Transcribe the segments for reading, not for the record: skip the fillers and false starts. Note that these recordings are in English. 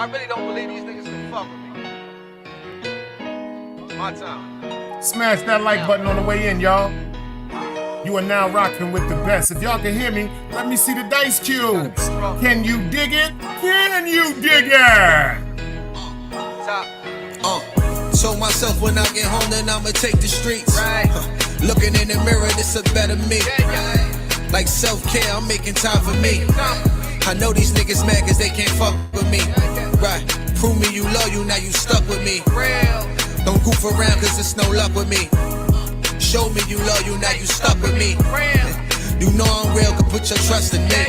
I really don't believe these niggas can fuck with me. It's my time. Smash that like button on the way in, y'all. You are now rocking with the best. If y'all can hear me, let me see the dice cubes. Can you dig it? Can you dig it? Told myself when I get home then I'ma take the streets. Right. Looking in the mirror, this a better me. Like self-care, I'm making time for me. I know these niggas mad cause they can't fuck with me. Right, prove me you loyal, now you stuck with me. Don't goof around cause there's no luck with me. Show me you loyal, now you stuck with me. You know I'm real, can put your trust in me.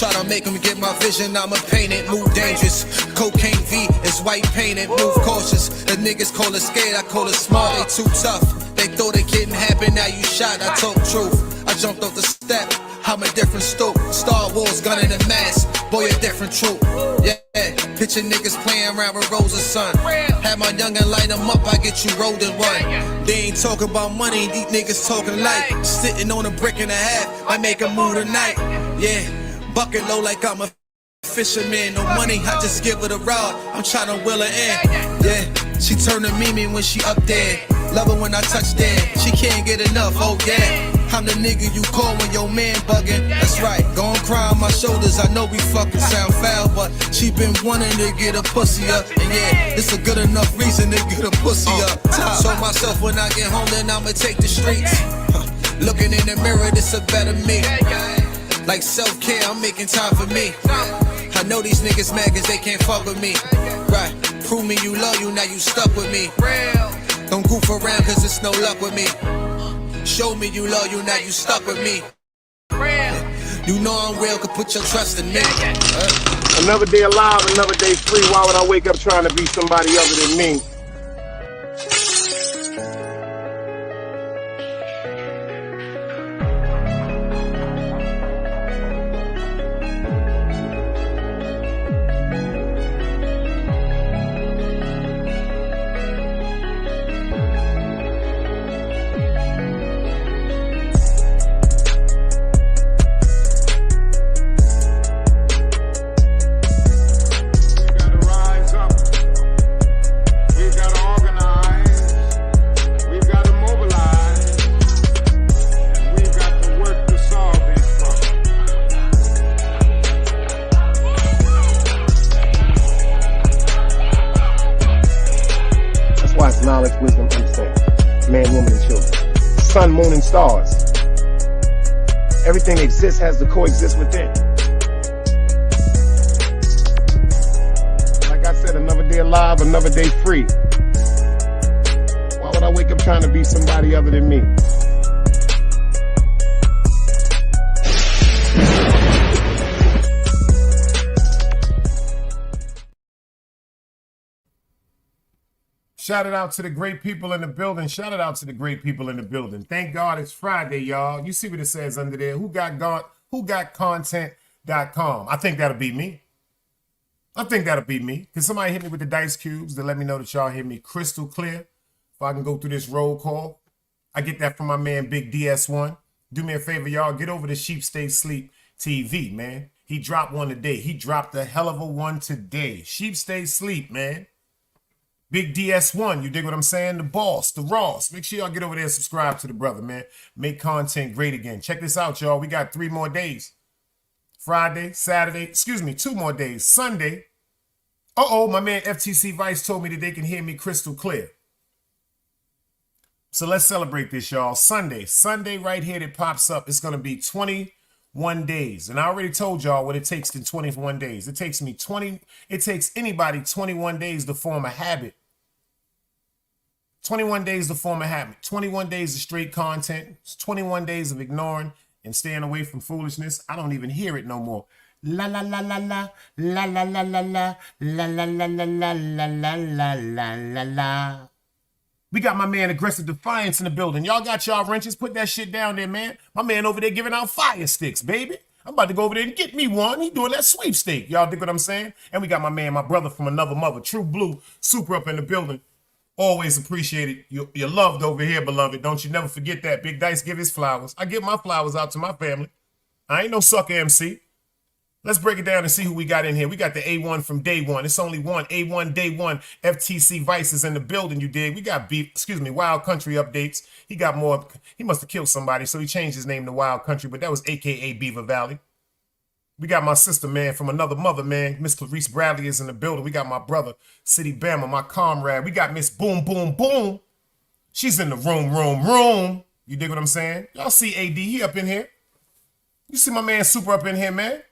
Try to make them get my vision, I'ma paint it. Move dangerous, cocaine V is white painted. Move cautious, the niggas call it scared, I call it smart. They too tough, they thought it couldn't happen, now you shot. I talk truth, I jumped off the step, I'm a different stoop. Star Wars, gun in the mask, boy a different troop. Yeah, picture niggas playing around with Rosa son. Have my youngin' light them up, I get you rolled in one. They ain't talking about money, these niggas talking light. Sitting on a brick and a half, I make a move tonight. Yeah, bucket low like I'm a fisherman. No money, I just give her the rod, I'm tryna wheel her in. Yeah, she turn to Mimi when she up there. Love her when I touch there, she can't get enough, oh yeah. I'm the nigga you call when your man bugging. That's right, gon' cry on my shoulders. I know we fucking sound foul, but she been wanting to get a pussy up. And yeah, it's a good enough reason to get a pussy up. Told myself when I get home, then I'ma take the streets. Looking in the mirror, this a better me. Like self-care, I'm making time for me. I know these niggas mad cause they can't fuck with me. Right, prove me you loyal, now you stuck with me. Don't goof around cause it's no luck with me. Show me you loyal, now you stuck with me. You know I'm real, can put your trust in me. Another day alive, another day free. Why would I wake up trying to be somebody other than me? Knowledge, wisdom, understanding. Man, woman, and children. Sun, moon, and stars. Everything exists has to coexist within. Like I said, another day alive, another day free. Why would I wake up trying to be somebody other than me? Shout it out to the great people in the building. Shout it out to the great people in the building. Thank God it's Friday, y'all. You see what it says under there. Who got content.com? I think that'll be me. I think that'll be me. Can somebody hit me with the dice cubes to let me know that y'all hear me crystal clear? If I can go through this roll call. I get that from my man, Big DS1. Do me a favor, y'all. Get over to Sheep Stay Sleep TV, man. He dropped one today. He dropped a hell of a one today. Sheep Stay Sleep, man. Big DS1, you dig what I'm saying? The boss, the Ross. Make sure y'all get over there and subscribe to the brother, man. Make content great again. Check this out, y'all. We got 3 more days. Friday, Saturday, 2 more days. Sunday. My man FTC Vice told me that they can hear me crystal clear. So let's celebrate this, y'all. Sunday right here that pops up, it's going to be 21 days. And I already told y'all what it takes in 21 days. It takes anybody 21 days to form a habit. 21 days to form a habit. 21 days of straight content. It's 21 days of ignoring and staying away from foolishness. I don't even hear it no more. La la la la la la la la la la la la la la la la la la la la. We got my man Aggressive Defiance in the building. Y'all got y'all wrenches? Put that shit down there, man. My man over there giving out fire sticks, baby. I'm about to go over there and get me one. He doing that sweepstake. Y'all dig what I'm saying? And we got my man, my brother from another mother, True Blue, super up in the building. Always appreciate it. You're loved over here, beloved. Don't you never forget that. Big Dice give his flowers. I give my flowers out to my family. I ain't no sucker MC. Let's break it down and see who we got in here. We got the A1 from day one. It's only one. A1 day one. FTC Vice is in the building, you dig? We got Wild Country updates. He got more. He must have killed somebody, so he changed his name to Wild Country, but that was AKA Beaver Valley. We got my sister, man, from another mother, man. Miss Clarice Bradley is in the building. We got my brother, City Bama, my comrade. We got Miss Boom Boom Boom. She's in the room. You dig what I'm saying? Y'all see AD, he up in here. You see my man Super up in here, man.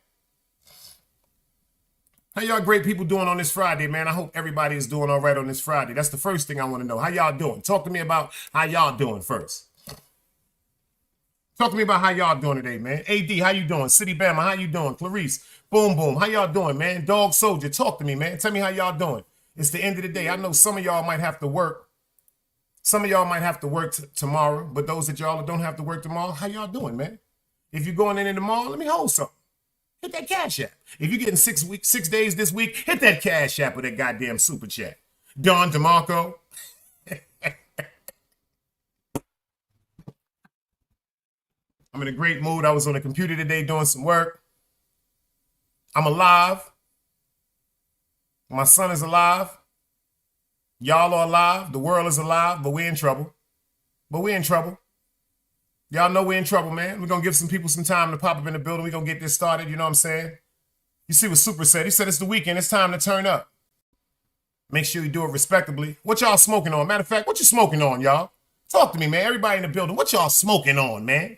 How y'all great people doing on this Friday, man? I hope everybody is doing all right on this Friday. That's the first thing I want to know. How y'all doing? Talk to me about how y'all doing first. Talk to me about how y'all doing today, man. AD, how you doing? City Bama, how you doing? Clarice, Boom Boom, how y'all doing, man? Dog Soldier, talk to me, man. Tell me how y'all doing. It's the end of the day. I know some of y'all might have to work. Some of y'all might have to work tomorrow, but those that y'all don't have to work tomorrow, how y'all doing, man? If you're going in tomorrow, let me hold something. Hit that Cash App. If you're getting 6 days this week, hit that Cash App with that goddamn super chat. Don DeMarco. I'm in a great mood. I was on the computer today doing some work. I'm alive. My son is alive. Y'all are alive. The world is alive, but we're in trouble. Y'all know we're in trouble, man. We're going to give some people some time to pop up in the building. We're going to get this started. You know what I'm saying? You see what Super said. He said it's the weekend. It's time to turn up. Make sure you do it respectably. What y'all smoking on? Matter of fact, what you smoking on, y'all? Talk to me, man. Everybody in the building, what y'all smoking on, man?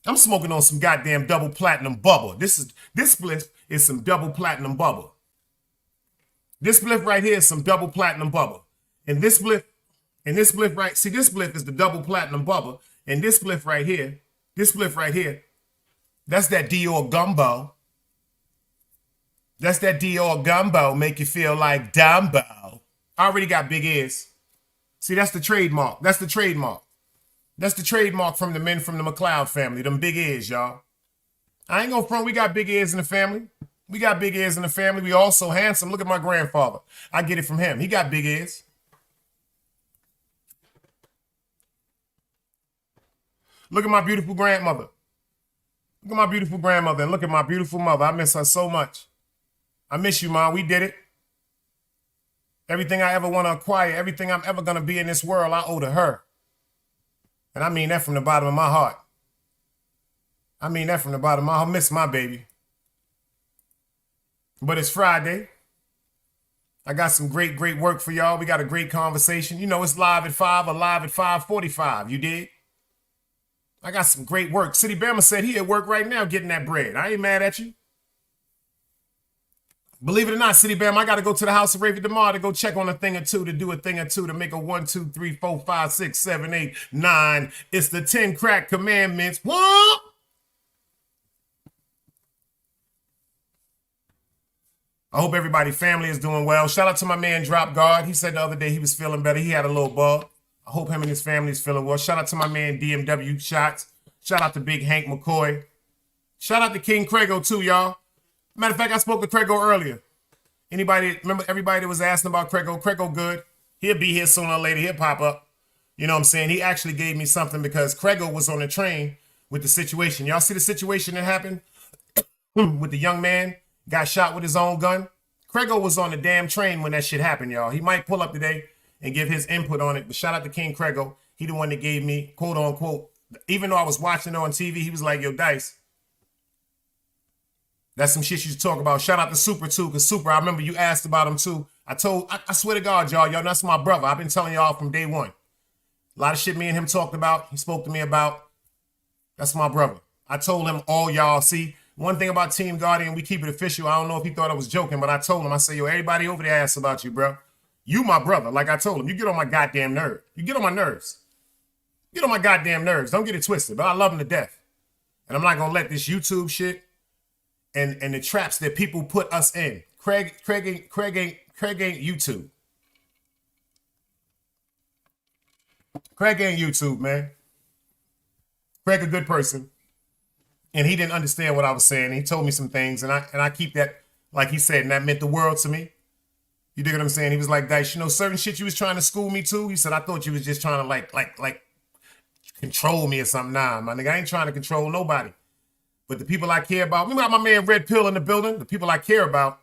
I'm smoking on some goddamn double platinum bubble. This spliff is some double platinum bubble. This spliff right here is some double platinum bubble. And this spliff right, see this spliff is the double platinum bubble. And this spliff right here, that's that Dior gumbo. That's that Dior gumbo, make you feel like Dumbo. I already got big ears. See, that's the trademark. That's the trademark from the men from the McLeod family, them big ears, y'all. I ain't gonna front, we got big ears in the family. We also handsome. Look at my grandfather. I get it from him. He got big ears. Look at my beautiful grandmother. And look at my beautiful mother. I miss her so much. I miss you, Mom. We did it. Everything I ever want to acquire, everything I'm ever going to be in this world, I owe to her. And I mean that from the bottom of my heart. I miss my baby. But it's Friday. I got some great work for y'all. We got a great conversation. You know, it's live at 5 or live at 5:45. You did? I got some great work. City Bama said he at work right now getting that bread. I ain't mad at you. Believe it or not, City Bama, I got to go to the house of Raven tomorrow to go check on a thing or two, to do a thing or two, to make a 1, 2, 3, 4, 5, 6, 7, 8, 9. It's the 10 crack commandments. What? I hope everybody's family is doing well. Shout out to my man Drop Guard. He said the other day he was feeling better. He had a little bug. I hope him and his family is feeling well. Shout out to my man DMW Shots. Shout out to Big Hank McCoy. Shout out to King Craigo too, y'all. Matter of fact, I spoke to Craigo earlier. Remember everybody that was asking about Craigo? Craigo good. He'll be here sooner or later. He'll pop up. You know what I'm saying? He actually gave me something because Craigo was on the train with the situation. Y'all see the situation that happened with the young man? Got shot with his own gun. Craigo was on the damn train when that shit happened, y'all. He might pull up today and give his input on it. But shout out to King Craigo. He the one that gave me, quote unquote, even though I was watching it on TV, he was like, yo, Dice, that's some shit you should talk about. Shout out to Super too, because Super, I remember you asked about him too. I swear to God, y'all, that's my brother. I've been telling y'all from day one. A lot of shit me and him talked about, he spoke to me about. That's my brother. I told him all y'all, see, one thing about Team Guardian, we keep it official. I don't know if he thought I was joking, but I told him, I said, yo, everybody over there asks about you, bro. You my brother. Like I told him, you get on my goddamn nerve. You get on my nerves. Get on my goddamn nerves. Don't get it twisted, but I love him to death. And I'm not going to let this YouTube shit and the traps that people put us in. Craig ain't YouTube. Craig ain't YouTube, man. Craig a good person. And he didn't understand what I was saying. He told me some things, and I keep that, like he said, and that meant the world to me. You dig what I'm saying? He was like, Dice, you know, certain shit you was trying to school me to. He said, I thought you was just trying to like control me or something. Nah, my nigga, I ain't trying to control nobody. But the people I care about, we got my man Red Pill in the building, the people I care about,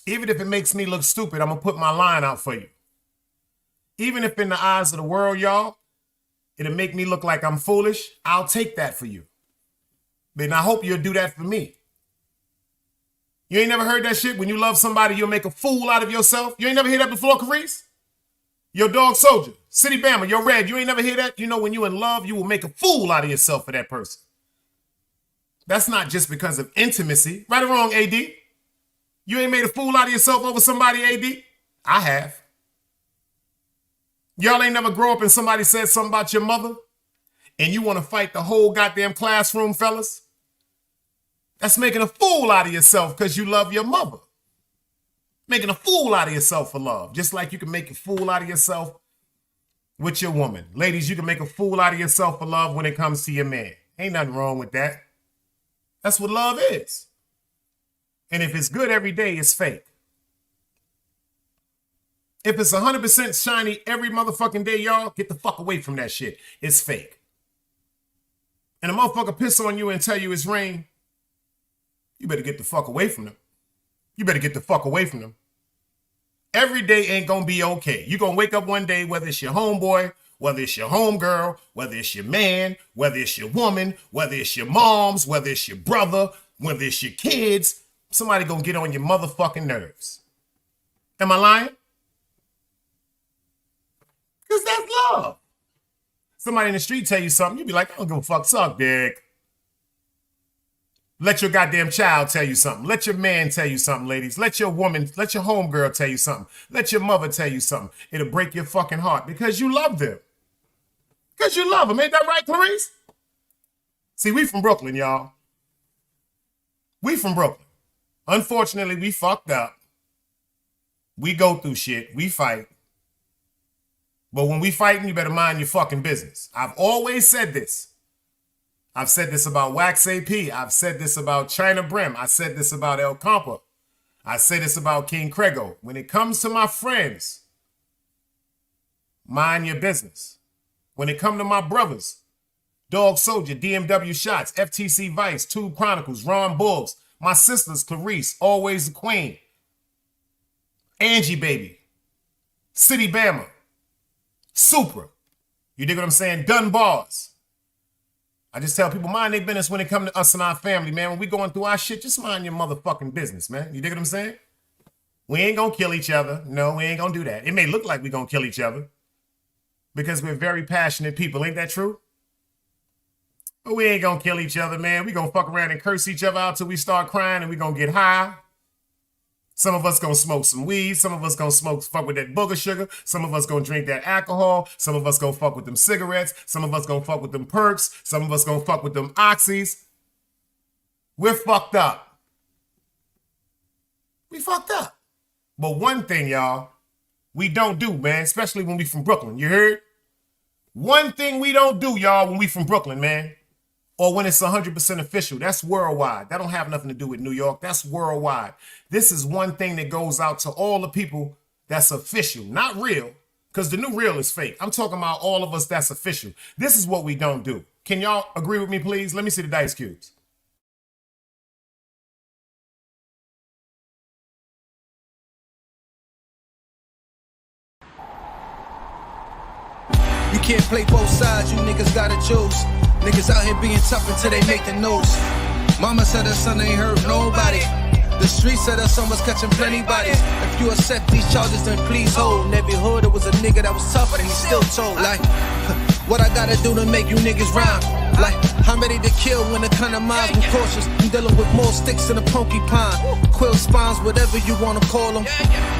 even if it makes me look stupid, I'm going to put my line out for you. Even if in the eyes of the world, y'all, it'll make me look like I'm foolish, I'll take that for you. But I hope you'll do that for me. You ain't never heard that shit? When you love somebody, you'll make a fool out of yourself? You ain't never hear that before, Carice? Your dog Soldier, City Bama, your Red, you ain't never hear that? You know when you in love, you will make a fool out of yourself for that person. That's not just because of intimacy. Right or wrong, AD? You ain't made a fool out of yourself over somebody, AD? I have. Y'all ain't never grow up and somebody said something about your mother and you want to fight the whole goddamn classroom, fellas? That's making a fool out of yourself because you love your mother. Making a fool out of yourself for love. Just like you can make a fool out of yourself with your woman. Ladies, you can make a fool out of yourself for love when it comes to your man. Ain't nothing wrong with that. That's what love is. And if it's good every day, it's fake. If it's 100% shiny every motherfucking day, y'all, get the fuck away from that shit. It's fake. And a motherfucker piss on you and tell you it's rain, you better get the fuck away from them. You better get the fuck away from them. Every day ain't gonna be okay. You're gonna wake up one day, whether it's your homeboy, whether it's your homegirl, whether it's your man, whether it's your woman, whether it's your moms, whether it's your brother, whether it's your kids, somebody gonna get on your motherfucking nerves. Am I lying? Because that's love. Somebody in the street tell you something, you be like, I don't give a fuck, suck dick. Let your goddamn child tell you something. Let your man tell you something, ladies. Let your woman, let your homegirl tell you something. Let your mother tell you something. It'll break your fucking heart because you love them. Because you love them. Ain't that right, Clarice? See, we from Brooklyn, y'all. We from Brooklyn. Unfortunately, we fucked up. We go through shit. We fight. But when we fighting, you better mind your fucking business. I've always said this. I've said this about Wax AP. I've said this about China Brim. I said this about El Compa. I say this about King Crego. When it comes to my friends, mind your business. When it comes to my brothers, Dog Soldier, DMW Shots, FTC Vice, Tube Chronicles, Ron Bulls, my sisters, Clarice, Always the Queen, Angie Baby, City Bama, Supra. You dig what I'm saying? Dunbars. I just tell people, mind their business when it comes to us and our family, man. When we going through our shit, just mind your motherfucking business, man. You dig what I'm saying? We ain't gonna kill each other. No, we ain't gonna do that. It may look like we gonna kill each other because we're very passionate people. Ain't that true? But we ain't gonna kill each other, man. We gonna fuck around and curse each other out till we start crying and we gonna get high. Some of us gonna smoke some weed. Some of us gonna fuck with that booger sugar. Some of us gonna drink that alcohol. Some of us gonna fuck with them cigarettes. Some of us gonna fuck with them perks. Some of us gonna fuck with them oxys. We're fucked up. We fucked up. But one thing, y'all, we don't do, man, especially when we from Brooklyn. You heard? One thing we don't do, y'all, when we from Brooklyn, man, or when it's 100% official. That's worldwide. That don't have nothing to do with New York. That's worldwide. This is one thing that goes out to all the people that's official, not real, because the new real is fake. I'm talking about all of us that's official. This is what we don't do. Can y'all agree with me, please? Let me see the dice cubes. You can't play both sides, you niggas gotta choose. Niggas out here being tough until they make the news. Mama said her son ain't hurt nobody. The streets said her son was catching plenty bodies. If you accept these charges, then please hold. In every hood, there was a nigga that was tougher, and he still told. Like, what I gotta do to make you niggas rhyme? Like, I'm ready to kill when it come to mine. I'm cautious, I'm dealing with more sticks than a porcupine. Quill spines, whatever you wanna call them.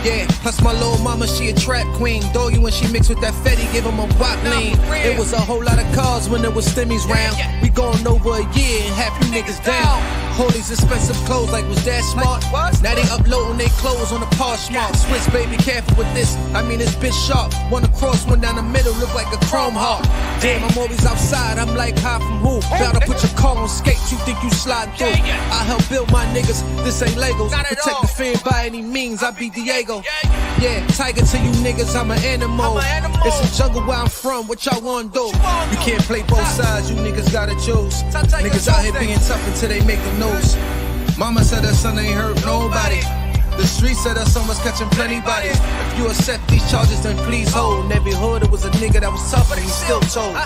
Yeah, plus my little mama, she a trap queen. Doggy when she mixed with that Fetty, give him a wop lean. It was a whole lot of cars when there was stimmies round. We going over a year and half you niggas down. All these expensive clothes like was that smart? Now they uploading their clothes on the Poshmark. Switch baby, careful with this, I mean this bitch sharp. One across, one down the middle, look like a chrome heart. Damn, I'm always outside, I'm like high from who? Bout to put your car on skates, you think you slide through. I help build my niggas, this ain't Legos. Protect the fan by any means, I be Diego. Yeah, tiger to you niggas, I'm an animal. It's a jungle where I'm from, what y'all wanna do? You can't play both sides, you niggas gotta choose. Niggas out here being tough until they make them news. Mama said her son ain't hurt nobody. The streets said her son was catching plenty bodies. If you accept these charges, then please hold. In every hood, it was a nigga that was tough, but he still told.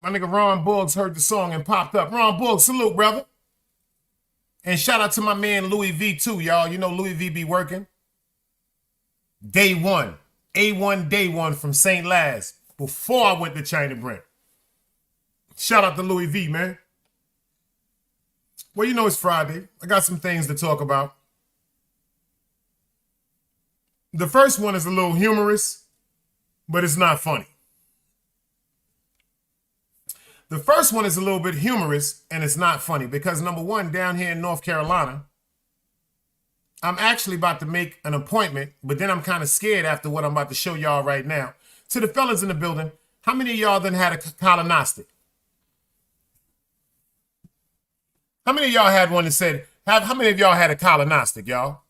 My nigga Ron Buggs heard the song and popped up. Ron Buggs, salute, brother. And shout out to my man Louis V too, y'all. You know Louis V be working. Day one. A1 day one from St. Laz. Before I went to China Brent. Shout out to Louis V, man. Well, you know it's Friday. I got some things to talk about. The first one is a little humorous, but it's not funny. The first one is a little bit humorous and it's not funny because number one, down here in North Carolina, I'm actually about to make an appointment, but then I'm kind of scared after what I'm about to show y'all right now. To the fellas in the building, how many of y'all done had a colonostic? How many of y'all had one that said, how many of y'all had a colonostic, y'all?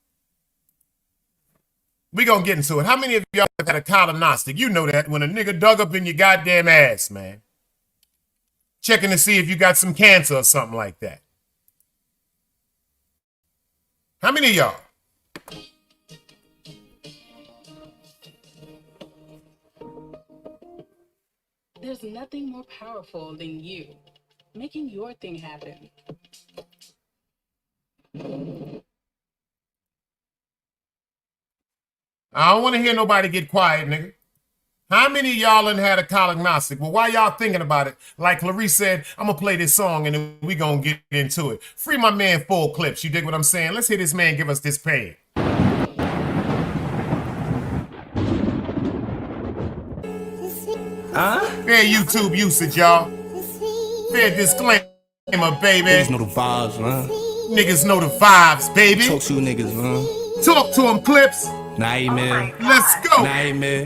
We gonna get into it. How many of y'all have had a colonostic? You know that when a nigga dug up in your goddamn ass, man. Checking to see if you got some cancer or something like that. How many of y'all? There's nothing more powerful than you making your thing happen. I don't want to hear nobody get quiet, nigga. How many of y'all done had a colonostic? Well, while y'all thinking about it, like Clarice said, I'm going to play this song and then we going to get into it. Free my man Full Clips. You dig what I'm saying? Let's hear this man give us this pain. Fair YouTube usage, y'all. Fair disclaimer, baby. Niggas know the vibes, man. Niggas know the vibes, baby. Talk to you niggas, man. Talk to them, Clips. Nightmare. Let's go. Nightmare.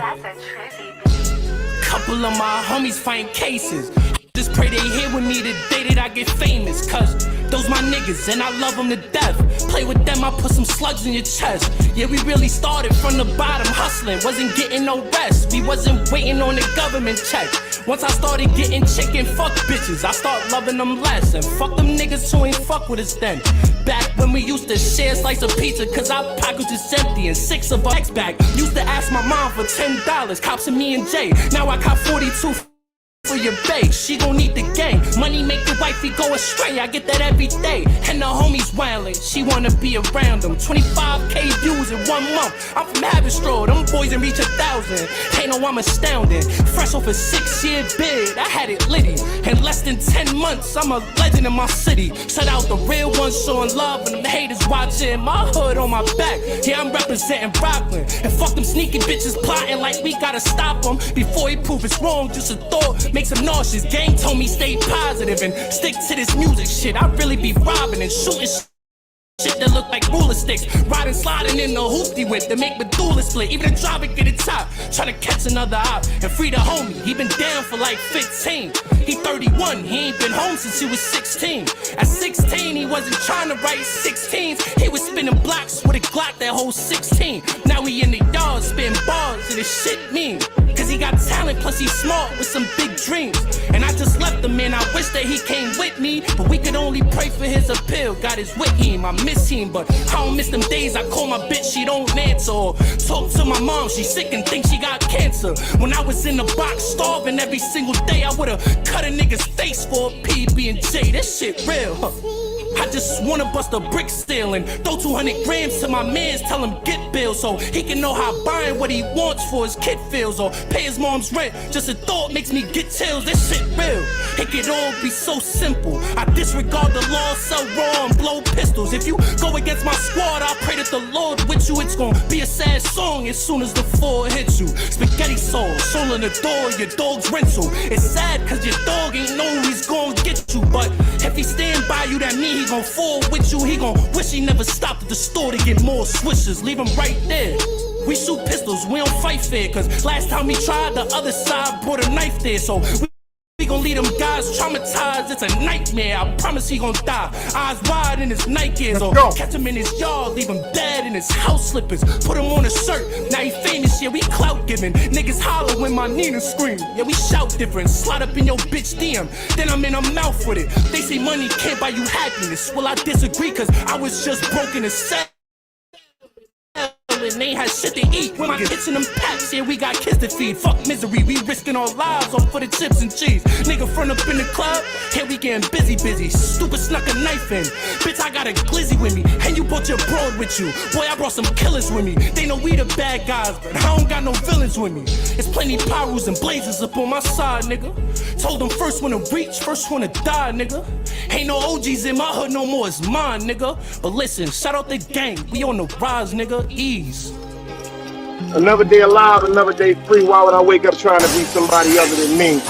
Couple of my homies find cases. Just pray they here with me the day that I get famous. Cause those my niggas and I love them to death. Play with them, I put some slugs in your chest. Yeah, we really started from the bottom hustling. Wasn't getting no rest. We wasn't waiting on the government check. Once I started getting chicken, fuck bitches, I start loving them less. And fuck them niggas who ain't fuck with us then. Back when we used to share a slice of pizza, cause our pockets is empty and 6 of our X back. Used to ask my mom for $10, cops and me and Jay. Now I got 42 for your bae, she gon' need the gang. Money make the wifey go astray, I get that every day. And the homies wildin', she wanna be around them. 25K views in 1 month. I'm from Haverstraw, them boys ain't reach 1,000. They know I'm astounding. Fresh off a 6-year bid, I had it litty. In less than 10 months, I'm a legend in my city. Shout out the real ones showing love and them haters watching. My hood on my back, yeah, I'm representing Rockland. And fuck them sneaky bitches plotting like we gotta stop them. Before he prove it's wrong, just a thought. Makes him nauseous. Gang told me stay positive and stick to this music shit. I really be robbing and shooting shit that look like ruler sticks. Riding, sliding in the hoopty whip to make Medulla split. Even the driver get it top, try to catch another op and free the homie. He been down for like 15. He 31, he ain't been home since he was 16. At 16, he wasn't trying to write 16s. He was spinning blocks with a Glock that whole 16. Now he in the yard spitting bars and this shit mean. Cause he got talent, plus he's smart with some big dreams. And I just left him, and I wish that he came with me. But we could only pray for his appeal. God is with him, I miss him. But I don't miss them days I call my bitch, she don't answer. Or talk to my mom, she sick and think she got cancer. When I was in the box starving every single day, I would've cut a nigga's face for a PB&J. That shit real, huh? I just wanna bust a brick still and throw 200 grams to my mans, tell him get bills so he can know how buying what he wants for his kid feels, or pay his mom's rent. Just a thought makes me get chills. This shit real. It could all be so simple. I disregard the law, sell raw and blow pistols. If you go against my squad, I pray that the Lord with you. It's gonna be a sad song as soon as the fall hits you. Spaghetti sauce, soul in the door, your dog's rental. It's sad cause your dog ain't know he's gonna get you, but if he stand by you, that mean he gon' fall with you. He gon' wish he never stopped at the store to get more swishers. Leave him right there. We shoot pistols, we don't fight fair, cause last time we tried, the other side brought a knife there. So we gon' leave them guys traumatized, it's a nightmare. I promise he gon' die, eyes wide in his night gears. Or catch him in his yard, leave him dead in his house slippers. Put him on a shirt, now he famous, yeah, we clout giving. Niggas holler when my Nina scream, yeah, we shout different. Slide up in your bitch DM, then I'm in her mouth with it. They say money can't buy you happiness, well I disagree, cause I was just broken and sad. And they ain't had shit to eat. When my kids in them packs, yeah, we got kids to feed. Fuck misery, we risking our lives off for the chips and cheese. Nigga front up in the club, here we getting busy. Stupid snuck a knife in. Bitch, I got a glizzy with me, and you brought your broad with you. Boy, I brought some killers with me. They know we the bad guys, but I don't got no villains with me. It's plenty pyrus and blazers up on my side, nigga. Told them first one to reach, first one to die, nigga. Ain't no OGs in my hood no more, it's mine, nigga. But listen, shout out the gang, we on the rise, nigga. Ease. Another day alive, another day free. Why would I wake up trying to be somebody other than me?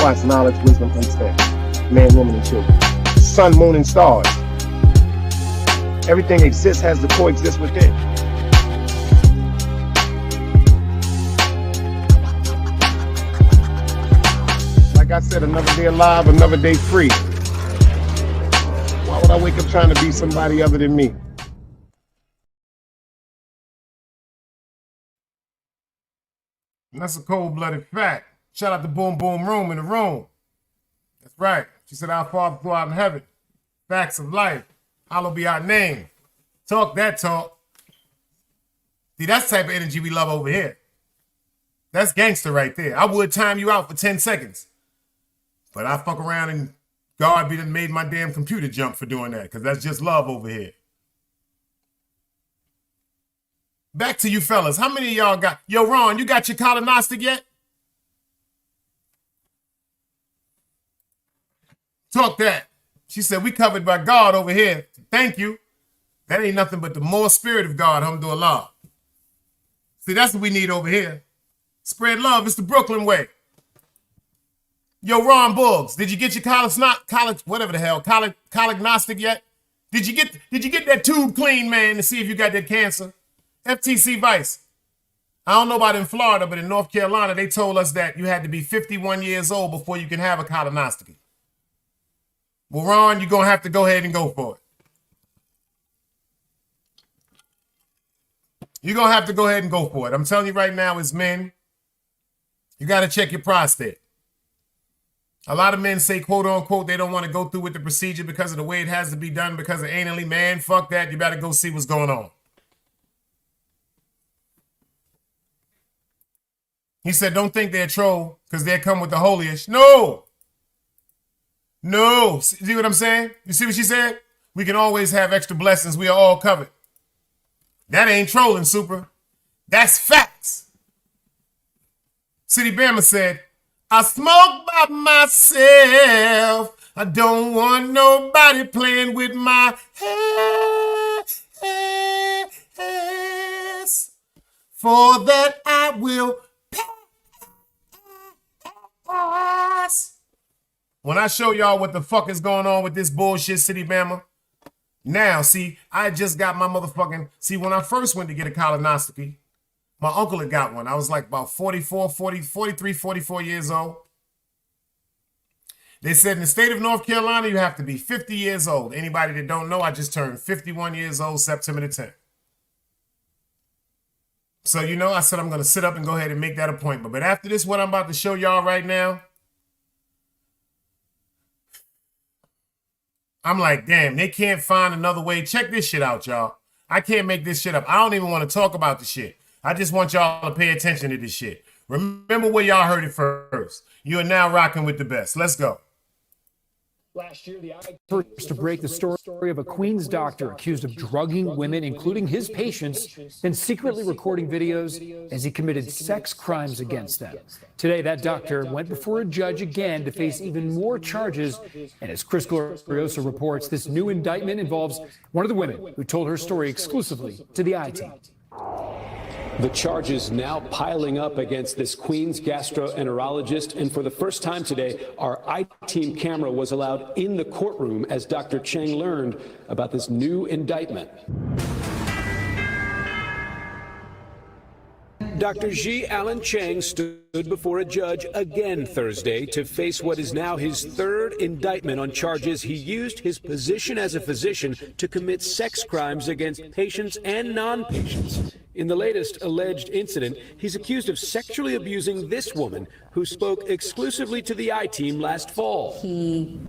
It's knowledge, wisdom, understanding. Man, woman, and children. Sun, moon, and stars. Everything exists, has to coexist within. Like I said, another day alive, another day free. Why would I wake up trying to be somebody other than me? And that's a cold-blooded fact. Shout out to Boom Boom Room in the room. That's right. She said, our Father who art in heaven. Facts of life. Hallowed be our name. Talk that talk. See, that's the type of energy we love over here. That's gangster right there. I would time you out for 10 seconds. But I fuck around and God be done made my damn computer jump for doing that, because that's just love over here. Back to you fellas. How many of y'all got... Yo, Ron, you got your colonostic yet? Talk that. She said, we covered by God over here. Thank you. That ain't nothing but the more spirit of God, alhamdulillah. See, that's what we need over here. Spread love. It's the Brooklyn way. Yo, Ron Buggs, did you get your colonostic yet? Did you get that tube clean, man, to see if you got that cancer? FTC Vice. I don't know about in Florida, but in North Carolina, they told us that you had to be 51 years old before you can have a colonoscopy. Well, Ron, you're going to have to go ahead and go for it. You're going to have to go ahead and go for it. I'm telling you right now, as men, you got to check your prostate. A lot of men say, quote unquote, they don't want to go through with the procedure because of the way it has to be done because of anally. Man, fuck that. You better go see what's going on. He said, don't think they're a troll because they come with the holiest. No. No. See what I'm saying? You see what she said? We can always have extra blessings. We are all covered. That ain't trolling, Super. That's facts. City Bama said, I smoke by myself. I don't want nobody playing with my ass. For that I will pass. When I show y'all what the fuck is going on with this bullshit, City Bama, now, see, I just got my motherfucking, see, when I first went to get a colonoscopy, my uncle had got one. I was like about 43, 44 years old. They said in the state of North Carolina, you have to be 50 years old. Anybody that don't know, I just turned 51 years old September the 10th. So, you know, I said I'm going to sit up and go ahead and make that appointment. But after this, what I'm about to show y'all right now, I'm like, damn, they can't find another way. Check this shit out, y'all. I can't make this shit up. I don't even want to talk about the shit. I just want y'all to pay attention to this shit. Remember where y'all heard it first. You are now rocking with the best. Let's go. Last year, the first to break the story of a Queens doctor accused of drugging women, including his patients, and secretly recording videos as he committed sex crimes against them. Today, that doctor went before a judge again to face even more charges. And as Chris Glorioso reports, this new indictment involves one of the women who told her story exclusively to the I-Team. The charges now piling up against this Queens gastroenterologist, and for the first time today, our I-Team camera was allowed in the courtroom as Dr. Cheng learned about this new indictment. Dr. Ji Allen Cheng stood before a judge again Thursday to face what is now his third indictment on charges he used his position as a physician to commit sex crimes against patients and non-patients. In the latest alleged incident, he's accused of sexually abusing this woman who spoke exclusively to the I-Team last fall. He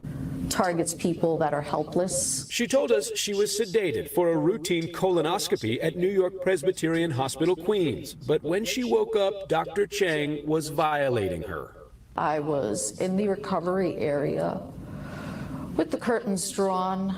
targets people that are helpless. She told us she was sedated for a routine colonoscopy at New York Presbyterian Hospital, Queens. But when she woke up, Dr. Cheng was violating her. I was in the recovery area with the curtains drawn,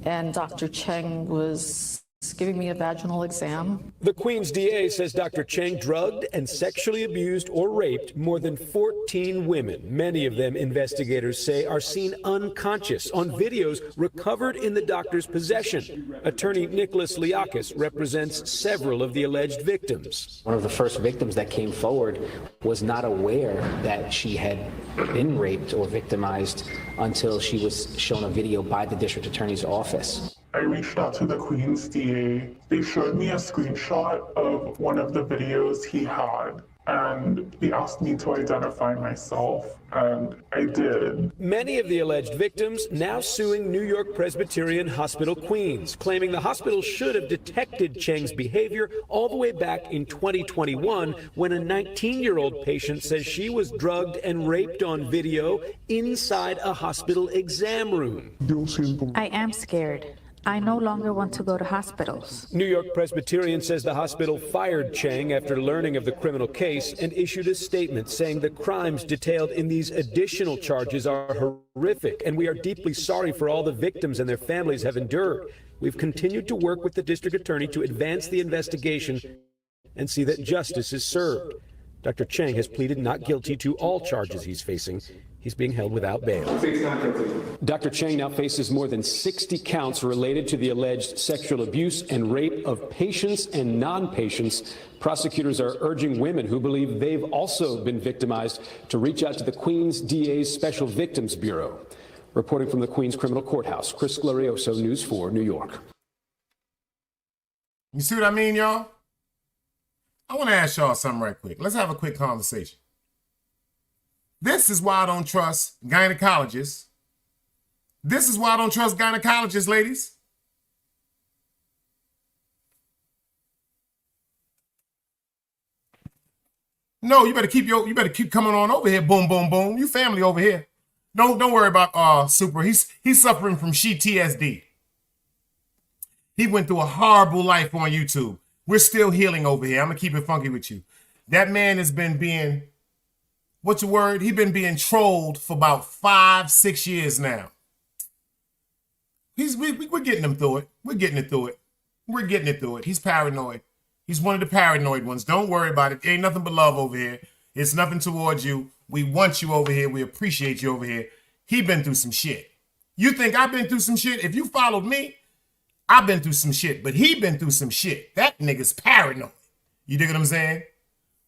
and Dr. Cheng was giving me a vaginal exam. The Queens DA says Dr. Cheng drugged and sexually abused or raped more than 14 women. Many of them, investigators say, are seen unconscious on videos recovered in the doctor's possession. Attorney Nicholas Liakis represents several of the alleged victims. One of the first victims that came forward was not aware that she had been raped or victimized until she was shown a video by the district attorney's office. I reached out to the Queens DA. They showed me a screenshot of one of the videos he had, and they asked me to identify myself, and I did. Many of the alleged victims now suing New York Presbyterian Hospital, Queens, claiming the hospital should have detected Cheng's behavior all the way back in 2021 when a 19-year-old patient says she was drugged and raped on video inside a hospital exam room. I am scared. I no longer want to go to hospitals. New York Presbyterian says the hospital fired Cheng after learning of the criminal case and issued a statement saying the crimes detailed in these additional charges are horrific, and we are deeply sorry for all the victims and their families have endured. We've continued to work with the district attorney to advance the investigation and see that justice is served. Dr. Cheng has pleaded not guilty to all charges he's facing. He's being held without bail. Dr. Cheng now faces more than 60 counts related to the alleged sexual abuse and rape of patients and non-patients. Prosecutors are urging women who believe they've also been victimized to reach out to the Queens DA's Special Victims Bureau. Reporting from the Queens Criminal Courthouse, Chris Glorioso, News 4, New York. You see what I mean, y'all? I want to ask y'all something right quick. Let's have a quick conversation. This is why I don't trust gynecologists. This is why I don't trust gynecologists, ladies. No, you better keep coming on over here. Boom, boom, boom. You family over here. Don't worry about Super. He's suffering from TSD. He went through a horrible life on YouTube. We're still healing over here. I'm gonna keep it funky with you. That man has been being, what's the word? He's been being trolled for about 5-6 years now. We're getting him through it. We're getting it through it. We're getting it through it. He's paranoid. He's one of the paranoid ones. Don't worry about it. Ain't nothing but love over here. It's nothing towards you. We want you over here. We appreciate you over here. He been through some shit. You think I've been through some shit? If you followed me, I've been through some shit, but he been through some shit. That nigga's paranoid. You dig what I'm saying?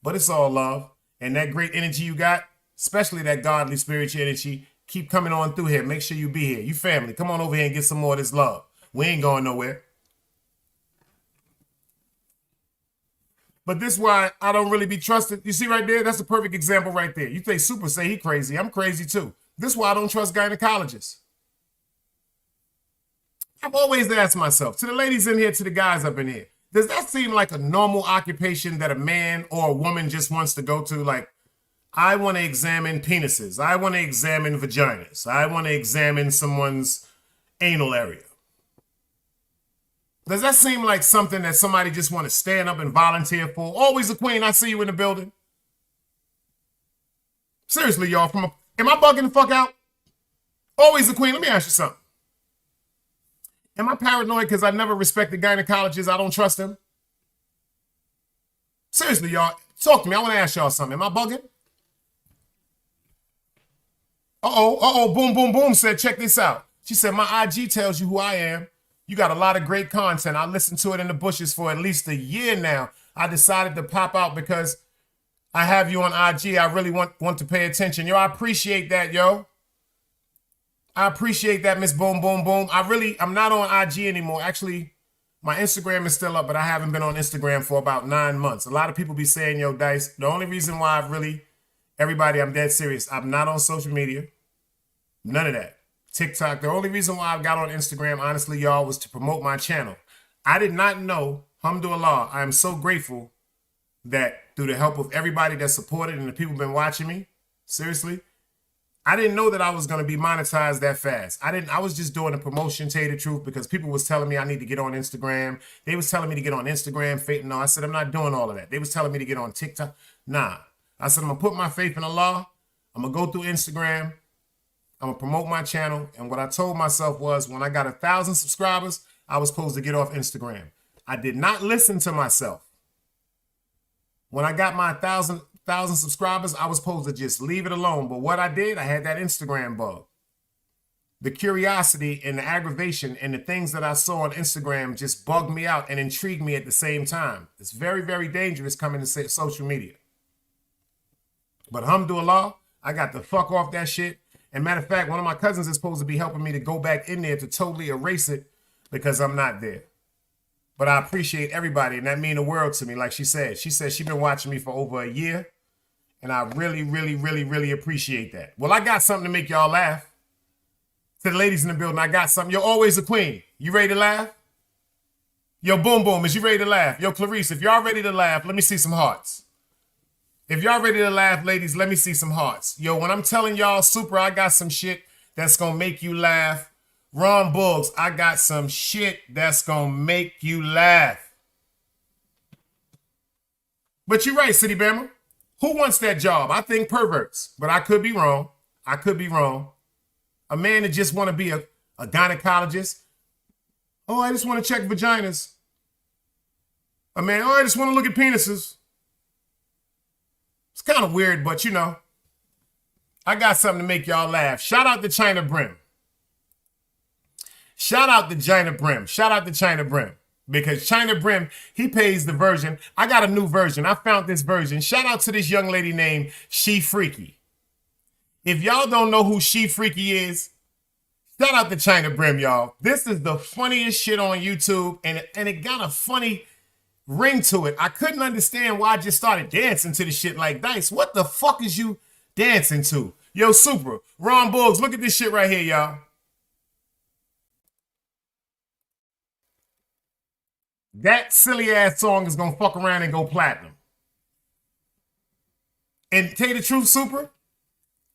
But it's all love. And that great energy you got, especially that godly spiritual energy, keep coming on through here. Make sure you be here. You family, come on over here and get some more of this love. We ain't going nowhere. But this is why I don't really be trusted. You see right there? That's a perfect example right there. You think Super say he crazy. I'm crazy too. This is why I don't trust gynecologists. I've always asked myself, to the ladies in here, to the guys up in here, does that seem like a normal occupation that a man or a woman just wants to go to? Like, I want to examine penises. I want to examine vaginas. I want to examine someone's anal area. Does that seem like something that somebody just want to stand up and volunteer for? Always a queen. I see you in the building. Seriously, y'all, am I bugging the fuck out? Always a queen. Let me ask you something. Am I paranoid because I never respected gynecologists? I don't trust them? Seriously, y'all, talk to me. I want to ask y'all something. Am I bugging? Boom, boom, boom said, check this out. She said, my IG tells you who I am. You got a lot of great content. I listened to it in the bushes for at least a year now. I decided to pop out because I have you on IG. I really want to pay attention. Yo, I appreciate that, yo. I appreciate that, Miss Boom, Boom, Boom. I'm not on IG anymore. Actually, my Instagram is still up, but I haven't been on Instagram for about 9 months. A lot of people be saying, yo, Dice, the only reason why everybody, I'm dead serious. I'm not on social media. None of that. TikTok. The only reason why I got on Instagram, honestly, y'all, was to promote my channel. I did not know, alhamdulillah, I am so grateful that through the help of everybody that supported and the people been watching me, seriously, I didn't know that I was going to be monetized that fast. I was just doing a promotion, tell you the truth, because people was telling me I need to get on Instagram. They was telling me to get on Instagram. No, I said, I'm not doing all of that. They was telling me to get on TikTok. Nah. I said, I'm going to put my faith in Allah. I'm going to go through Instagram. I'm going to promote my channel. And what I told myself was when I got 1,000 subscribers, I was supposed to get off Instagram. I did not listen to myself. When I got my 1,000 subscribers, I was supposed to just leave it alone. But what I did, I had that Instagram bug. The curiosity and the aggravation and the things that I saw on Instagram just bugged me out and intrigued me at the same time. It's very, very dangerous coming to social media. But alhamdulillah, I got the fuck off that shit. And matter of fact, one of my cousins is supposed to be helping me to go back in there to totally erase it because I'm not there. But I appreciate everybody, and that mean the world to me. Like she said she's been watching me for over a year, and I really, really, really, really appreciate that. Well, I got something to make y'all laugh. To the ladies in the building, I got something. You're always a queen. You ready to laugh? Yo, Boom Boom, is you ready to laugh? Yo, Clarice, if y'all ready to laugh, let me see some hearts. If y'all ready to laugh, ladies, let me see some hearts. Yo, when I'm telling y'all, Super, I got some shit that's going to make you laugh. Ron Buggs, I got some shit that's going to make you laugh. But you're right, City Bama. Who wants that job? I think perverts, but I could be wrong. I could be wrong. A man that just want to be a gynecologist. Oh, I just want to check vaginas. A man, oh, I just want to look at penises. It's kind of weird, but you know, I got something to make y'all laugh. Shout out to China Brim. Shout out to China Brim. Shout out to China Brim. Because China Brim, he pays the version. I got a new version. I found this version. Shout out to this young lady named She Freaky. If y'all don't know who She Freaky is, shout out to China Brim, y'all. This is the funniest shit on YouTube, and it got a funny ring to it. I couldn't understand why I just started dancing to the shit like Dice. What the fuck is you dancing to? Yo, Super, Ron Buggs, look at this shit right here, y'all. That silly ass song is gonna fuck around and go platinum. And tell you the truth, Super,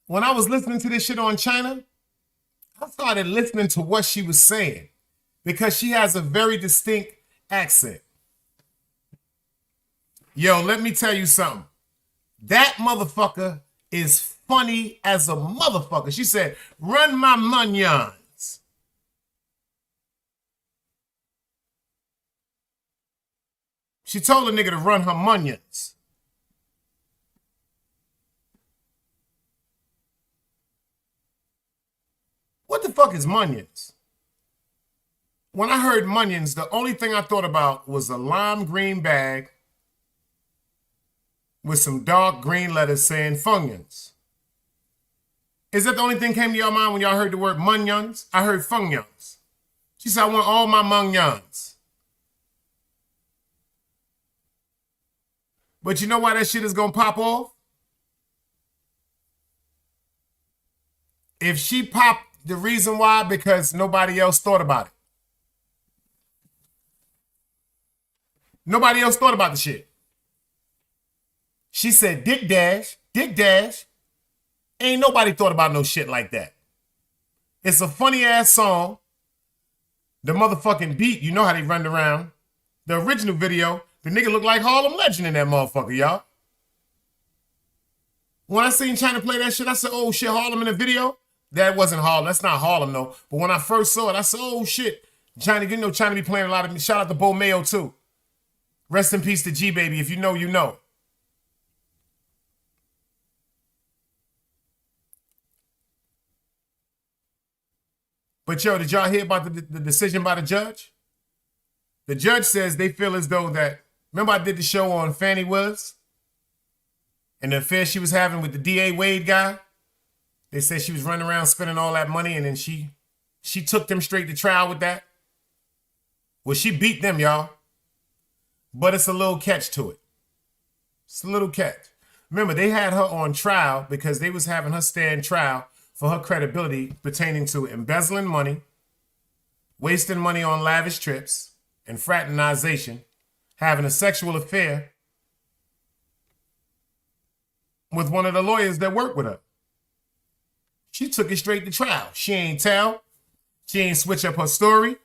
when I was listening to this shit on China, I started listening to what she was saying because she has a very distinct accent. Yo, let me tell you something. That motherfucker is funny as a motherfucker. She said, run my munions. She told a nigga to run her munions. What the fuck is munions? When I heard munions, the only thing I thought about was a lime green bag with some dark green letters saying Funyuns. Is that the only thing came to your mind when y'all heard the word munions? I heard Funyuns. She said, I want all my munions. But you know why that shit is gonna pop off? If she popped, the reason why, because nobody else thought about it. Nobody else thought about the shit. She said, Dick Dash, Dick Dash. Ain't nobody thought about no shit like that. It's a funny ass song. The motherfucking beat, you know how they run around. The original video, the nigga looked like Harlem Legend in that motherfucker, y'all. When I seen China play that shit, I said, oh shit, Harlem in the video? That wasn't Harlem. That's not Harlem, though. But when I first saw it, I said, oh shit. China, you know China be playing a lot of me. Shout out to Bo Mayo, too. Rest in peace to G, baby. If you know, you know. But yo, did y'all hear about the decision by the judge? The judge says they feel as though that, remember I did the show on FANI Willis? And the affair she was having with the DA Wade guy? They said she was running around spending all that money and then she took them straight to trial with that. Well, she beat them, y'all. But it's a little catch to it. It's a little catch. Remember, they had her on trial because they was having her stand trial for her credibility pertaining to embezzling money, wasting money on lavish trips, and fraternization, having a sexual affair with one of the lawyers that worked with her. She took it straight to trial. She ain't tell. She ain't switch up her story.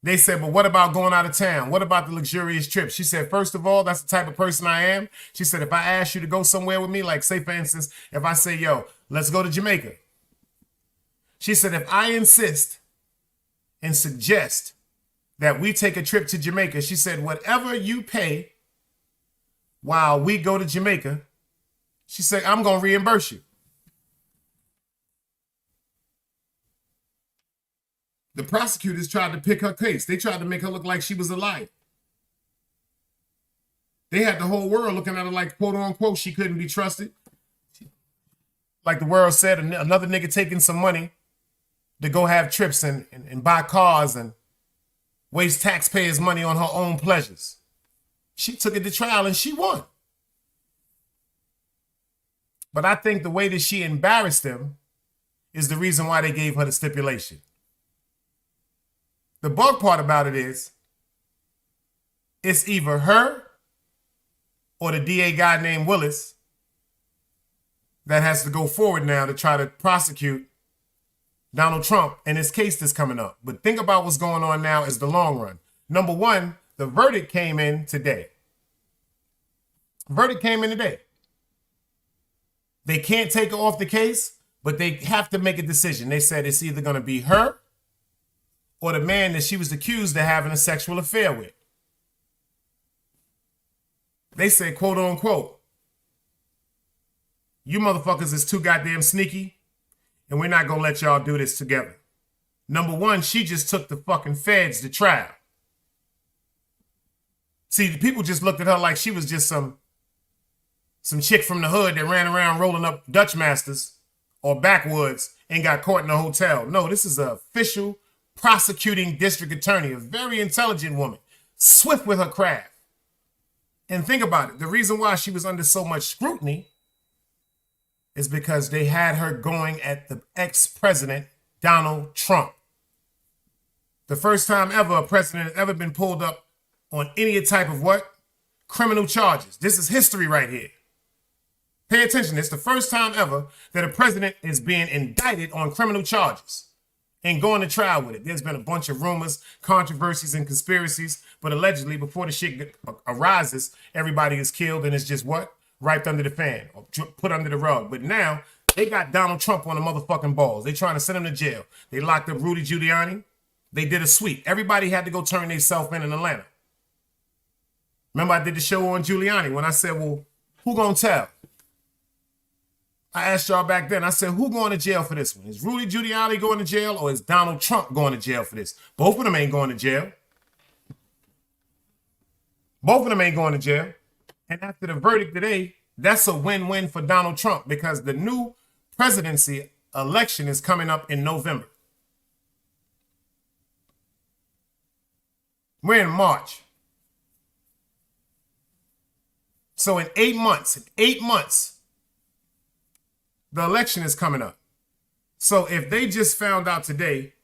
They said, but what about going out of town? What about the luxurious trip? She said, first of all, that's the type of person I am. She said, if I ask you to go somewhere with me, like say, for instance, if I say, yo, let's go to Jamaica. She said, if I insist and suggest that we take a trip to Jamaica, she said, whatever you pay while we go to Jamaica, she said, I'm going to reimburse you. The prosecutors tried to pick her case. They tried to make her look like she was a liar. They had the whole world looking at her like, quote unquote, she couldn't be trusted. Like the world said, another nigga taking some money to go have trips and buy cars and waste taxpayers' money on her own pleasures. She took it to trial and she won. But I think the way that she embarrassed them is the reason why they gave her the stipulation. The bug part about it is, it's either her or the DA guy named Willis that has to go forward now to try to prosecute Donald Trump and his case that's coming up. But think about what's going on now is the long run. Number one, the verdict came in today. Verdict came in today. They can't take her off the case, but they have to make a decision. They said it's either going to be her or the man that she was accused of having a sexual affair with. They said, quote unquote, you motherfuckers is too goddamn sneaky, and we're not going to let y'all do this together. Number one, she just took the fucking feds to trial. See, the people just looked at her like she was just some chick from the hood that ran around rolling up Dutch Masters or backwoods and got caught in a hotel. No, this is an official prosecuting district attorney, a very intelligent woman, swift with her craft. And think about it. The reason why she was under so much scrutiny is because they had her going at the ex-president, Donald Trump. The first time ever a president has ever been pulled up on any type of what? Criminal charges. This is history right here. Pay attention. It's the first time ever that a president is being indicted on criminal charges and going to trial with it. There's been a bunch of rumors, controversies, and conspiracies, but allegedly before the shit arises, everybody is killed and it's just what? Wiped under the fan or put under the rug. But now they got Donald Trump on the motherfucking balls. They trying to send him to jail. They locked up Rudy Giuliani. They did a sweep. Everybody had to go turn themselves in Atlanta. Remember, I did the show on Giuliani when I said, well, who gonna tell? I asked y'all back then, I said, who going to jail for this one? Is Rudy Giuliani going to jail or is Donald Trump going to jail for this? Both of them ain't going to jail. Both of them ain't going to jail. And after the verdict today, that's a win-win for Donald Trump because the new presidency election is coming up in November. We're in March. So in 8 months, the election is coming up. So if they just found out today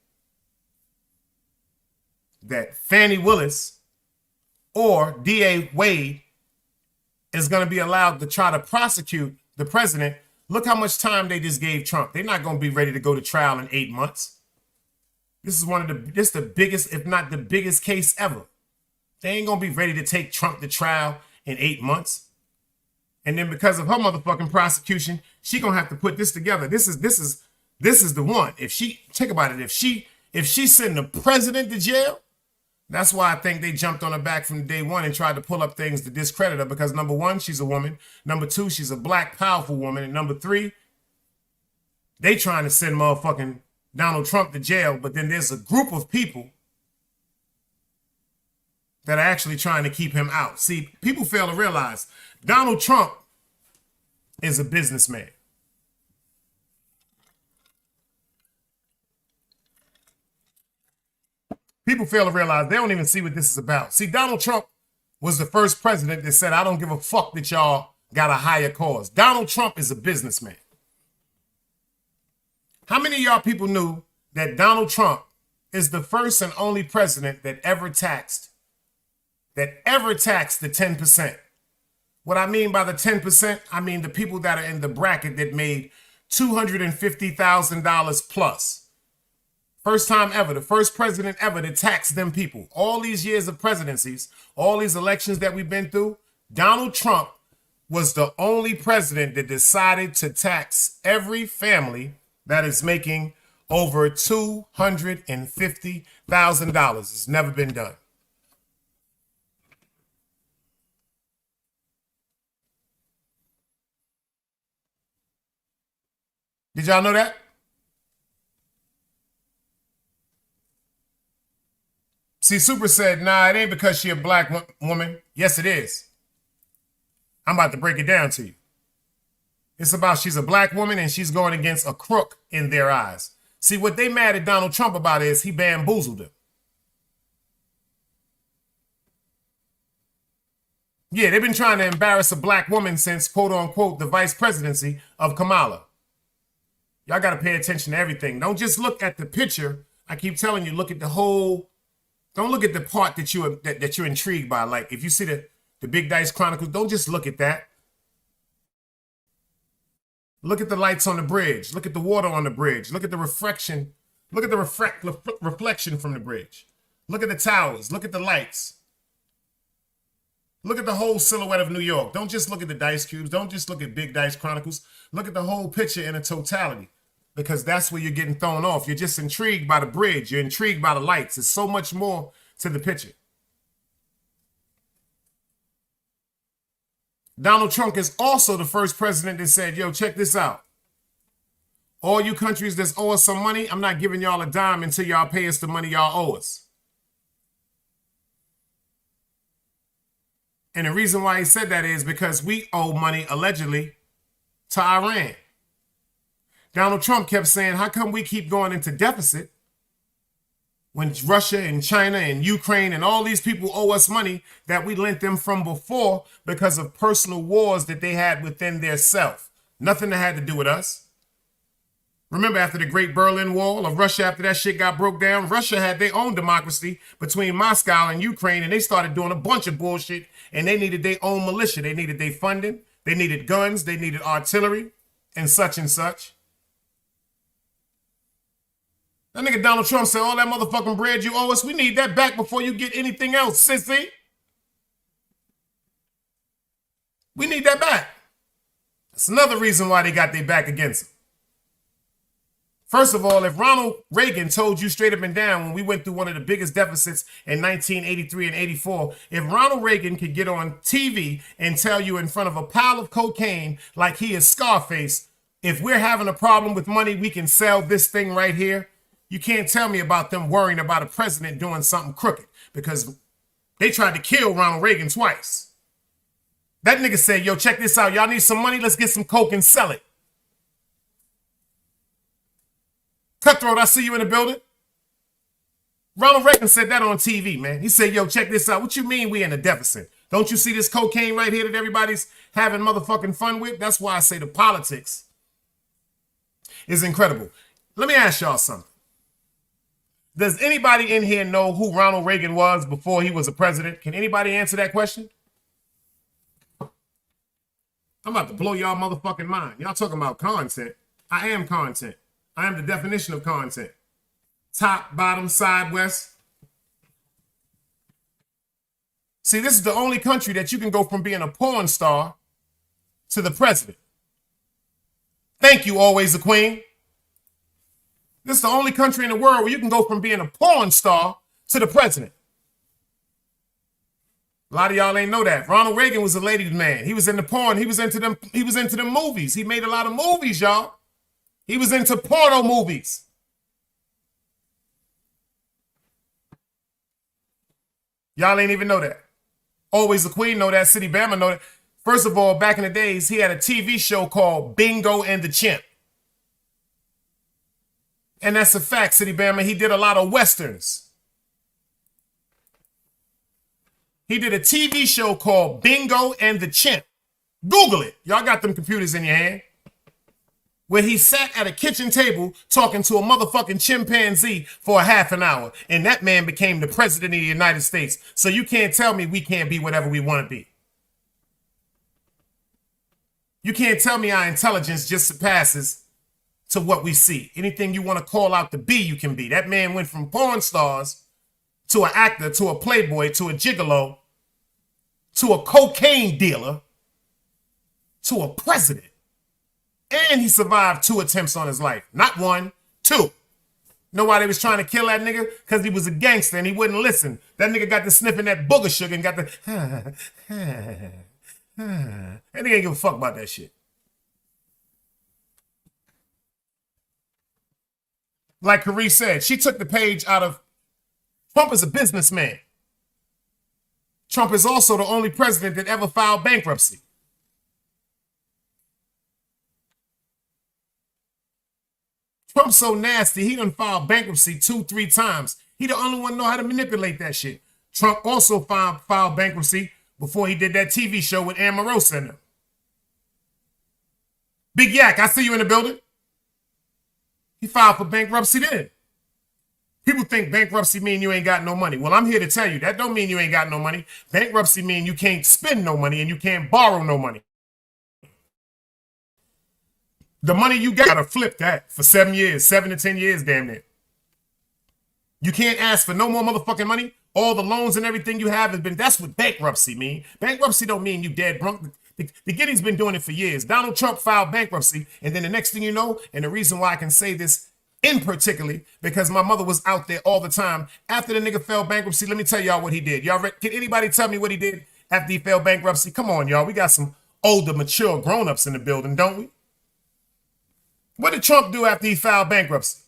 that Fannie Willis or DA Wade is going to be allowed to try to prosecute the president, look how much time they just gave Trump. They're not going to be ready to go to trial in 8 months. This is the biggest, if not the biggest case ever. They ain't going to be ready to take Trump to trial in 8 months. And then because of her motherfucking prosecution, she gonna have to put this together. This is the one. If she think about it, if she send the president to jail, that's why I think they jumped on her back from day one and tried to pull up things to discredit her. Because number one, she's a woman. Number two, she's a black, powerful woman. And number three, they trying to send motherfucking Donald Trump to jail. But then there's a group of people that are actually trying to keep him out. See, people fail to realize Donald Trump is a businessman. People fail to realize they don't even see what this is about. See, Donald Trump was the first president that said, I don't give a fuck that y'all got a higher cause. Donald Trump is a businessman. How many of y'all people knew that Donald Trump is the first and only president that ever taxed the 10%? What I mean by the 10%, I mean the people that are in the bracket that made $250,000 plus. First time ever, the first president ever to tax them people. All these years of presidencies, all these elections that we've been through, Donald Trump was the only president that decided to tax every family that is making over $250,000. It's never been done. Did y'all know that? See, Super said, nah, it ain't because she a black woman. Yes, it is. I'm about to break it down to you. It's about she's a black woman and she's going against a crook in their eyes. See, what they mad at Donald Trump about is he bamboozled them. Yeah, they've been trying to embarrass a black woman since, quote unquote, the vice presidency of Kamala. Y'all got to pay attention to everything. Don't just look at the picture. I keep telling you, look at the whole. Don't look at the part that you're intrigued by. Like if you see the Big Dice Chronicles, don't just look at that. Look at the lights on the bridge. Look at the water on the bridge. Look at the reflection. Look at the reflection from the bridge. Look at the towers. Look at the lights. Look at the whole silhouette of New York. Don't just look at the dice cubes. Don't just look at Big Dice Chronicles. Look at the whole picture in a totality. Because that's where you're getting thrown off. You're just intrigued by the bridge. You're intrigued by the lights. There's so much more to the picture. Donald Trump is also the first president that said, yo, check this out. All you countries that owe us some money, I'm not giving y'all a dime until y'all pay us the money y'all owe us. And the reason why he said that is because we owe money, allegedly, to Iran. Donald Trump kept saying, how come we keep going into deficit when Russia and China and Ukraine and all these people owe us money that we lent them from before because of personal wars that they had within their self? Nothing that had to do with us. Remember after the Great Berlin Wall of Russia, after that shit got broke down, Russia had their own democracy between Moscow and Ukraine, and they started doing a bunch of bullshit, and they needed their own militia. They needed their funding. They needed guns. They needed artillery and such and such. That nigga Donald Trump said, all that motherfucking bread you owe us, we need that back before you get anything else, sissy. We need that back. That's another reason why they got their back against him. First of all, if Ronald Reagan told you straight up and down when we went through one of the biggest deficits in 1983 and 84, if Ronald Reagan could get on TV and tell you in front of a pile of cocaine like he is Scarface, if we're having a problem with money, we can sell this thing right here. You can't tell me about them worrying about a president doing something crooked, because they tried to kill Ronald Reagan twice. That nigga said, yo, check this out. Y'all need some money? Let's get some coke and sell it. Cutthroat, I see you in the building. Ronald Reagan said that on TV, man. He said, yo, check this out. What you mean we in a deficit? Don't you see this cocaine right here that everybody's having motherfucking fun with? That's why I say the politics is incredible. Let me ask y'all something. Does anybody in here know who Ronald Reagan was before he was a president? Can anybody answer that question? I'm about to blow y'all motherfucking mind. Y'all talking about content. I am content. I am the definition of content. Top, bottom, side, west. See, this is the only country that you can go from being a porn star to the president. Thank you, always the queen. This is the only country in the world where you can go from being a porn star to the president. A lot of y'all ain't know that. Ronald Reagan was a ladies' man. He was into porn. He was into them movies. He made a lot of movies, y'all. He was into porno movies. Y'all ain't even know that. Always the queen know that. City Bama know that. First of all, back in the days, he had a TV show called Bingo and the Chimp. And that's a fact, City Bama. He did a lot of westerns. He did a TV show called Bingo and the Chimp. Google it. Y'all got them computers in your hand. Where he sat at a kitchen table talking to a motherfucking chimpanzee for a half an hour. And that man became the president of the United States. So you can't tell me we can't be whatever we want to be. You can't tell me our intelligence just surpasses to what we see. Anything you want to call out to be, you can be. That man went from porn stars to an actor, to a playboy, to a gigolo, to a cocaine dealer, to a president. And he survived 2 attempts on his life. Not 1, 2. You know why they was trying to kill that nigga? Because he was a gangster and he wouldn't listen. That nigga got to sniffing that booger sugar and got the... That nigga ain't give a fuck about that shit. Like Carice said, she took the page out of... Trump is a businessman. Trump is also the only president that ever filed bankruptcy. Trump's so nasty, he done filed bankruptcy 2-3 times. He the only one know how to manipulate that shit. Trump also filed bankruptcy before he did that TV show with Omarosa in them. Big Yak, I see you in the building. He filed for bankruptcy then. People think bankruptcy mean you ain't got no money. Well, I'm here to tell you, that don't mean you ain't got no money. Bankruptcy mean you can't spend no money and you can't borrow no money. The money you got to flip that for 7 years, 7 to 10 years, damn near. You can't ask for no more motherfucking money. All the loans and everything you have has been, that's what bankruptcy mean. Bankruptcy don't mean you dead drunk. The Giddy's been doing it for years. Donald Trump filed bankruptcy, and then the next thing you know, and the reason why I can say this in particularly, because my mother was out there all the time. After the nigga filed bankruptcy, let me tell y'all what he did. Y'all, can anybody tell me what he did after he filed bankruptcy? Come on, y'all. We got some older, mature grown-ups in the building, don't we? What did Trump do after he filed bankruptcy?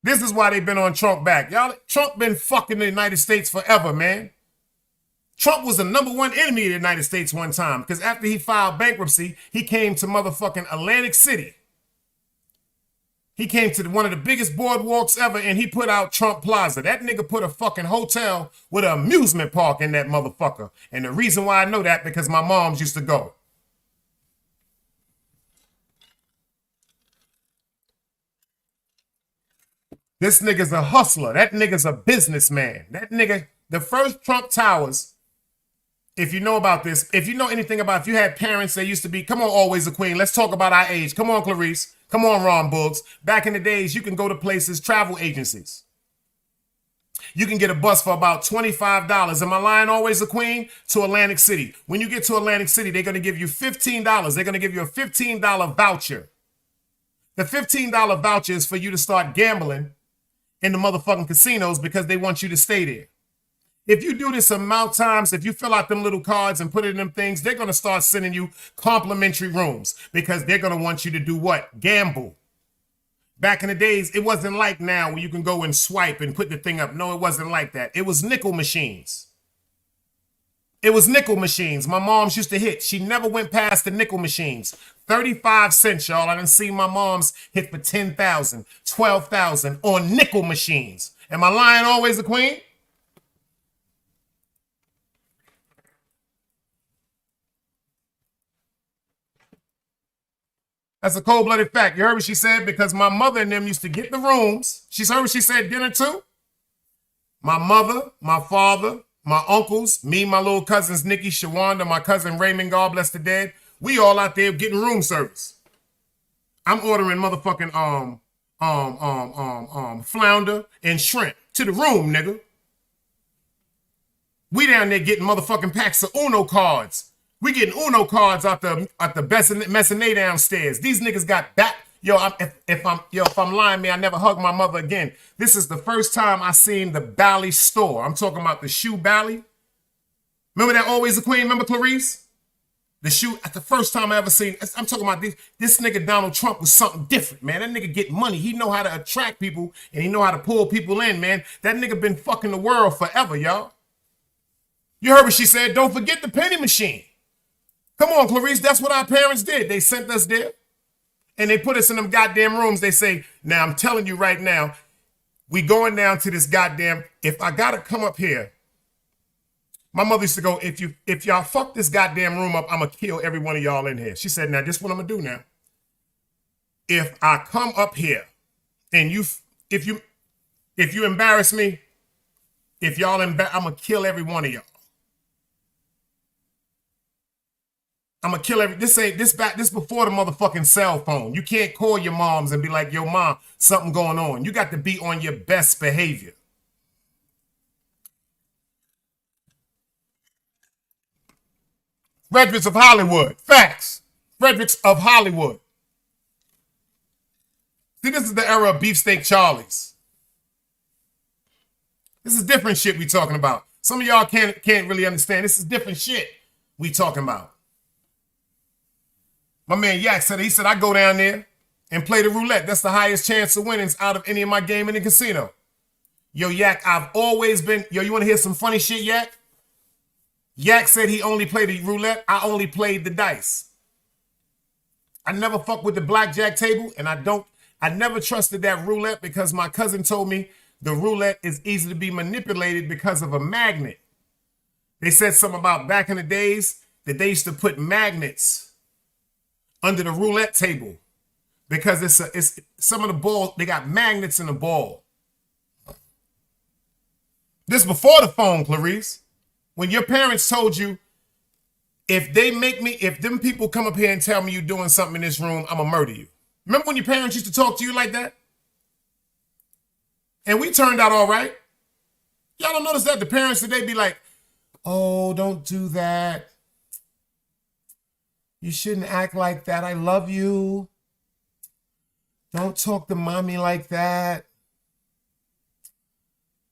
This is why they've been on Trump back. Y'all, Trump been fucking the United States forever, man. Trump was the #1 enemy of the United States one time because after he filed bankruptcy, he came to motherfucking Atlantic City. He came to one of the biggest boardwalks ever and he put out Trump Plaza. That nigga put a fucking hotel with an amusement park in that motherfucker. And the reason why I know that, because my moms used to go. This nigga's a hustler. That nigga's a businessman. That nigga, the first Trump Towers, if you know about this, if you know anything about, if you had parents that used to be, come on, always a queen. Let's talk about our age. Come on, Clarice. Come on, Ron Boogs. Back in the days, you can go to places, travel agencies. You can get a bus for about $25. Am I lying always, a queen? To Atlantic City. When you get to Atlantic City, they're going to give you $15. They're going to give you a $15 voucher. The $15 voucher is for you to start gambling in the motherfucking casinos because they want you to stay there. If you do this amount of times, if you fill out them little cards and put it in them things, they're going to start sending you complimentary rooms because they're going to want you to do what? Gamble. Back in the days, it wasn't like now where you can go and swipe and put the thing up. No, it wasn't like that. It was nickel machines. It was nickel machines. My mom's used to hit. She never went past the nickel machines. 35 cents, y'all. I done seen my mom's hit for 10,000, 12,000 on nickel machines. Am I lying always, the queen? That's a cold-blooded fact. You heard what she said? Because my mother and them used to get the rooms. She heard what she said, dinner too? My mother, my father, my uncles, me, my little cousins, Nikki, Shawanda, my cousin Raymond, God bless the dead. We all out there getting room service. I'm ordering motherfucking flounder and shrimp to the room, nigga. We down there getting motherfucking packs of Uno cards. We getting Uno cards out the mezzanine downstairs. These niggas got back. Yo, if I'm lying, man, I never hugged my mother again. This is the first time I seen the Bally store. I'm talking about the shoe Bally. Remember that Always the Queen? Remember Clarice? The shoe, at the first time I ever seen, I'm talking about this nigga Donald Trump was something different, man. That nigga get money. He know how to attract people and he know how to pull people in, man. That nigga been fucking the world forever, y'all. You heard what she said. Don't forget the penny machine. Come on, Clarice, that's what our parents did. They sent us there and they put us in them goddamn rooms. They say, now I'm telling you right now, we going down to this goddamn, if I gotta come up here, my mother used to go, if y'all fuck this goddamn room up, I'm gonna kill every one of y'all in here. She said, now this is what I'm gonna do now. If I come up here and if you embarrass me, if y'all I'm gonna kill every one of y'all. I'm gonna kill this before the motherfucking cell phone. You can't call your moms and be like, yo, mom, something going on. You got to be on your best behavior. Fredericks of Hollywood. Facts. Fredericks of Hollywood. See, this is the era of Beefsteak Charlies. This is different shit we talking about. Some of y'all can't really understand. This is different shit we talking about. My man Yak said, I go down there and play the roulette. That's the highest chance of winnings out of any of my game in the casino. Yo, Yak, I've always been, yo, you want to hear some funny shit, Yak? Yak said he only played the roulette. I only played the dice. I never fucked with the blackjack table, and I never trusted that roulette because my cousin told me the roulette is easy to be manipulated because of a magnet. They said something about back in the days that they used to put magnets under the roulette table because it's some of the balls, they got magnets in the ball. This before the phone, Clarice. When your parents told you, if them people come up here and tell me you're doing something in this room, I'm gonna murder you. Remember when your parents used to talk to you like that? And we turned out all right. Y'all don't notice that? The parents today be like, oh, don't do that. You shouldn't act like that. I love you. Don't talk to mommy like that.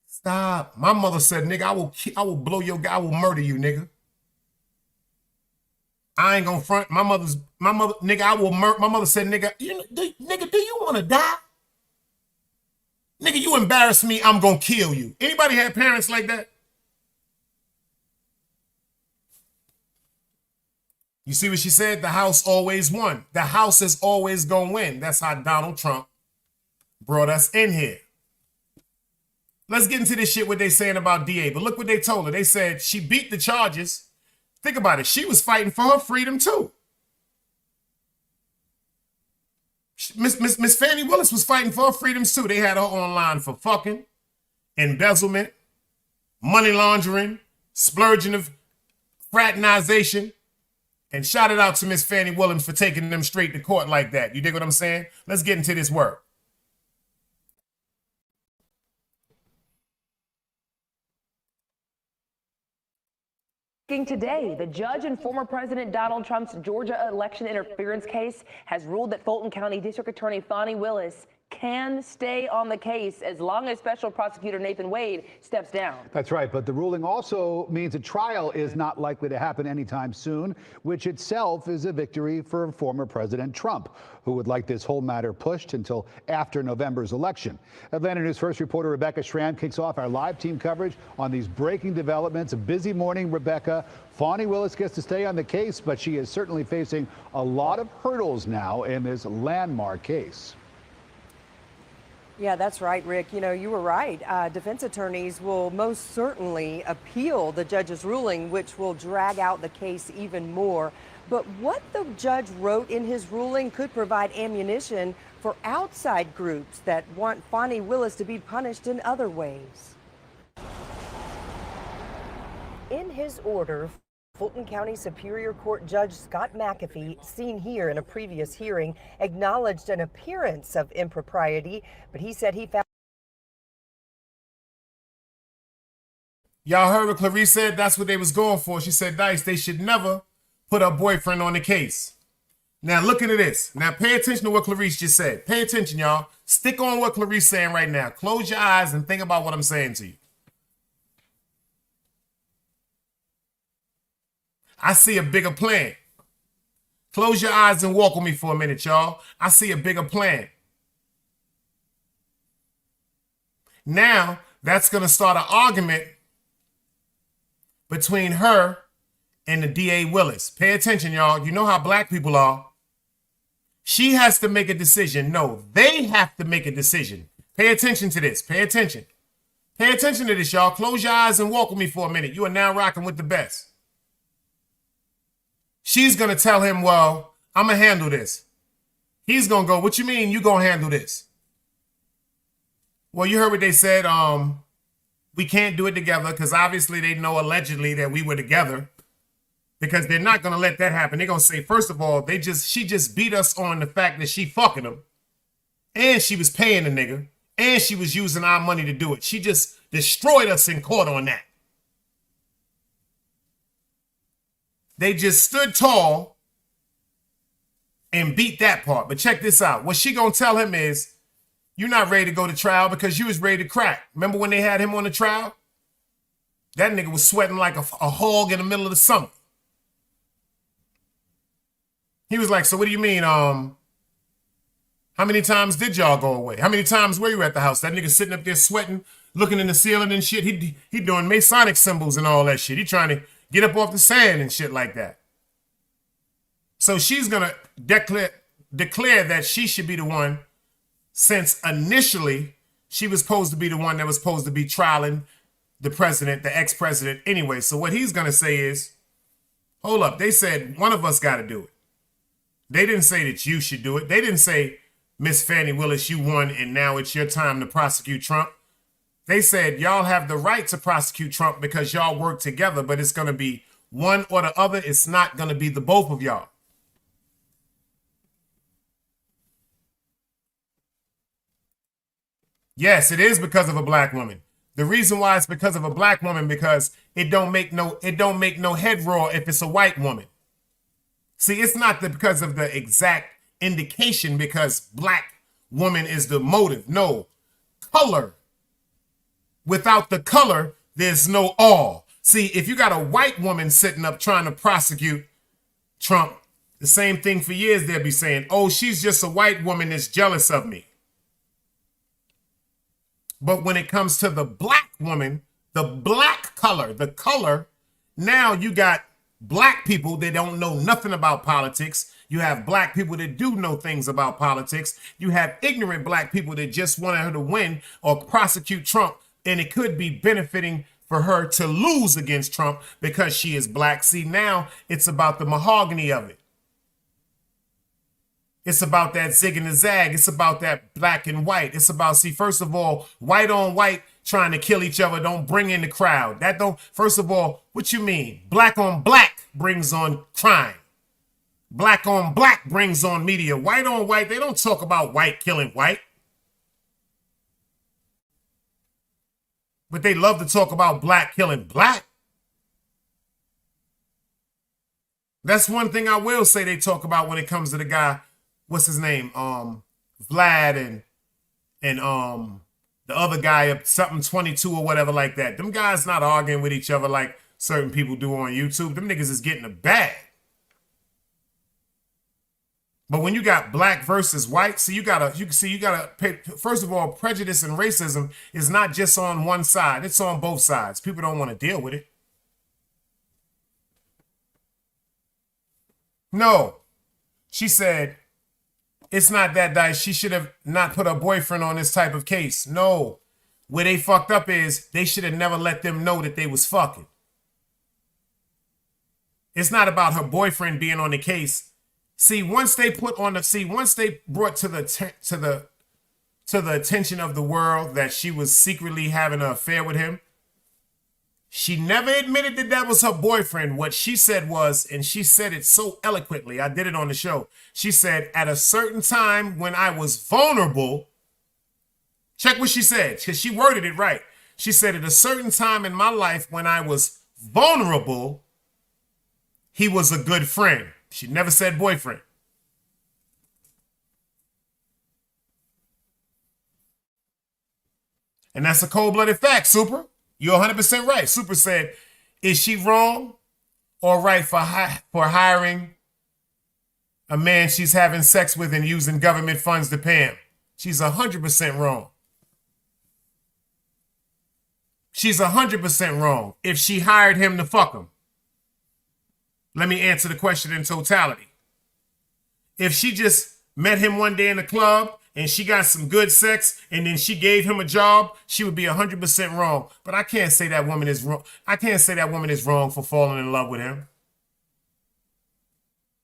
Stop. My mother said, nigga, I will blow your guy. I will murder you, nigga. I ain't gonna front. My mother, nigga, I will murder. My mother said, nigga, do you want to die? Nigga, you embarrass me, I'm gonna kill you. Anybody had parents like that? You see what she said? The house always won. The house is always gonna win. That's how Donald Trump brought us in here. Let's get into this shit, what they saying about DA. But look what they told her. They said she beat the charges. Think about it. She was fighting for her freedom too. Miss Fannie Willis was fighting for her freedoms too. They had her online for fucking, embezzlement, money laundering, splurging of fraternization. And shout it out to Miss Fannie Williams for taking them straight to court like that. You dig what I'm saying? Let's get into this work. Today, the judge in former President Donald Trump's Georgia election interference case has ruled that Fulton County District Attorney FANI Willis can stay on the case as long as Special Prosecutor Nathan Wade steps down. That's right, but the ruling also means a trial is not likely to happen anytime soon, which itself is a victory for former President Trump, who would like this whole matter pushed until after November's election. Atlanta News First reporter Rebecca Schramm kicks off our live team coverage on these breaking developments. A busy morning, Rebecca. FANI Willis gets to stay on the case, but she is certainly facing a lot of hurdles now in this landmark case. Yeah, that's right, Rick. You know, you were right. Defense attorneys will most certainly appeal the judge's ruling, which will drag out the case even more. But what the judge wrote in his ruling could provide ammunition for outside groups that want FANI Willis to be punished in other ways. In his order, Fulton County Superior Court Judge Scott McAfee, seen here in a previous hearing, acknowledged an appearance of impropriety, but he said he found... Y'all heard what Clarice said? That's what they was going for. She said, Dice, they should never put her boyfriend on the case. Now, look into this. Now, pay attention to what Clarice just said. Pay attention, y'all. Stick on what Clarice saying right now. Close your eyes and think about what I'm saying to you. I see a bigger plan. Close your eyes and walk with me for a minute, y'all. I see a bigger plan. Now, that's going to start an argument between her and the DA Willis. Pay attention, y'all. You know how black people are. She has to make a decision. No, they have to make a decision. Pay attention to this. Pay attention. Pay attention to this, y'all. Close your eyes and walk with me for a minute. You are now rocking with the best. She's going to tell him, well, I'm going to handle this. He's going to go, what you mean you going to handle this? Well, you heard what they said. We can't do it together because obviously they know allegedly that we were together, because they're not going to let that happen. They're going to say, first of all, she just beat us on the fact that she fucking him, and she was paying the nigga, and she was using our money to do it. She just destroyed us in court on that. They just stood tall and beat that part. But check this out. What she gonna tell him is, you're not ready to go to trial because you was ready to crack. Remember when they had him on the trial? That nigga was sweating like a hog in the middle of the summer. He was like, so what do you mean? How many times did y'all go away? How many times were you at the house? That nigga sitting up there sweating, looking in the ceiling and shit. He doing Masonic symbols and all that shit. He trying to get up off the sand and shit like that. So she's going to declare that she should be the one, since initially she was supposed to be the one that was supposed to be trialing the president, the ex-president anyway. So what he's going to say is, hold up, they said one of us got to do it. They didn't say that you should do it. They didn't say, Miss FANI Willis, you won and now it's your time to prosecute Trump. They said y'all have the right to prosecute Trump because y'all work together, but it's going to be one or the other. It's not going to be the both of y'all. Yes, it is because of a black woman. The reason why it's because of a black woman, because it don't make no head roar if it's a white woman. See, it's not because of the exact indication because black woman is the motive. No, color. Without the color, there's no all. See, if you got a white woman sitting up trying to prosecute Trump, the same thing for years they'll be saying, oh, she's just a white woman that's jealous of me. But when it comes to the black woman, the black color, the color, now you got black people that don't know nothing about politics. You have black people that do know things about politics. You have ignorant black people that just wanted her to win or prosecute Trump. And it could be benefiting for her to lose against Trump because she is black. See, now it's about the mahogany of it. It's about that zig and the zag. It's about that black and white. It's about, see, first of all, white on white trying to kill each other don't bring in the crowd. That don't, first of all, what you mean? Black on black brings on crime. Black on black brings on media. White on white, they don't talk about white killing white. But they love to talk about black killing black. That's one thing I will say they talk about when it comes to the guy, what's his name? Vlad and the other guy up something 22 or whatever like that. Them guys not arguing with each other like certain people do on YouTube. Them niggas is getting a bag. But when you got black versus white, see, you gotta pay. First of all, prejudice and racism is not just on one side; it's on both sides. People don't want to deal with it. No, she said it's not that dice. She should have not put her boyfriend on this type of case. No, where they fucked up is they should have never let them know that they was fucking. It's not about her boyfriend being on the case. See, once they brought to the attention of the world that she was secretly having an affair with him, she never admitted that that was her boyfriend. What she said was, and she said it so eloquently, I did it on the show. She said, at a certain time when I was vulnerable, check what she said, because she worded it right. She said, at a certain time in my life when I was vulnerable, he was a good friend. She never said boyfriend. And that's a cold-blooded fact, Super. You're 100% right. Super said, is she wrong or right for hiring a man she's having sex with and using government funds to pay him? She's 100% wrong. She's 100% wrong if she hired him to fuck him. Let me answer the question in totality. If she just met him one day in the club and she got some good sex and then she gave him a job, she would be 100% wrong. But I can't say that woman is wrong. I can't say that woman is wrong for falling in love with him.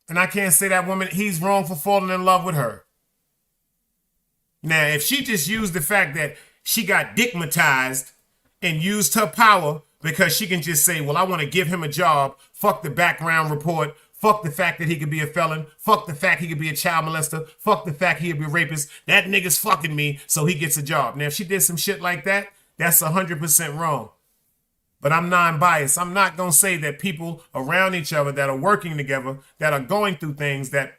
And I can't say that woman, he's wrong for falling in love with her. Now, if she just used the fact that she got dickmatized and used her power because she can just say, well, I want to give him a job. Fuck the background report. Fuck the fact that he could be a felon. Fuck the fact he could be a child molester. Fuck the fact he could be a rapist. That nigga's fucking me, so he gets a job. Now, if she did some shit like that, that's 100% wrong. But I'm non-biased. I'm not going to say that people around each other that are working together, that are going through things that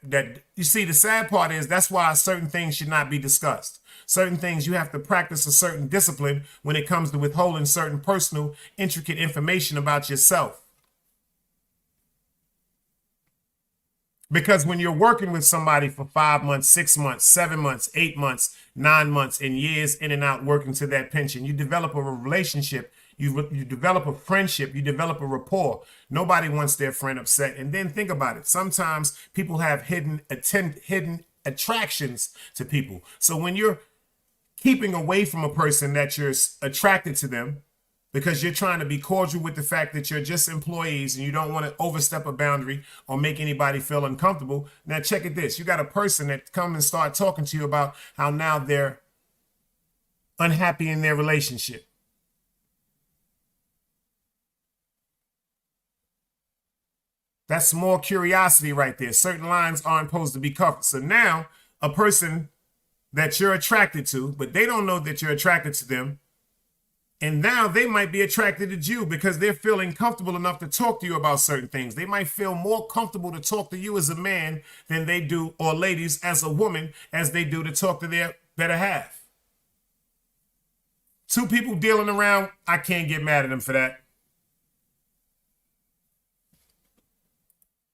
you see, the sad part is that's why certain things should not be discussed. Certain things you have to practice a certain discipline when it comes to withholding certain personal, intricate information about yourself. Because when you're working with somebody for 5 months, 6 months, 7 months, 8 months, 9 months, and years in and out working to that pension, you develop a relationship, you develop a friendship, you develop a rapport. Nobody wants their friend upset. And then think about it. Sometimes people have hidden attractions to people. So when you're keeping away from a person that you're attracted to them because you're trying to be cordial with the fact that you're just employees and you don't want to overstep a boundary or make anybody feel uncomfortable. Now check it this. You got a person that come and start talking to you about how now they're unhappy in their relationship. That's more curiosity right there. Certain lines aren't supposed to be covered. So now a person that you're attracted to, but they don't know that you're attracted to them. And now they might be attracted to you because they're feeling comfortable enough to talk to you about certain things. They might feel more comfortable to talk to you as a man than they do, or ladies as a woman, as they do to talk to their better half. Two people dealing around, I can't get mad at them for that.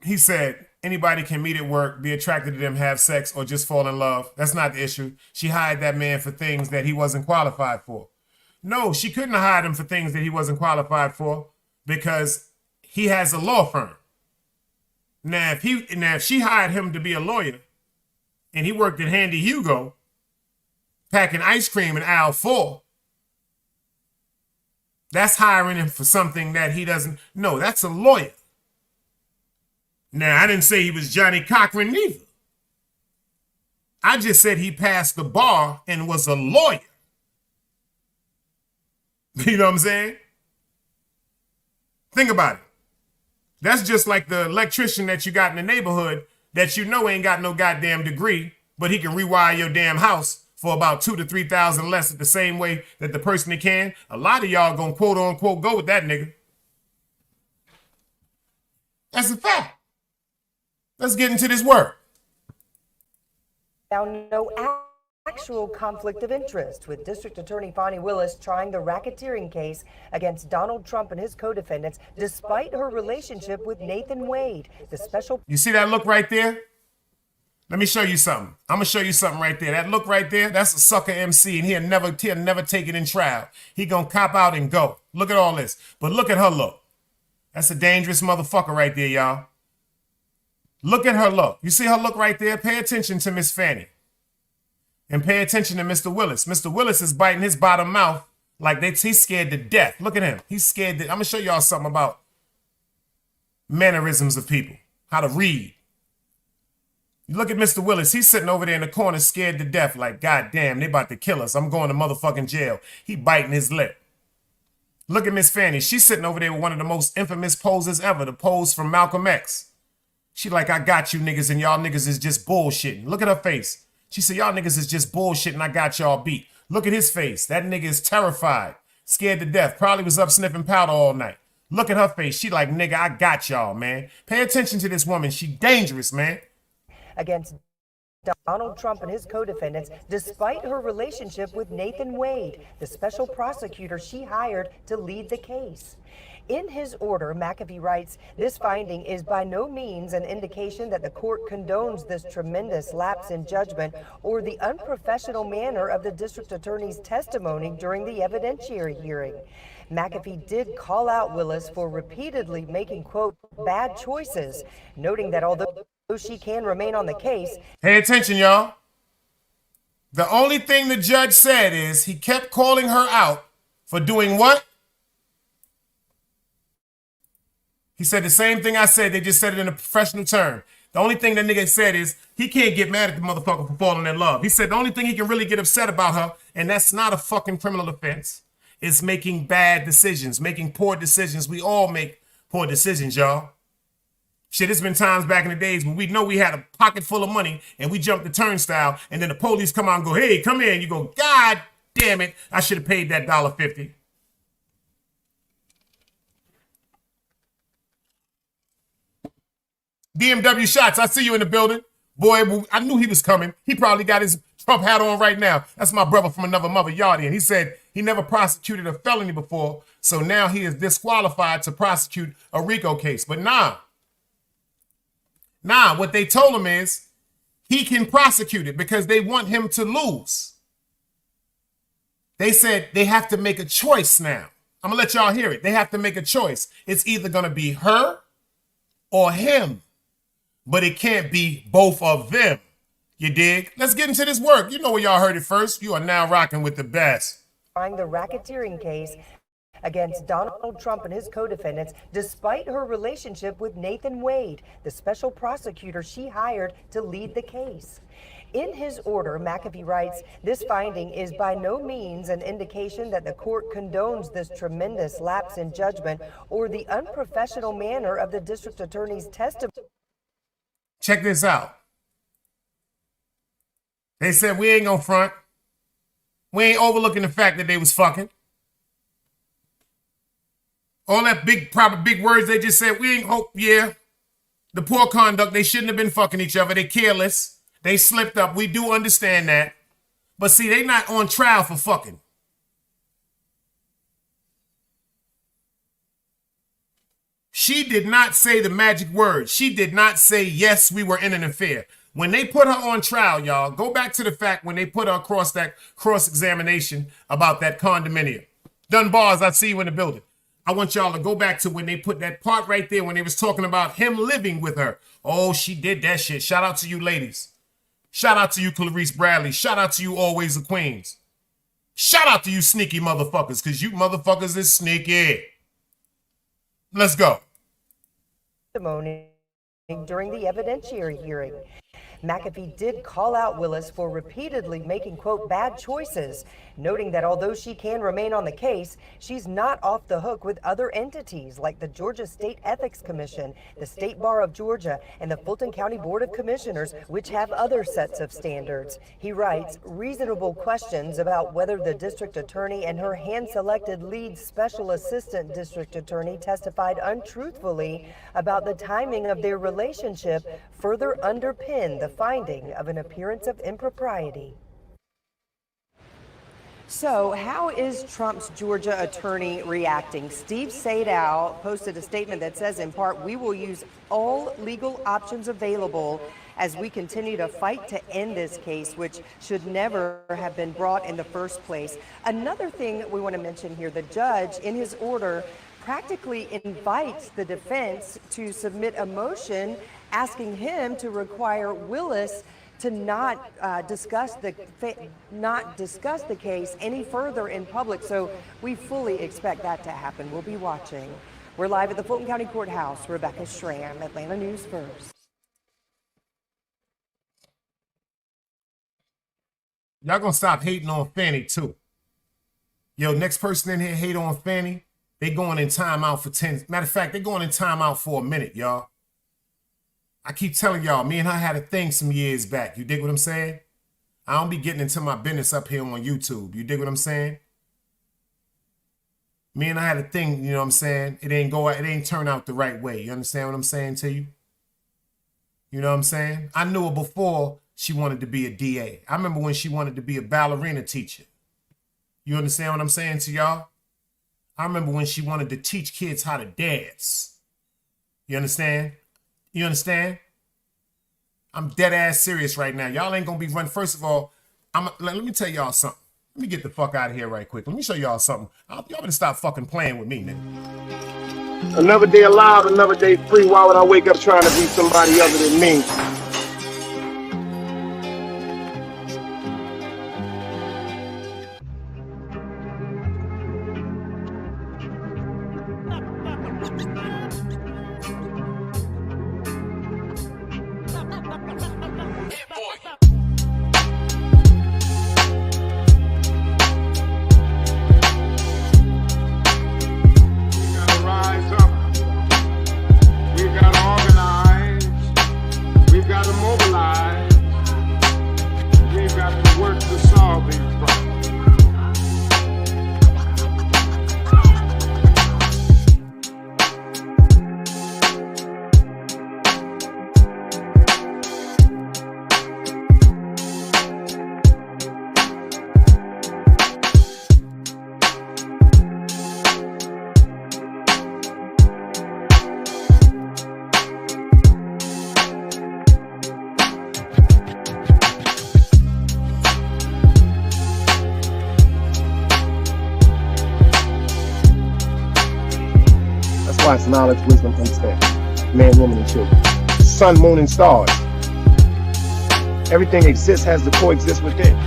He said, anybody can meet at work, be attracted to them, have sex, or just fall in love. That's not the issue. She hired that man for things that he wasn't qualified for. No, she couldn't have hired him for things that he wasn't qualified for because he has a law firm. Now, if she hired him to be a lawyer and he worked at Handy Hugo, packing ice cream in aisle 4, that's hiring him for something that he doesn't. No, that's a lawyer. Now, I didn't say he was Johnny Cochran neither. I just said he passed the bar and was a lawyer. You know what I'm saying? Think about it. That's just like the electrician that you got in the neighborhood that you know ain't got no goddamn degree, but he can rewire your damn house for about $2,000 to $3,000 less the same way that the person that can. A lot of y'all gonna quote unquote go with that nigga. That's a fact. Let's get into this work. Found no actual conflict of interest, with District Attorney FANI Willis trying the racketeering case against Donald Trump and his co-defendants, despite her relationship with Nathan Wade, the special... You see that look right there? Let me show you something. I'm going to show you something right there. That look right there, that's a sucker MC, and he'll never take it in trial. He going to cop out and go. Look at all this. But look at her look. That's a dangerous motherfucker right there, y'all. Look at her look. You see her look right there? Pay attention to Miss Fanny. And pay attention to Mr. Willis. Mr. Willis is biting his bottom mouth like he's scared to death. Look at him. He's scared. I'm going to show y'all something about mannerisms of people, how to read. You look at Mr. Willis. He's sitting over there in the corner scared to death like, God damn, they about to kill us. I'm going to motherfucking jail. He biting his lip. Look at Miss Fanny. She's sitting over there with one of the most infamous poses ever, the pose from Malcolm X. She like, I got you niggas and y'all niggas is just bullshitting. Look at her face. She said, y'all niggas is just bullshitting. I got y'all beat. Look at his face. That nigga is terrified, scared to death. Probably was up sniffing powder all night. Look at her face. She like, nigga, I got y'all, man. Pay attention to this woman. She dangerous, man. Against Donald Trump and his co-defendants, despite her relationship with Nathan Wade, the special prosecutor she hired to lead the case. In his order, McAfee writes, this finding is by no means an indication that the court condones this tremendous lapse in judgment or the unprofessional manner of the district attorney's testimony during the evidentiary hearing. McAfee did call out Willis for repeatedly making, quote, bad choices, noting that although she can remain on the case. Pay attention, y'all. The only thing the judge said is he kept calling her out for doing what? He said the same thing I said. They just said it in a professional term. The only thing that nigga said is he can't get mad at the motherfucker for falling in love. He said the only thing he can really get upset about her, and that's not a fucking criminal offense, is making bad decisions, making poor decisions. We all make poor decisions, y'all. Shit, it's been times back in the days when we know we had a pocket full of money and we jumped the turnstile and then the police come out and go, hey, come here. And you go, God damn it, I should have paid that $1.50. DMW Shots, I see you in the building. Boy, I knew he was coming. He probably got his Trump hat on right now. That's my brother from another mother, Yardian. He said he never prosecuted a felony before, so now he is disqualified to prosecute a RICO case. But nah, what they told him is he can prosecute it because they want him to lose. They said they have to make a choice now. I'm going to let y'all hear it. They have to make a choice. It's either going to be her or him. But it can't be both of them. You dig? Let's get into this work. You know where y'all heard it first. You are now rocking with the best. Trying the racketeering case against Donald Trump and his co-defendants, despite her relationship with Nathan Wade, the special prosecutor she hired to lead the case. In his order, McAfee writes, this finding is by no means an indication that the court condones this tremendous lapse in judgment or the unprofessional manner of the district attorney's testimony. Check this out. They said we ain't gonna front. We ain't overlooking the fact that they was fucking. All that big words they just said, we ain't hope, yeah. The poor conduct, they shouldn't have been fucking each other. They careless. They slipped up. We do understand that. But see, they not on trial for fucking. She did not say the magic word. She did not say, yes, we were in an affair. When they put her on trial, y'all, go back to the fact when they put her across that cross-examination about that condominium. Dunbars, I see you in the building. I want y'all to go back to when they put that part right there when they was talking about him living with her. Oh, she did that shit. Shout out to you ladies. Shout out to you, Clarice Bradley. Shout out to you, Always the Queens. Shout out to you, sneaky motherfuckers, because you motherfuckers is sneaky. Let's go. During the evidentiary hearing. McAfee did call out Willis for repeatedly making, quote, bad choices, noting that although she can remain on the case, she's not off the hook with other entities like the Georgia State Ethics Commission, the State Bar of Georgia, and the Fulton County Board of Commissioners, which have other sets of standards. He writes, reasonable questions about whether the district attorney and her hand-selected lead special assistant district attorney testified untruthfully about the timing of their relationship further underpin the finding of an appearance of impropriety. So how is Trump's Georgia attorney reacting? Steve Sadow posted a statement that says, in part, we will use all legal options available as we continue to fight to end this case, which should never have been brought in the first place. Another thing that we want to mention here, the judge in his order practically invites the defense to submit a motion asking him to require Willis to not discuss the case any further in public. So we fully expect that to happen. We'll be watching. We're live at the Fulton County Courthouse. Rebecca Schramm, Atlanta News First. Y'all gonna stop hating on FANI too. Yo, next person in here hate on FANI, they going in timeout for 10. Matter of fact, they going in timeout for a minute, y'all. I keep telling y'all, me and her had a thing some years back. You dig what I'm saying? I don't be getting into my business up here on YouTube. You dig what I'm saying? Me and I had a thing, you know what I'm saying? It ain't turn out the right way. You understand what I'm saying to you? You know what I'm saying? I knew her before she wanted to be a DA. I remember when she wanted to be a ballerina teacher. You understand what I'm saying to y'all? I remember when she wanted to teach kids how to dance. You understand? You understand? I'm dead ass serious right now. Y'all ain't gonna be running. First of all, let me tell y'all something. Let me get the fuck out of here right quick. Let me show y'all something. Y'all better stop fucking playing with me, nigga. Another day alive, another day free. Why would I wake up trying to be somebody other than me? It's knowledge, wisdom, understanding. Man, woman, and children. Sun, moon, and stars. Everything exists, has to coexist within.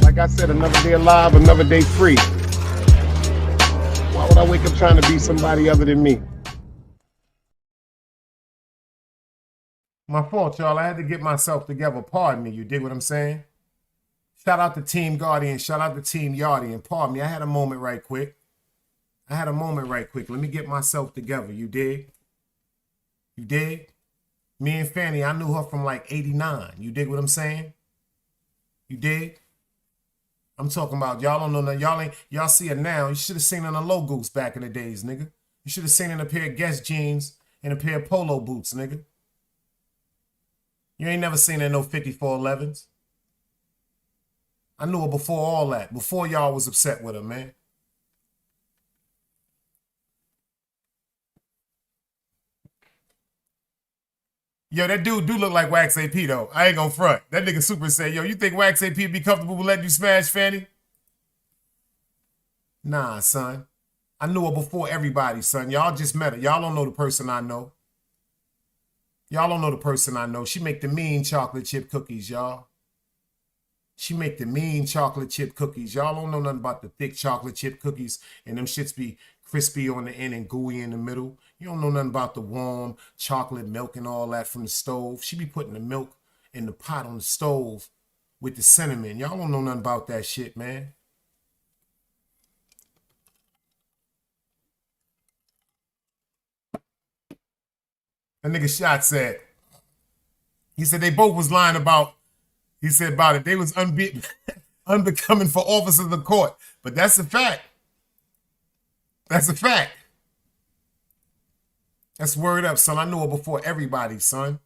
Like I said, another day alive, another day free. Why would I wake up trying to be somebody other than me? My fault, y'all. I had to get myself together. Pardon me. You dig what I'm saying? Shout out to Team Guardian. Shout out to Team Yardian. Pardon me. I had a moment right quick. Let me get myself together. You dig? You dig? Me and FANI, I knew her from like 89. You dig what I'm saying? You dig? I'm talking about y'all don't know nothing. Y'all see her now. You should have seen her in the logos back in the days, nigga. You should have seen her in a pair of Guess jeans and a pair of polo boots, nigga. You ain't never seen her in no 5411s. I knew her before all that, before y'all was upset with her, man. Yo, that dude do look like Wax AP, though. I ain't gonna front. That nigga super said, yo, you think Wax AP be comfortable with letting you smash FANI? Nah, son. I knew her before everybody, son. Y'all just met her. Y'all don't know the person I know. Y'all don't know the person I know. She make the mean chocolate chip cookies, y'all. She make the mean chocolate chip cookies. Y'all don't know nothing about the thick chocolate chip cookies, and them shits be crispy on the end and gooey in the middle. You don't know nothing about the warm chocolate milk and all that from the stove. She be putting the milk in the pot on the stove with the cinnamon. Y'all don't know nothing about that shit, man. That nigga Shot said, he said they both was lying about, he said about it. They was unbecoming for officers of the court. But that's a fact. That's a fact. That's word up, son. I knew it before everybody, son.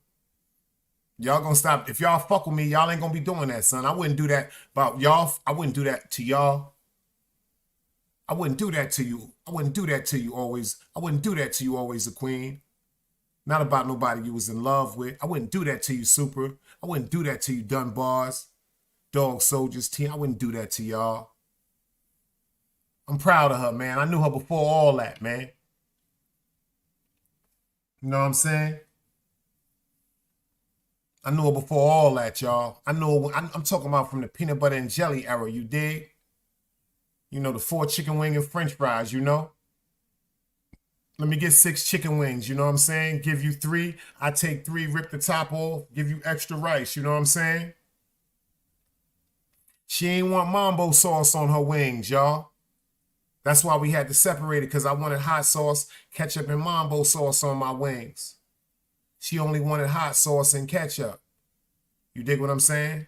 Y'all gonna stop. If y'all fuck with me, y'all ain't gonna be doing that, son. I wouldn't do that about y'all. I wouldn't do that to y'all. I wouldn't do that to you. I wouldn't do that to you always. I wouldn't do that to you always, a queen. Not about nobody you was in love with. I wouldn't do that to you, Super. I wouldn't do that to you, Dunbars, Dog Soldiers team. I wouldn't do that to y'all. I'm proud of her, man. I knew her before all that, man. You know what I'm saying? I knew her before all that, y'all. I know her, I'm talking about from the peanut butter and jelly era, you dig? You know, the 4 chicken wing and french fries, you know? Let me get 6 chicken wings, you know what I'm saying? Give you 3, I take 3, rip the top off, give you extra rice, you know what I'm saying? She ain't want mambo sauce on her wings, y'all. That's why we had to separate it, because I wanted hot sauce, ketchup, and mambo sauce on my wings. She only wanted hot sauce and ketchup. You dig what I'm saying?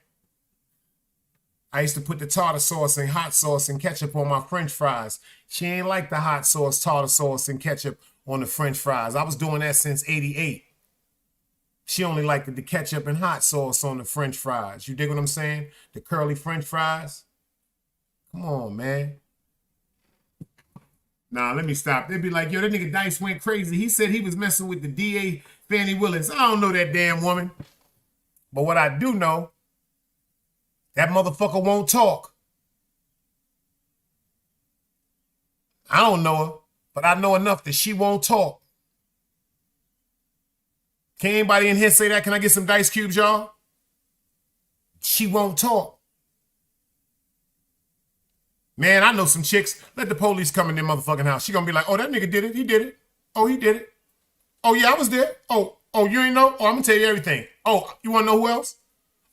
I used to put the tartar sauce and hot sauce and ketchup on my french fries. She ain't like the hot sauce, tartar sauce, and ketchup on the french fries. I was doing that since '88. She only liked the ketchup and hot sauce on the french fries. You dig what I'm saying? The curly french fries. Come on, man. Nah, let me stop. They'd be like, yo, that nigga Dice went crazy. He said he was messing with the DA, Fannie Willis. I don't know that damn woman. But what I do know, that motherfucker won't talk. I don't know her, but I know enough that she won't talk. Can anybody in here say that? Can I get some Dice cubes, y'all? She won't talk. Man, I know some chicks. Let the police come in their motherfucking house. She gonna be like, oh, that nigga did it. He did it. Oh, he did it. Oh, yeah, I was there. Oh, you ain't know? Oh, I'm gonna tell you everything. Oh, you wanna know who else?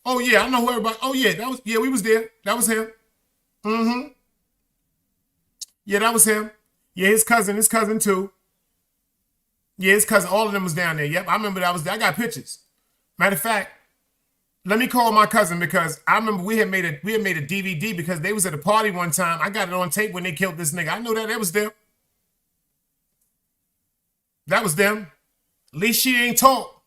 Oh, yeah, I know who everybody. Oh, yeah, we was there. That was him. Mm-hmm. Yeah, that was him. Yeah, his cousin too. Yeah, his cousin, all of them was down there. Yep, I remember that was there. I got pictures. Matter of fact, let me call my cousin, because I remember we had made a DVD because they was at a party one time. I got it on tape when they killed this nigga. I know that was them. That was them. At least she ain't talk.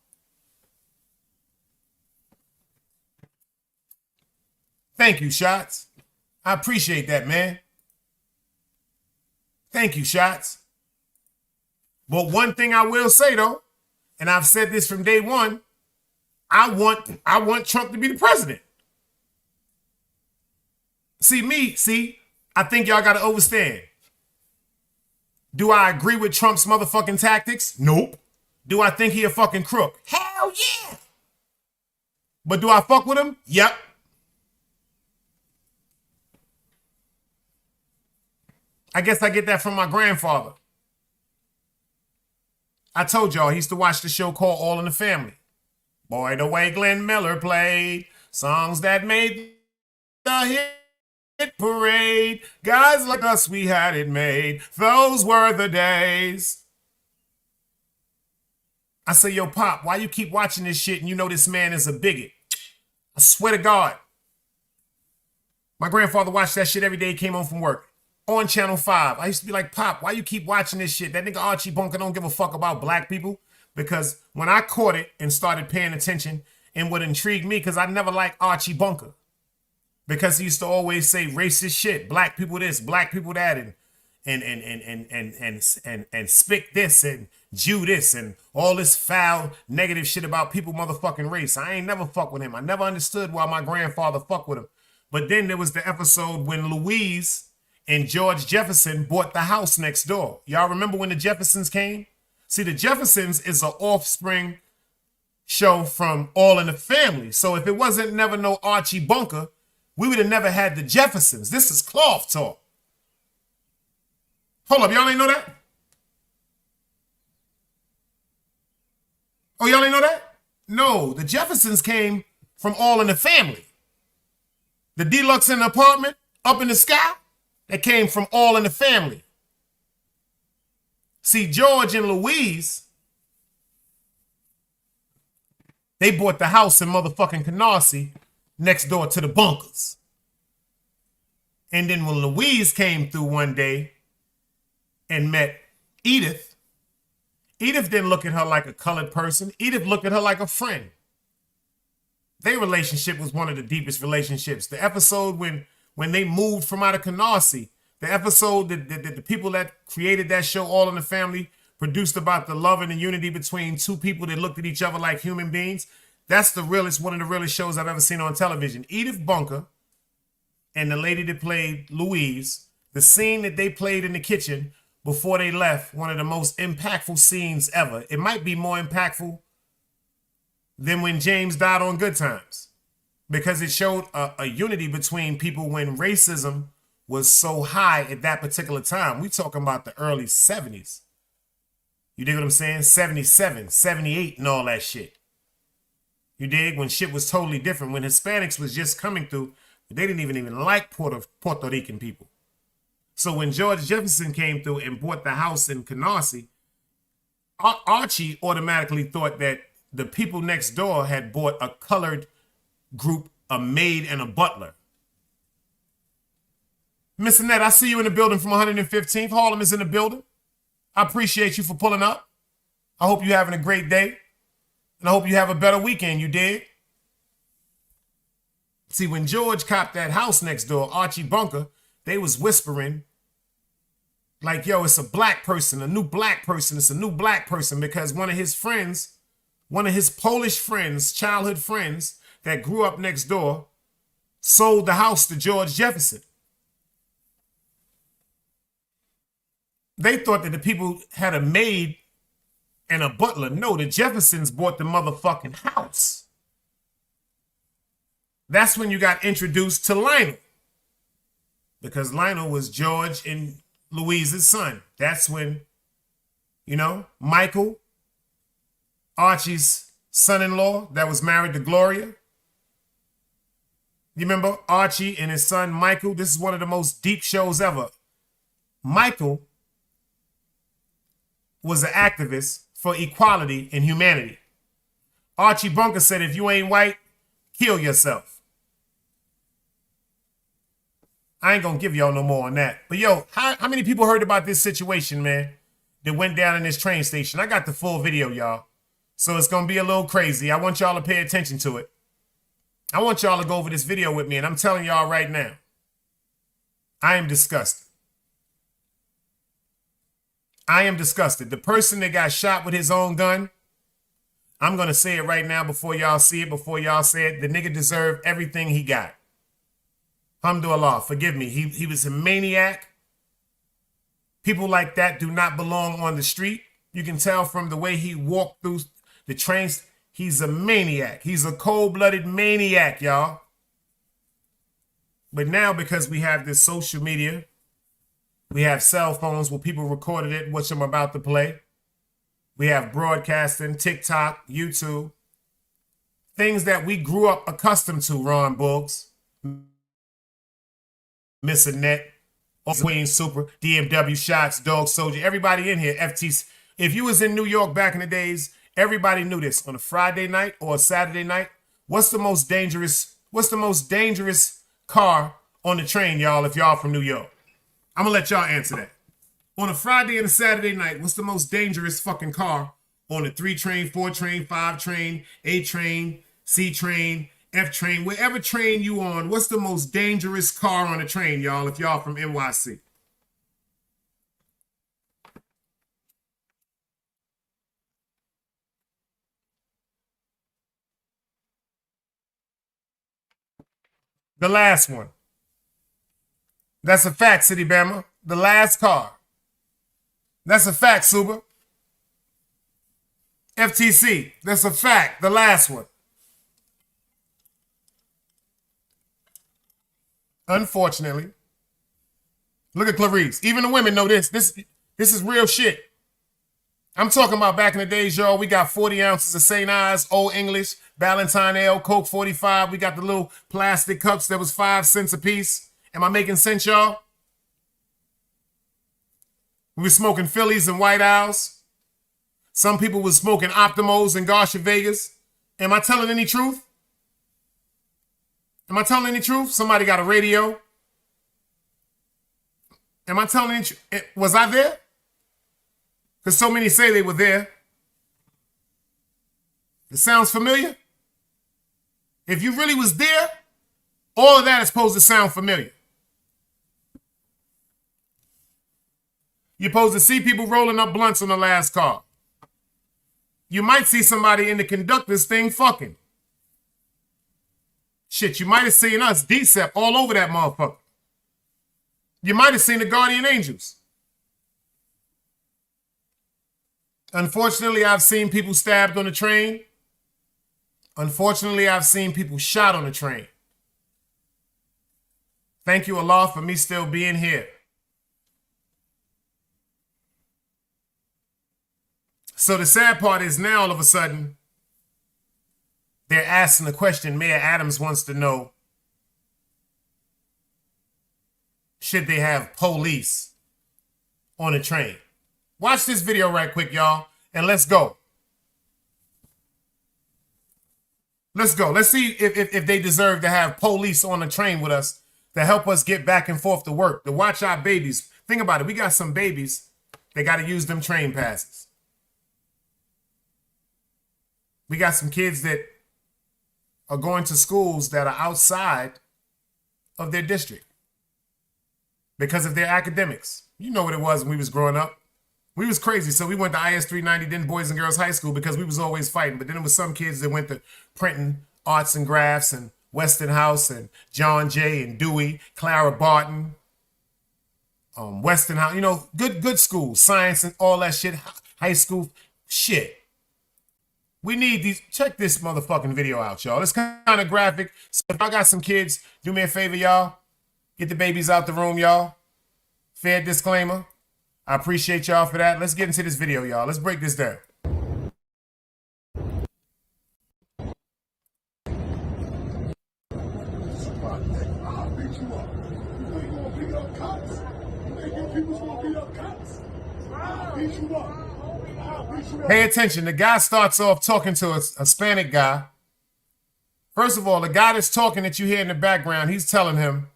Thank you, Shots. I appreciate that, man. Thank you, Shots. But one thing I will say, though, and I've said this from day one, I want Trump to be the president. I think y'all got to understand. Do I agree with Trump's motherfucking tactics? Nope. Do I think he a fucking crook? Hell yeah. But do I fuck with him? Yep. I guess I get that from my grandfather. I told y'all he used to watch the show called All in the Family. Boy, the way Glenn Miller played songs that made the hit parade. Guys like us, we had it made. Those were the days. I say, yo, Pop, why you keep watching this shit and you know this man is a bigot? I swear to God. My grandfather watched that shit every day he came home from work. On Channel 5. I used to be like, Pop, why you keep watching this shit? That nigga Archie Bunker don't give a fuck about black people. Because when I caught it and started paying attention, and what intrigued me, because I never liked Archie Bunker. Because he used to always say racist shit. Black people this, black people that, and spick this, and Jew this, and all this foul, negative shit about people motherfucking race. I ain't never fuck with him. I never understood why my grandfather fuck with him. But then there was the episode when Louise and George Jefferson bought the house next door. Y'all remember when the Jeffersons came? See, the Jeffersons is an offspring show from All in the Family. So if it wasn't never no Archie Bunker, we would have never had the Jeffersons. This is cloth talk. Hold up, y'all ain't know that? Oh, y'all ain't know that? No, the Jeffersons came from All in the Family. The deluxe in the apartment up in the sky, that came from All in the Family. See, George and Louise, they bought the house in motherfucking Canarsie next door to the Bunkers. And then when Louise came through one day and met Edith, Edith didn't look at her like a colored person. Edith looked at her like a friend. Their relationship was one of the deepest relationships. The episode when they moved from out of Canarsie, the episode that the people that created that show, All in the Family, produced about the love and the unity between two people that looked at each other like human beings. That's the realest, one of the realest shows I've ever seen on television. Edith Bunker and the lady that played Louise, the scene that they played in the kitchen before they left, one of the most impactful scenes ever. It might be more impactful than when James died on Good Times, because it showed a unity between people when racism was so high at that particular time. We talking about the early 70s. You dig what I'm saying? 77, 78 and all that shit. You dig? When shit was totally different. When Hispanics was just coming through, they didn't even like Puerto Rican people. So when George Jefferson came through and bought the house in Canarsie, Archie automatically thought that the people next door had bought a colored group, a maid and a butler. Miss Annette, I see you in the building from 115th. Harlem is in the building. I appreciate you for pulling up. I hope you're having a great day. And I hope you have a better weekend, you dig? See, when George copped that house next door, Archie Bunker, they was whispering like, yo, it's a black person, a new black person. It's a new black person, because one of his friends, one of his Polish friends, childhood friends that grew up next door, sold the house to George Jefferson. They thought that the people had a maid and a butler. No, the Jeffersons bought the motherfucking house. That's when you got introduced to Lionel, because Lionel was George and Louise's son. That's when, you know, Michael, Archie's son-in-law that was married to Gloria. You remember Archie and his son Michael? This is one of the most deep shows ever. Michael was an activist for equality and humanity. Archie Bunker said, if you ain't white, kill yourself. I ain't gonna give y'all no more on that. But yo, how many people heard about this situation, man, that went down in this train station? I got the full video, y'all. So it's gonna be a little crazy. I want y'all to pay attention to it. I want y'all to go over this video with me, and I'm telling y'all right now, I am disgusted. I am disgusted. The person that got shot with his own gun, I'm going to say it right now before y'all see it, before y'all say it. The nigga deserved everything he got. Alhamdulillah, forgive me. He was a maniac. People like that do not belong on the street. You can tell from the way he walked through the trains. He's a maniac. He's a cold-blooded maniac, y'all. But now, because we have this social media, we have cell phones where people recorded it, which I'm about to play. We have broadcasting, TikTok, YouTube. Things that we grew up accustomed to, Ron Boogs, Miss Annette, Queen Super, DMW Shots, Dog Soldier, everybody in here, FTC. If you was in New York back in the days, everybody knew this. On a Friday night or a Saturday night, what's the most dangerous car on the train, y'all, if y'all from New York? I'm gonna let y'all answer that. On a Friday and a Saturday night, what's the most dangerous fucking car on the 3 train, 4 train, 5 train, A train, C train, F train, wherever train you on? What's the most dangerous car on the train, y'all, if y'all from NYC? The last one. That's a fact, City Bama. The last car. That's a fact, Suba. FTC. That's a fact. The last one. Unfortunately, Look at Clarice. Even the women know this. This is real shit. I'm talking about back in the days, y'all. We got 40 ounces of St. Ives, Old English, Ballantine Ale, Coke 45. We got the little plastic cups that was 5 cents a piece. Am I making sense, y'all? We were smoking Phillies and White Owls. Some people were smoking Optimos and Garsha Vegas. Am I telling any truth? Am I telling any truth? Somebody got a radio. Am I telling any truth? Was I there? Because so many say they were there. It sounds familiar? If you really was there, all of that is supposed to sound familiar. You're supposed to see people rolling up blunts on the last car. You might see somebody in the conductor's thing fucking. Shit, you might have seen us, DCEP, all over that motherfucker. You might have seen the guardian angels. Unfortunately, I've seen people stabbed on the train. Unfortunately, I've seen people shot on the train. Thank you, Allah, for me still being here. So the sad part is now, all of a sudden, they're asking the question Mayor Adams wants to know, should they have police on a train? Watch this video right quick, y'all, and let's go. Let's go. Let's see if they deserve to have police on the train with us to help us get back and forth to work, to watch our babies. Think about it. We got some babies that got to use them train passes. We got some kids that are going to schools that are outside of their district because of their academics. You know what it was when we was growing up. We was crazy. So we went to IS 390, then Boys and Girls High School, because we was always fighting. But then there was some kids that went to Printing, Arts and Crafts, and Weston House, and John Jay, and Dewey, Clara Barton, Weston House. You know, good schools, science and all that shit, high school shit. We need these. Check this motherfucking video out, y'all. It's kind of graphic. So if I got some kids, do me a favor, y'all. Get the babies out the room, y'all. Fair disclaimer. I appreciate y'all for that. Let's get into this video, y'all. Let's break this down. Pay attention. The guy starts off talking to a Hispanic guy. First of all, the guy that's talking that you hear in the background, he's telling him,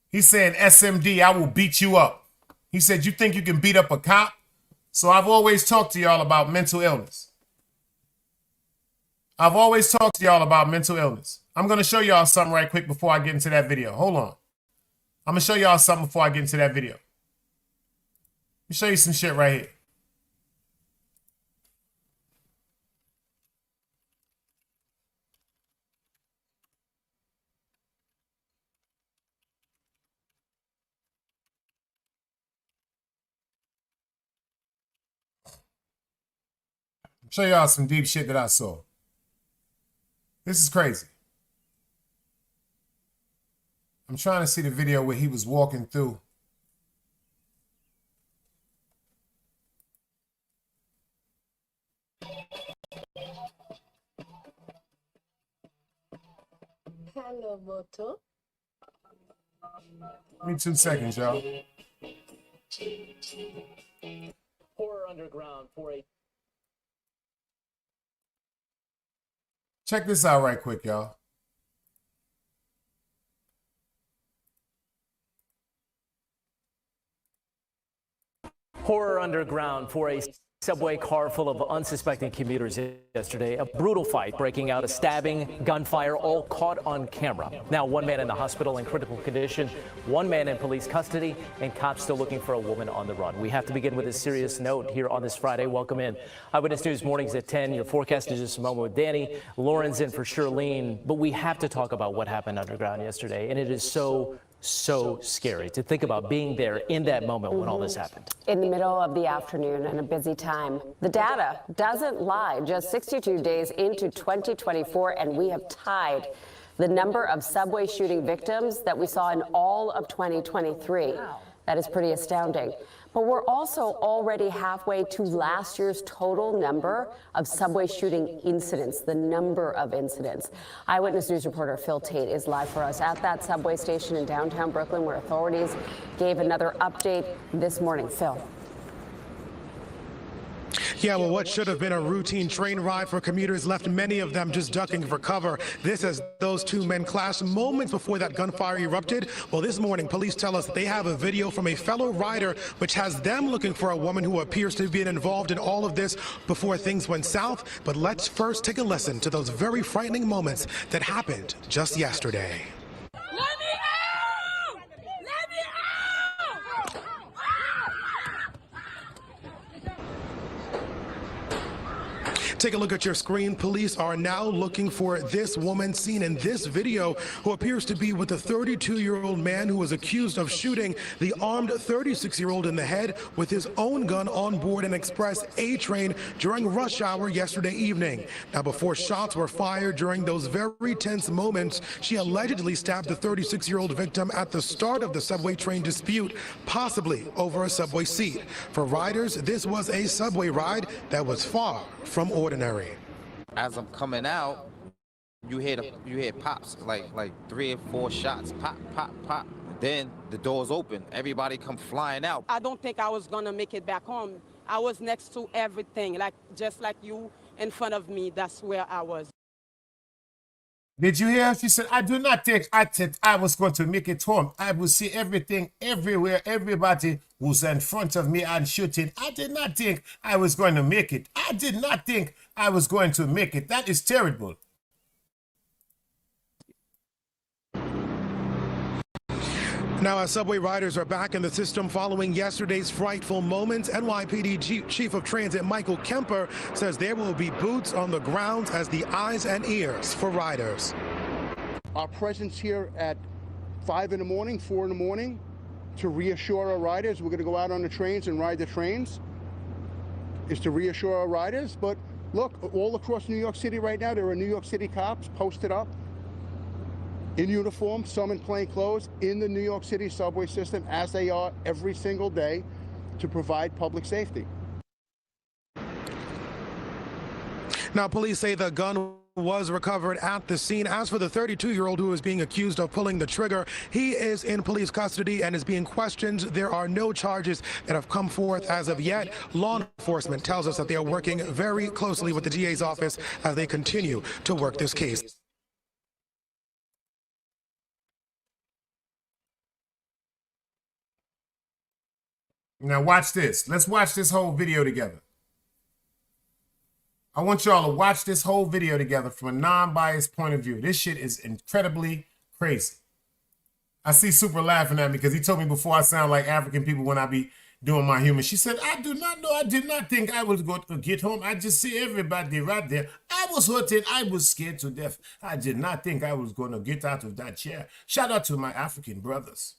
he's saying, SMD, I will beat you up. He said, you think you can beat up a cop? So I've always talked to y'all about mental illness. I've always talked to y'all about mental illness. I'm going to show y'all something right quick before I get into that video. Hold on. I'm going to show y'all something before I get into that video. Let me show you some shit right here. Show y'all some deep shit that I saw. This is crazy. I'm trying to see the video where he was walking through. Hello, Moto. Give me 2 seconds, y'all. Horror underground for a Check this out right quick, y'all. horror underground for a subway car full of unsuspecting commuters yesterday. A brutal fight breaking out, a stabbing, gunfire, all caught on camera. Now one man in the hospital in critical condition, one man in police custody, and cops still looking for a woman on the run. We have to begin with a serious note here on this Friday. Welcome in. Eyewitness News mornings at 10. Your forecast is just a moment with Danny. Lauren's in for Shirlene. But we have to talk about what happened underground yesterday. And it is so scary to think about being there in that moment when all this happened. In the middle of the afternoon and a busy time. The data doesn't lie. Just 62 days into 2024, and we have tied the number of subway shooting victims that we saw in all of 2023. Wow. That is pretty astounding. But we're also already halfway to last year's total number of subway shooting incidents, the number of incidents. Eyewitness News reporter Phil Tate is live for us at that subway station in downtown Brooklyn, where authorities gave another update this morning. Phil. Yeah, well, what should have been a routine train ride for commuters left many of them just ducking for cover. This as those two men clashed moments before that gunfire erupted. Well, this morning, police tell us that they have a video from a fellow rider which has them looking for a woman who appears to have been involved in all of this before things went south. But let's first take a listen to those very frightening moments that happened just yesterday. Take a look at your screen. Police are now looking for this woman seen in this video who appears to be with a 32-year-old man who was accused of shooting the armed 36-year-old in the head with his own gun on board an Express A train during rush hour yesterday evening. Now, before shots were fired during those very tense moments, she allegedly stabbed the 36-year-old victim at the start of the subway train dispute, possibly over a subway seat. For riders, this was a subway ride that was far from ordinary. As I'm coming out, you hear pops, like 3 or 4 shots, pop, pop, pop. Then the doors open, everybody come flying out. I don't think I was gonna make it back home. I was next to everything, just like you in front of me. That's where I was. Did you hear? She said, I do not think I was going to make it home. I will see everything everywhere. Everybody was in front of me and shooting. I did not think I was going to make it. I did not think I was going to make it. That is terrible. Now, as subway riders are back in the system following yesterday's frightful moments, NYPD Chief of Transit Michael Kemper says there will be boots on the ground as the eyes and ears for riders. Our presence here at 5 in the morning, 4 in the morning, to reassure our riders, we're going to go out on the trains and ride the trains, is to reassure our riders. But look, all across New York City right now, there are New York City cops posted up in uniform, some in plain clothes, in the New York City subway system, as they are every single day, to provide public safety. Now, police say the gun was recovered at the scene. As for the 32-year-old who is being accused of pulling the trigger, he is in police custody and is being questioned. There are no charges that have come forth as of yet. Law enforcement tells us that they are working very closely with the DA's office as they continue to work this case. Now watch this. Let's watch this whole video together. I want y'all to watch this whole video together from a non-biased point of view. This shit is incredibly crazy. I see Super laughing at me because he told me before I sound like African people when I be doing my humor. She said, I do not know. I did not think I was going to get home. I just see everybody right there. I was hurting. I was scared to death. I did not think I was going to get out of that chair. Shout out to my African brothers.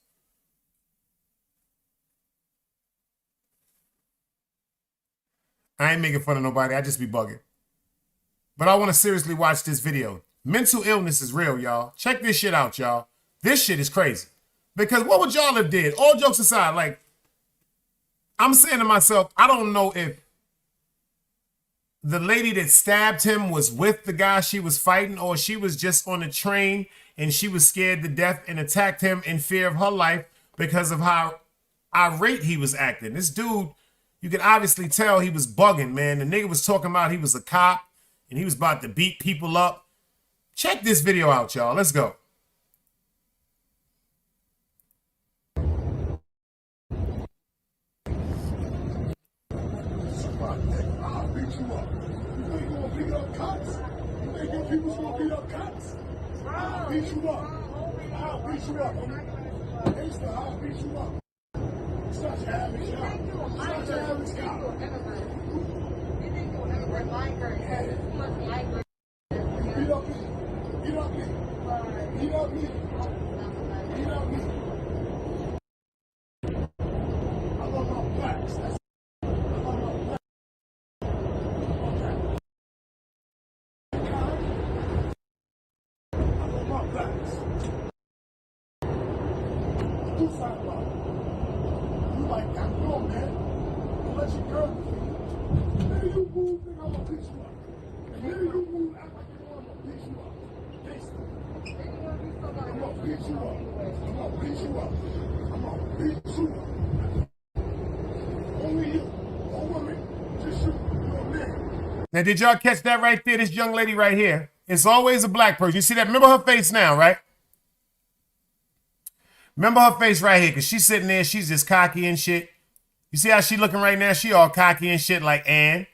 I ain't making fun of nobody. I just be bugging. But I want to seriously watch this video. Mental illness is real, y'all. Check this shit out, y'all. This shit is crazy. Because what would y'all have did? All jokes aside, like, I'm saying to myself, I don't know if the lady that stabbed him was with the guy she was fighting, or she was just on a train and she was scared to death and attacked him in fear of her life because of how irate he was acting. This dude, you can obviously tell he was bugging, man. The nigga was talking about he was a cop and he was about to beat people up. Check this video out, y'all. Let's go. touch you, girl. The minute you move, nigga, I'm gonna beat you up. The minute you move, act like you want, I'm gonna beat you up. I'm gonna beat you up. I'm gonna beat you up. I'm gonna beat you up. Only you, no women, just you, you're a man. Now, did y'all catch that right there? This young lady right here. It's always a black person. You see that? Remember her face now, right? Remember her face right here, because she's sitting there. She's just cocky and shit. You see how she looking right now? She all cocky and shit like Ann.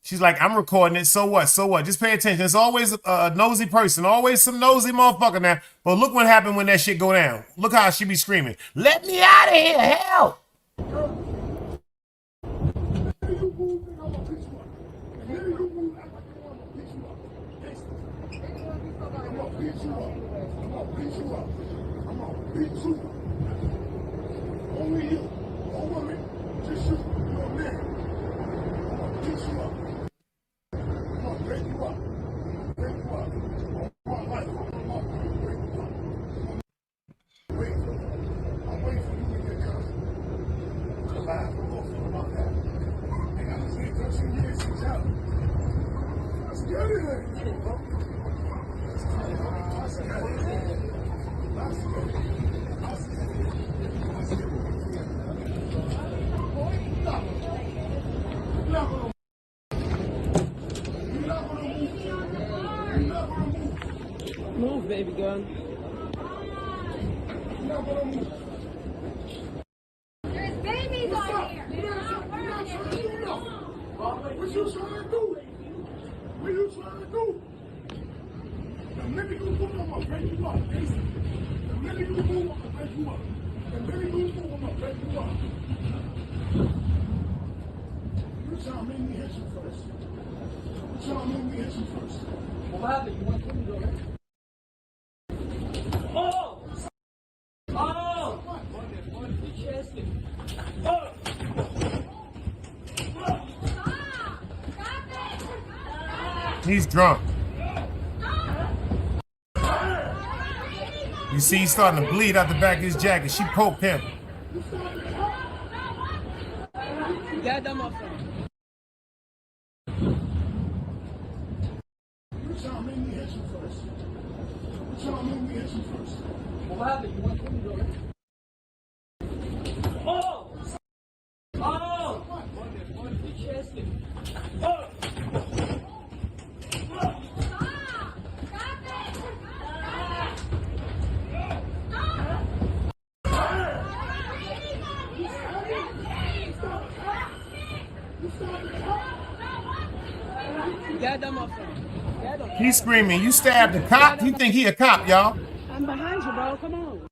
She's like, I'm recording it. So what? So what? Just pay attention. There's always a nosy person. Always some nosy motherfucker now. But look what happened when that shit go down. Look how she be screaming. Let me out of here. Help. Only you, no women, just you, you're a man. I'm gonna beat you up. I'm gonna break you up. Break you up. All my life, I'm gonna break you up. Wait. I'm waiting for you and your cousin to laugh and go for about that. They got to stay 13 years in jail. Let's get it in. Let's get it. Let's get it. Let's get it. Move, baby girl. There's babies on here. What you trying to do? What you trying to do? The minute you move, I'm gonna break you up. The minute you move, I'm gonna break you up. The minute you move, I'm gonna break you up. You trying to make me hit you first. You trying to make me hit you first. What happened? You want to go ahead? Oh! Oh! He's drunk. You see he's starting to bleed out the back of his jacket. She poked him. Get them up. You trying to make me hit you first. You trying to make me hit you first. What happened? You want to go ahead? Oh! Oh! Oh! Get them up. Get them. He's screaming, you stabbed a cop? You think he a cop, y'all? I'm behind you, bro. Come on.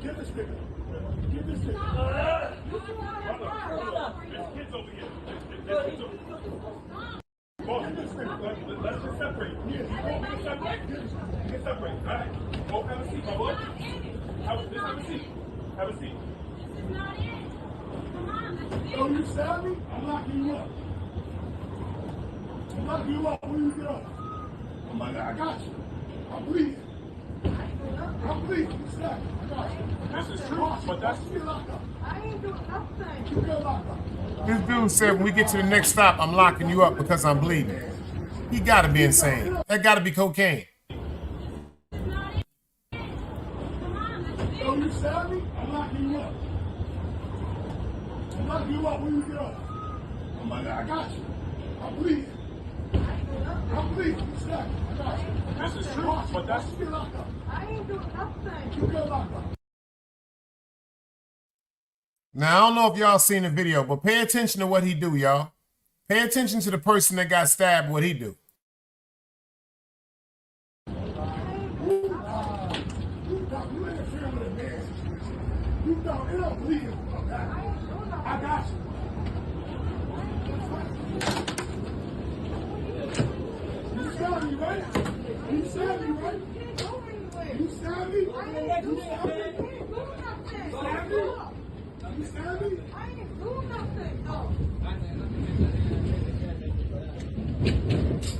Get this nigga. Get this nigga. There's kids over here. There's kids over here. Get this nigga. Let's just separate. Get separate. Get separate. All right. Go have a seat, my boy. Have a seat. Have a seat. Oh, you stab me? I'm locking you up. I'm locking you up when you get up. I'm like, I got you. I'm bleeding. I'm bleeding. You stab me. I got you. This is true, but that's... I ain't doing nothing. You get locked up. This dude said when we get to the next stop, I'm locking you up because I'm bleeding. He gotta be insane. That gotta be cocaine. Oh, you stab me? I'm locking you up. I'm locking you up when you get up. I'm like, I got you. I'm bleeding. I'm bleeding. You stab me. I got you. This is true, but that's... You get locked up. I ain't doing nothing. You get locked up. Now, I don't know if y'all seen the video, but pay attention to what he do, y'all. Pay attention to the person that got stabbed, what he do. I got you. You stabbed me, right? You stabbed me, right? You stabbed me? You stabbed me? You stabbed me? I didn't do nothing, no.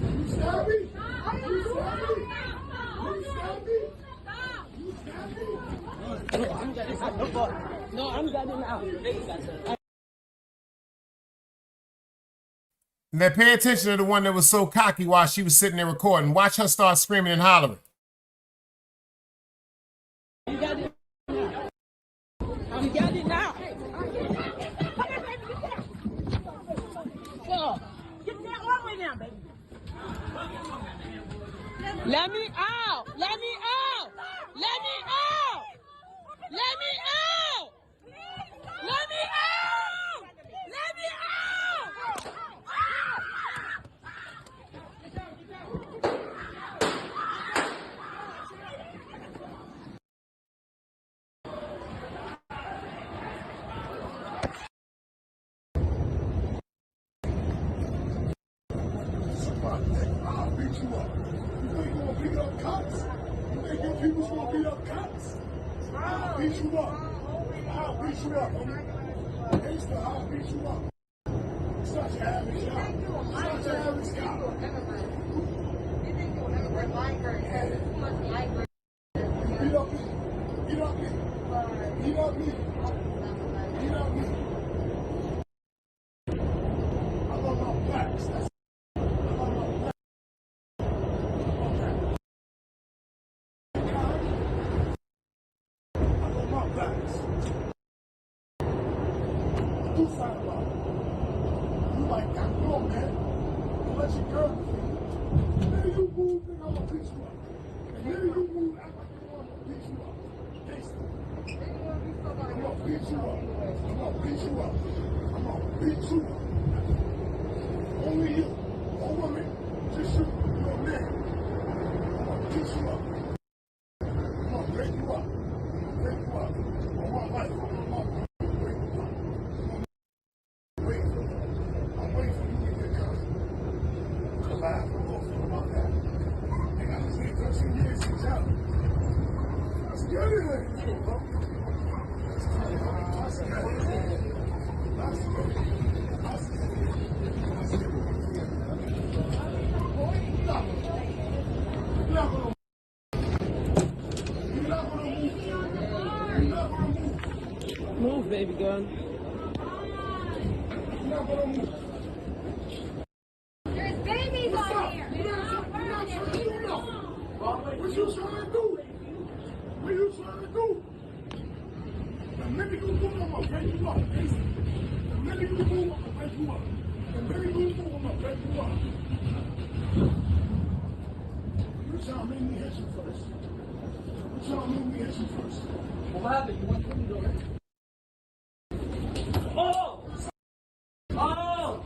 You stabbed me? You stabbed me? You stabbed me? You stabbed me? No, I'm getting out. Now pay attention to the one that was so cocky while she was sitting there recording. Watch her start screaming and hollering. I'm getting out. So, get that over now, baby. Let me out. Let me out. Let me out. Let me out. Let me out. Let me out. I'll beat you up. You ain't gonna beat up cops. You think your people's gonna beat up cops? I'll beat you up. I'll beat you up, homie. Gangsta, I'll beat you up. It's not your average guy. It's not your average guy. Beat up me. Beat up me. Beat up me. Beat up me. I love my blacks. That's you like that girl, man. Don't let your girl feel. The minute you move, nigga, I'm gonna beat you up. The minute you move, act like you want to beat you up. Gangsta. I'm gonna beat you up. I'm gonna beat you up. I'm gonna beat you up. Only you. No woman. Just you. You're a man. I'm gonna beat you up. I'm gonna break you up. Break you up. On my life. On my life. Move, baby girl. There's babies on here. What you trying to do? What you trying to do? The minute you move, I'm gonna break you up. The minute you move, I'm gonna break you up. The minute you move, I'm gonna break you up. You trying to make me hit you first. You trying to make me hit you first. Well, what happened? You want to do it? Oh! Oh!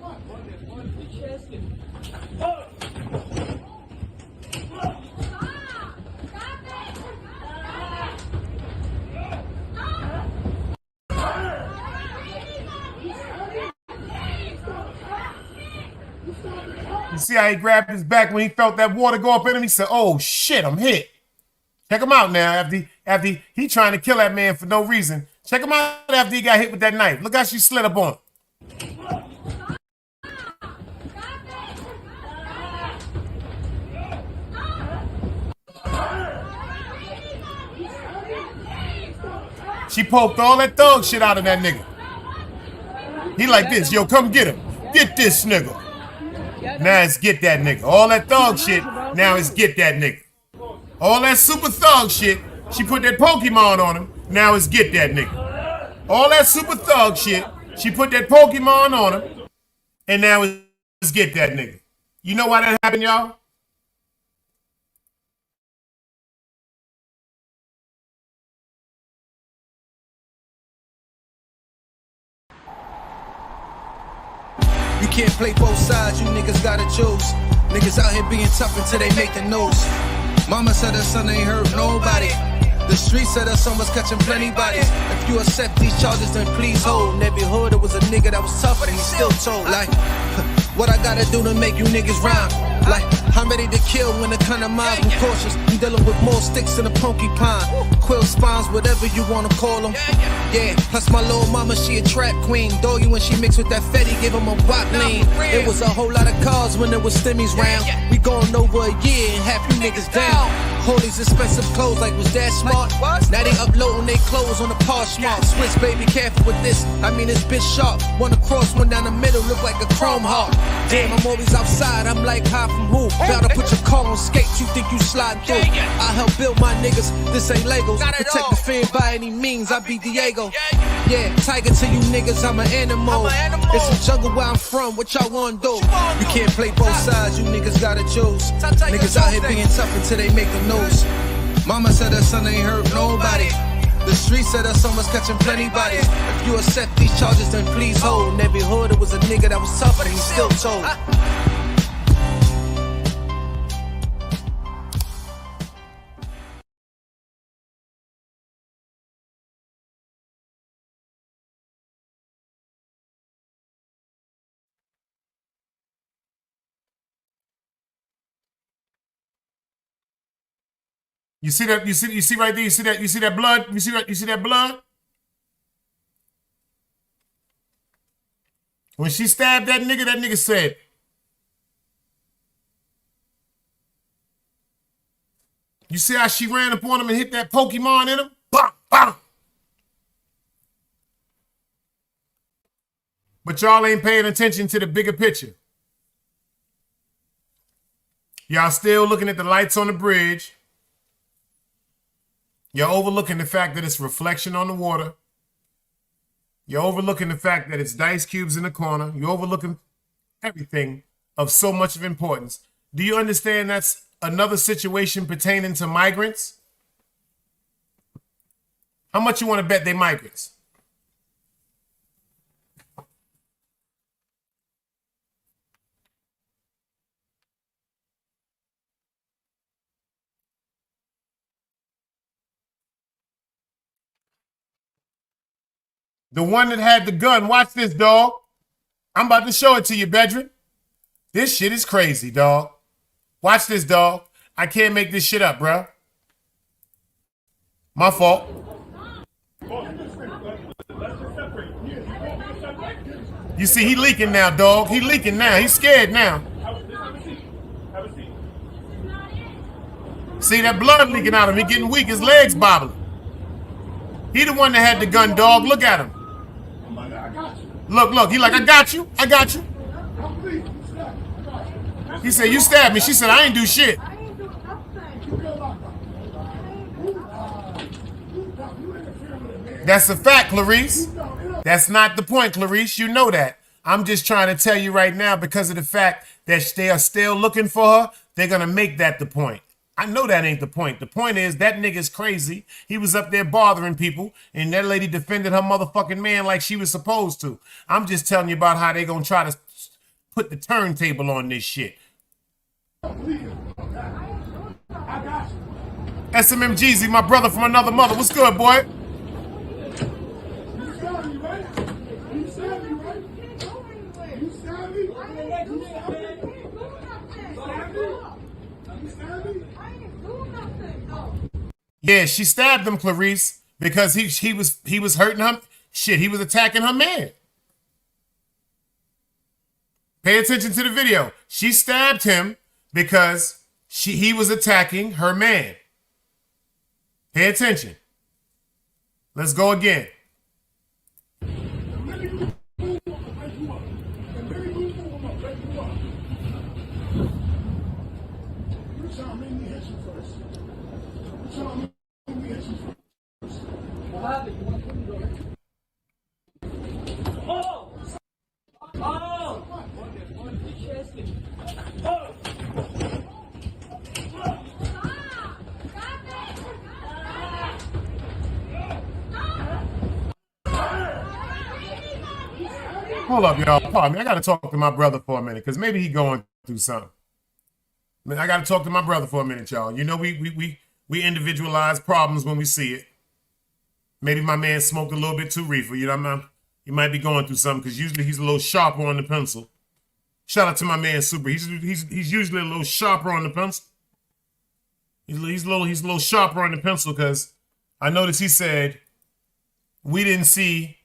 You see how he grabbed his back when he felt that water go up in him? He said, oh shit, I'm hit. Check him out now after he trying to kill that man for no reason. Check him out after he got hit with that knife. Look how she slid up on him. She poked all that thug shit out of that nigga. He like this, yo, come get him. Get this nigga. Now it's get that nigga. All that thug shit, now it's get that nigga. All that super thug shit, she put that Pokemon on him, now it's get that nigga. All that super thug shit, she put that Pokemon on him, and now it's get that nigga. You know why that happened, y'all? You can't play both sides, you niggas gotta choose. Niggas out here being tough until they make the news. Mama said her son ain't hurt nobody. The street said her son was catching plenty bodies. If you accept these charges, then please hold. In every hood, it was a nigga that was tougher than he still told. Like, what I gotta do to make you niggas rhyme? Like, I'm ready to kill when the kind of minds be cautious. I'm dealing with more sticks than a porcupine. Quill spines, whatever you wanna call them. Yeah, plus my little mama, she a trap queen. Doggy when she mixed with that Fetty, give him a wop lean. It was a whole lot of cars when there was stimmies round. We going over a year and half you niggas down. Hold these expensive clothes like was that smart? Now they uploading their clothes on the Poshmark. Switch, baby, careful with this. I mean, this bitch sharp. One across, one down the middle, look like a chrome heart. Damn, I'm always outside. I'm like, high from who? Bound to put your car on skates. You think you sliding through? I help build my niggas. This ain't Legos. Protect the fan by any means. I be Diego. Yeah, tiger to you niggas. I'm an animal. It's a jungle where I'm from. What y'all want to do? You can't play both sides. You niggas gotta choose. Niggas out here being tough until they make the news. Mama said her son ain't hurt nobody. The street said her son was catching plenty bodies. If you accept these charges, then please hold. In every hood, it was a nigga that was tough, but he still told. You see that? You see right there? You see that? You see that blood? You see that blood? When she stabbed that nigga said, you see how she ran up on him and hit that Pokemon in him? Bam, bam. But y'all ain't paying attention to the bigger picture. Y'all still looking at the lights on the bridge. You're overlooking the fact that it's reflection on the water. You're overlooking the fact that it's dice cubes in the corner. You're overlooking everything of so much of importance. Do you understand that's another situation pertaining to migrants? How much you want to bet they migrants? The one that had the gun. Watch this, dog. I'm about to show it to you, Bedrin. This shit is crazy, dog. Watch this, dog. I can't make this shit up, bro. My fault. You see, he leaking now, dog. He leaking now. He's scared now. See that blood leaking out of him. He getting weak. His legs bobbling. He the one that had the gun, dog. Look at him. Look. He like, I got you. I got you. He said, you stabbed me. She said, I ain't do shit. That's a fact, Clarice. That's not the point, Clarice. You know that. I'm just trying to tell you right now, because of the fact that they are still looking for her, they're going to make that the point. I know that ain't the point. The point is that nigga's crazy. He was up there bothering people, and that lady defended her motherfucking man like she was supposed to. I'm just telling you about how they going to try to put the turntable on this shit. SMMGZ, my brother from another mother. What's good, boy? Yeah, she stabbed him, Clarice, because he was hurting her. Shit, he was attacking her man. Pay attention to the video. She stabbed him because he was attacking her man. Pay attention. Let's go again. Hold up, y'all. Pardon me. I got to talk to my brother for a minute, because maybe he going through something. I got to talk to my brother for a minute, y'all. You know, we individualize problems when we see it. Maybe my man smoked a little bit too reefer. You know what I mean? He might be going through something, because usually he's a little sharper on the pencil. Shout out to my man Super. He's usually a little sharper on the pencil. He's a little sharper on the pencil, because I noticed he said we didn't see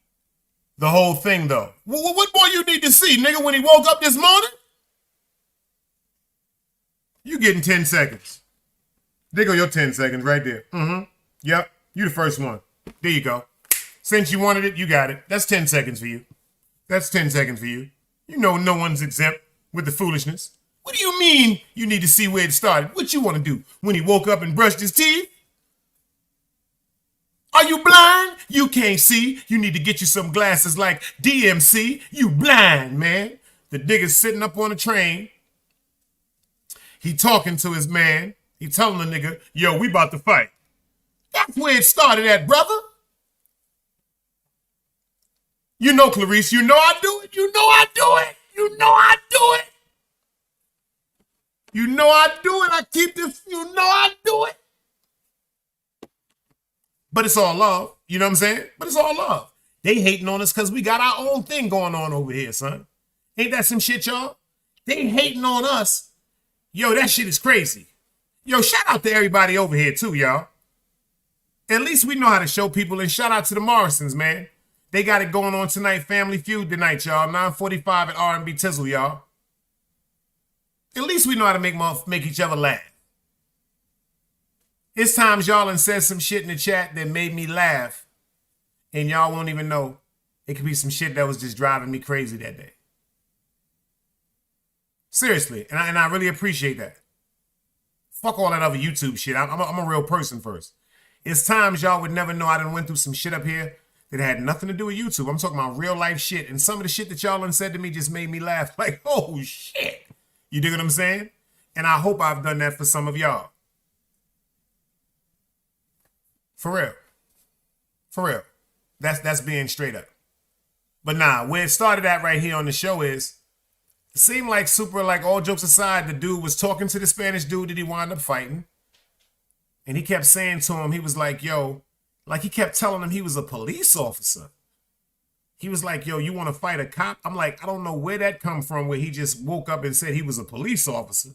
the whole thing, though. What more you need to see, nigga, when he woke up this morning? You getting 10 seconds. There go your 10 seconds right there. Yep, you the first one. There you go. Since you wanted it, you got it. That's 10 seconds for you. That's 10 seconds for you. You know no one's exempt with the foolishness. What do you mean you need to see where it started? What you want to do? When he woke up and brushed his teeth? Are you blind? You can't see. You need to get you some glasses like DMC. You blind, man. The nigga's sitting up on a train. He talking to his man. He telling the nigga, yo, we about to fight. That's where it started at, brother. You know, Clarice, you know I do it. You know I do it. You know I do it. You know I do it. I keep this. You know I do it. But it's all love. You know what I'm saying? But it's all love. They hating on us because we got our own thing going on over here, son. Ain't that some shit, y'all? They hating on us. Yo, that shit is crazy. Yo, shout out to everybody over here too, y'all. At least we know how to show people, and shout out to the Morrisons, man. They got it going on tonight, Family Feud tonight, y'all. 9:45 at R&B Tizzle, y'all. At least we know how to make each other laugh. It's times y'all done said some shit in the chat that made me laugh, and y'all won't even know. It could be some shit that was just driving me crazy that day. Seriously, and I really appreciate that. Fuck all that other YouTube shit. I'm a real person first. It's times y'all would never know I done went through some shit up here that had nothing to do with YouTube. I'm talking about real life shit, and some of the shit that y'all done said to me just made me laugh like, oh shit. You dig what I'm saying? And I hope I've done that for some of y'all. For real. For real. That's being straight up. But nah, where it started at right here on the show is, it seemed like super, like all jokes aside, the dude was talking to the Spanish dude that he wound up fighting. And he kept saying to him, he was like, yo, like he kept telling him he was a police officer. He was like, yo, you want to fight a cop? I'm like, I don't know where that come from, where he just woke up and said he was a police officer.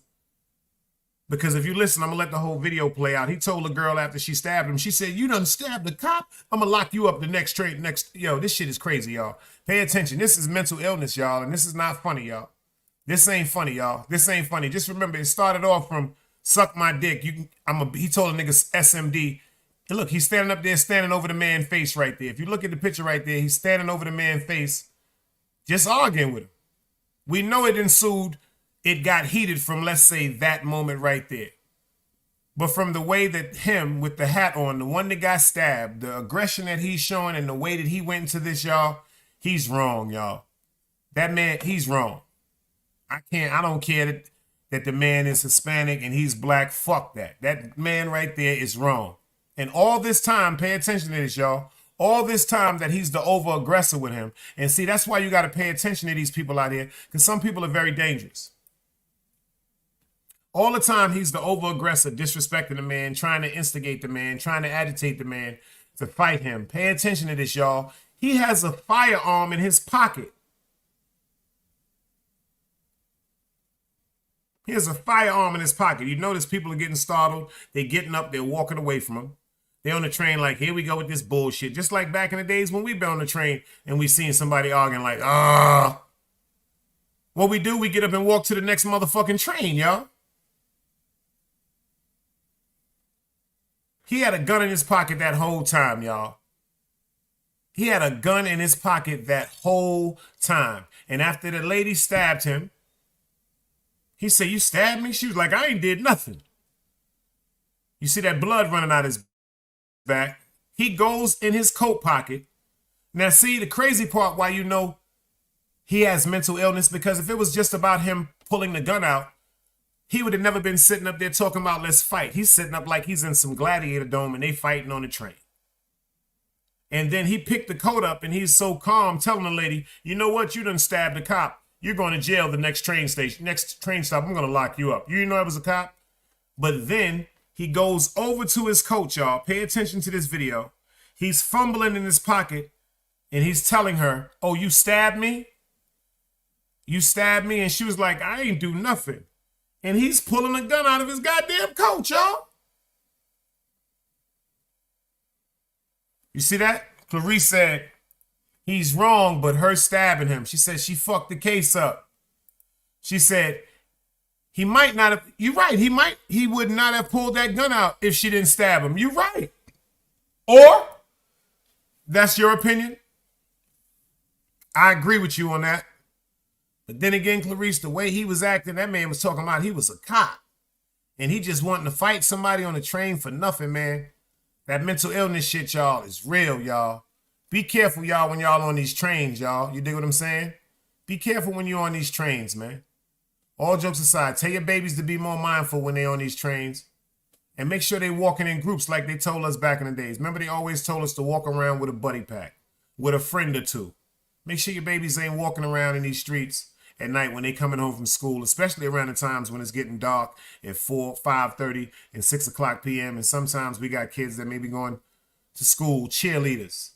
Because if you listen, I'm going to let the whole video play out. He told the girl after she stabbed him, she said, you done stabbed the cop? I'm going to lock you up the next trade. Yo, this shit is crazy, y'all. Pay attention. This is mental illness, y'all. And this is not funny, y'all. This ain't funny, y'all. This ain't funny. Just remember, it started off from suck my dick. He told a nigga SMD. And look, he's standing up there, standing over the man's face right there. If you look at the picture right there, he's standing over the man's face, just arguing with him. We know it ensued. It got heated from, let's say, that moment right there. But from the way that him with the hat on, the one that got stabbed, the aggression that he's showing and the way that he went into this, y'all, he's wrong, y'all. That man, he's wrong. I don't care that the man is Hispanic and he's black. Fuck that. That man right there is wrong. And all this time, pay attention to this, y'all. All this time that he's the over-aggressor with him. And see, that's why you got to pay attention to these people out here, because some people are very dangerous. All the time, he's the over-aggressor, disrespecting the man, trying to instigate the man, trying to agitate the man to fight him. Pay attention to this, y'all. He has a firearm in his pocket. He has a firearm in his pocket. You notice people are getting startled. They're getting up. They're walking away from him. They're on the train like, here we go with this bullshit. Just like back in the days when we've been on the train and we seen somebody arguing like, What we do, we get up and walk to the next motherfucking train, y'all. He had a gun in his pocket that whole time, y'all. He had a gun in his pocket that whole time. And after the lady stabbed him, he said, you stabbed me? She was like, I ain't did nothing. You see that blood running out his back. He goes in his coat pocket. Now, see, the crazy part why you know he has mental illness, because if it was just about him pulling the gun out, he would have never been sitting up there talking about let's fight. He's sitting up like he's in some gladiator dome and they fighting on the train. And then he picked the coat up and he's so calm telling the lady, you know what? You done stabbed a cop. You're going to jail the next train station, next train stop. I'm going to lock you up. You didn't know I was a cop? But then he goes over to his coat, y'all. Pay attention to this video. He's fumbling in his pocket and he's telling her, oh, you stabbed me? You stabbed me? And she was like, I ain't do nothing. And he's pulling a gun out of his goddamn coat, y'all. You see that? Clarice said, he's wrong, but her stabbing him. She said she fucked the case up. She said, He might not have, you're right, he would not have pulled that gun out if she didn't stab him. You're right. Or, that's your opinion. I agree with you on that. But then again, Clarice, the way he was acting, that man was talking about he was a cop. And he just wanting to fight somebody on the train for nothing, man. That mental illness shit, y'all, is real, y'all. Be careful, y'all, when y'all on these trains, y'all. You dig what I'm saying? Be careful when you're on these trains, man. All jokes aside, tell your babies to be more mindful when they're on these trains. And make sure they're walking in groups like they told us back in the days. Remember, they always told us to walk around with a buddy pack, with a friend or two. Make sure your babies ain't walking around in these streets at night when they coming home from school, especially around the times when it's getting dark at 4, 5:30, and 6 o'clock p.m. And sometimes we got kids that may be going to school, cheerleaders,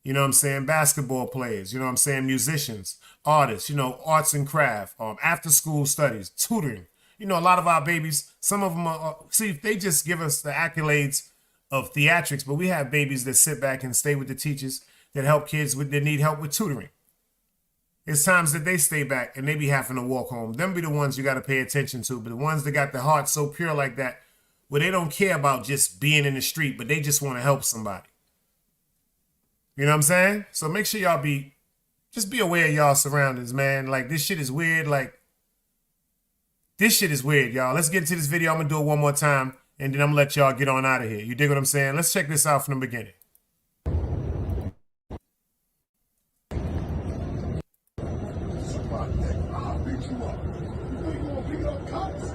you know what I'm saying, basketball players, you know what I'm saying, musicians, artists, you know, arts and craft, after school studies, tutoring. You know, a lot of our babies, some of them are, see, they just give us the accolades of theatrics, but we have babies that sit back and stay with the teachers that help kids with that need help with tutoring. It's times that they stay back and they be having to walk home. Them be the ones you got to pay attention to. But the ones that got the heart so pure like that, where they don't care about just being in the street, but they just want to help somebody. You know what I'm saying? So make sure y'all just be aware of y'all surroundings, man. Like, this shit is weird. Like, this shit is weird, y'all. Let's get into this video. I'm going to do it one more time, and then I'm going to let y'all get on out of here. You dig what I'm saying? Let's check this out from the beginning. I'll beat you up. You think you're gonna beat up cops?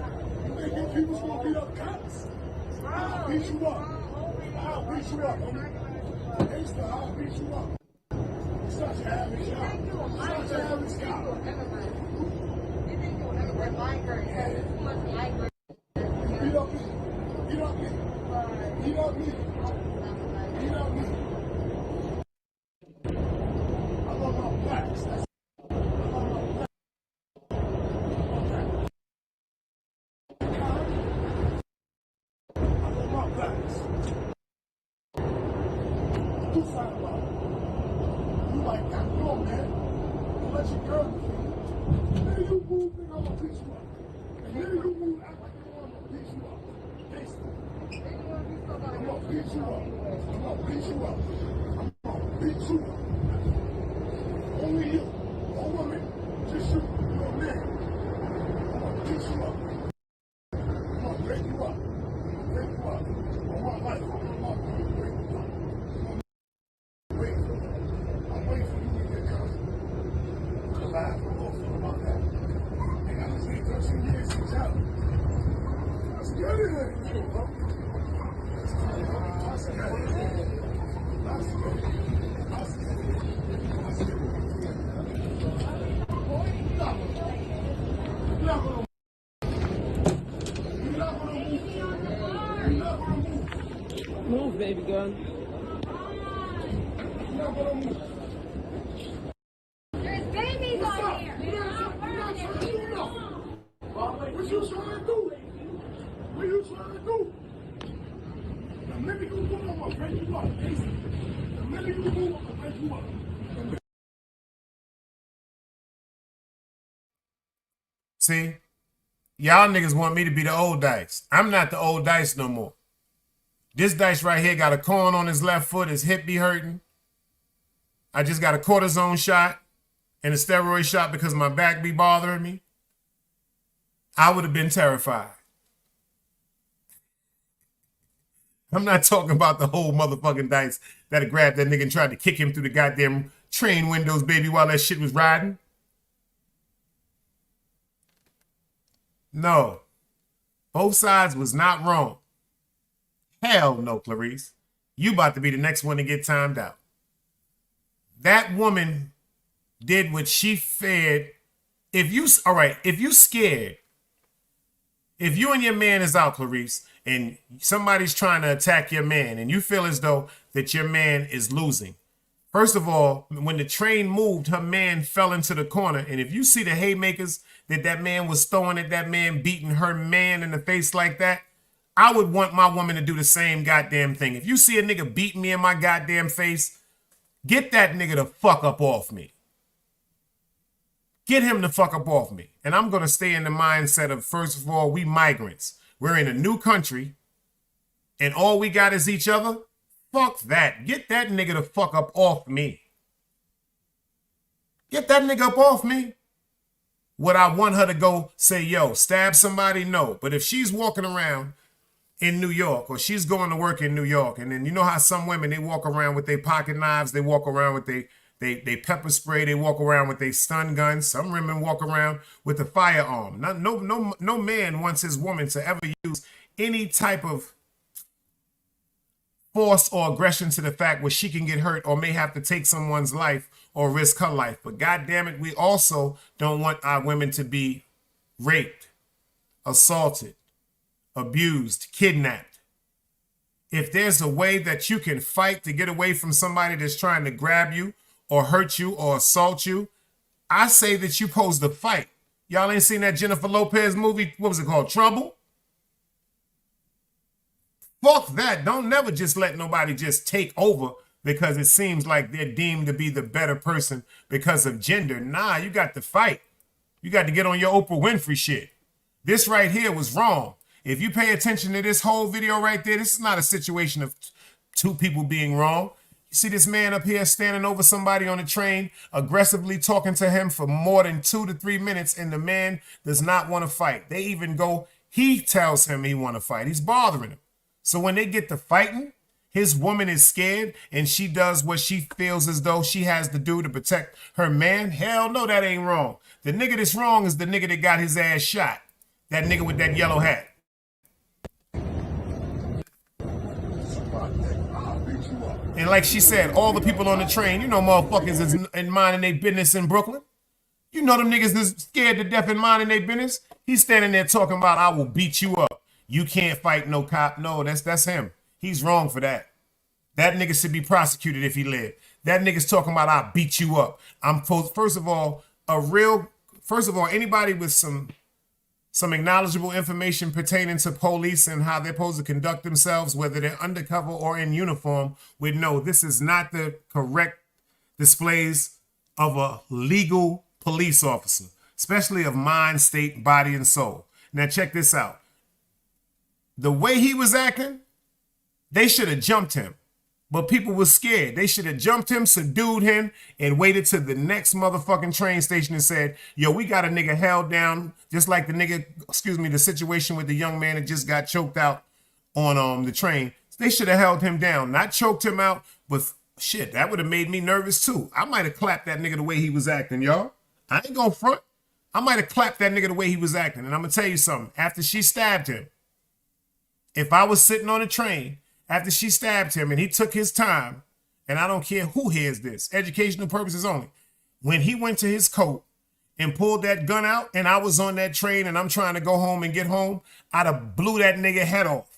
You think your people's gonna beat up cops? I'll beat you up. I'll beat you up, homie. Gangster, I'll beat you up. You're such an average guy. You're such an average guy. You think you'll never wear migrants? Beat up me. Beat up me. Beat up me. Beat up me. I love my blacks. You like that? No, man. You let your girl be. The minute you move, nigga, I'm gonna beat you up. The minute you move, act like you want, I'm gonna beat you up. Gangster. I'm gonna beat you up. I'm gonna beat you up. I'm gonna beat you up. Only you. No woman. Just you. You're a man. I'm gonna beat you up. I'm gonna break you up. Break you up. On my life, I'm gonna break you up. I'm waiting for you to get come. Collab with both of them about that. They got to stay 13 years in jail. Let's get it in. Let's get it. Let's get it. Let's get it. Let's get it. You're not gonna move. You're not gonna move. You're not gonna move. Move, baby girl. You're not gonna move. There's babies on here. What you trying to do? What you trying to do? The minute you move, I'm gonna break you up. The minute you move, I'm gonna break you up. See? Y'all niggas want me to be the old Dice. I'm not the old Dice no more. This Dice right here got a corn on his left foot. His hip be hurting. I just got a cortisone shot and a steroid shot because my back be bothering me. I would have been terrified. I'm not talking about the whole motherfucking Dice that had grabbed that nigga and tried to kick him through the goddamn train windows, baby, while that shit was riding. No. Both sides was not wrong. Hell no, Clarice. You about to be the next one to get timed out. That woman did what she feared. If you scared, if you and your man is out, Clarice, and somebody's trying to attack your man and you feel as though that your man is losing. First of all, when the train moved, her man fell into the corner. And if you see the haymakers that man was throwing at that man, beating her man in the face like that, I would want my woman to do the same goddamn thing. If you see a nigga beating me in my goddamn face, get that nigga the fuck up off me. Get him the fuck up off me. And I'm going to stay in the mindset of, first of all, we migrants. We're in a new country, and all we got is each other. Fuck that. Get that nigga the fuck up off me. Get that nigga up off me. Would I want her to go say, yo, stab somebody? No. But if she's walking around in New York, or she's going to work in New York, and then you know how some women, they walk around with their pocket knives, they walk around with they pepper spray, they walk around with their stun guns. Some women walk around with a firearm. No man wants his woman to ever use any type of force or aggression to the fact where she can get hurt or may have to take someone's life or risk her life. But God damn it, we also don't want our women to be raped, assaulted, abused, kidnapped. If there's a way that you can fight to get away from somebody that's trying to grab you or hurt you or assault you, I say that you pose the fight. Y'all ain't seen that Jennifer Lopez movie? What was it called? Trouble? Fuck that. Don't never just let nobody just take over because it seems like they're deemed to be the better person because of gender. Nah, you got to fight. You got to get on your Oprah Winfrey shit. This right here was wrong. If you pay attention to this whole video right there, this is not a situation of two people being wrong. You see this man up here standing over somebody on the train, aggressively talking to him for more than 2 to 3 minutes, and the man does not want to fight. They even go, he tells him he want to fight. He's bothering him. So when they get to fighting, his woman is scared and she does what she feels as though she has to do to protect her man. Hell no, that ain't wrong. The nigga that's wrong is the nigga that got his ass shot. That nigga with that yellow hat. And like she said, all the people on the train, you know motherfuckers is in minding their business in Brooklyn. You know them niggas is scared to death in minding their business. He's standing there talking about, I will beat you up. You can't fight no cop. No, that's him. He's wrong for that. That nigga should be prosecuted if he lived. That nigga's talking about, I'll beat you up. First of all, anybody with some acknowledgeable information pertaining to police and how they're supposed to conduct themselves, whether they're undercover or in uniform, would know this is not the correct displays of a legal police officer, especially of mind, state, body, and soul. Now check this out. The way he was acting, they should have jumped him. But people were scared. They should have jumped him, subdued him, and waited to the next motherfucking train station and said, yo, we got a nigga held down, just like the situation with the young man that just got choked out on the train. They should have held him down, not choked him out, but shit, that would have made me nervous too. I might have clapped that nigga the way he was acting, y'all. I ain't gonna front. I might have clapped that nigga the way he was acting. And I'm gonna tell you something. After she stabbed him, if I was sitting on a train after she stabbed him and he took his time, and I don't care who hears this, educational purposes only, when he went to his coat and pulled that gun out and I was on that train and I'm trying to go home and get home, I'd have blew that nigga head off.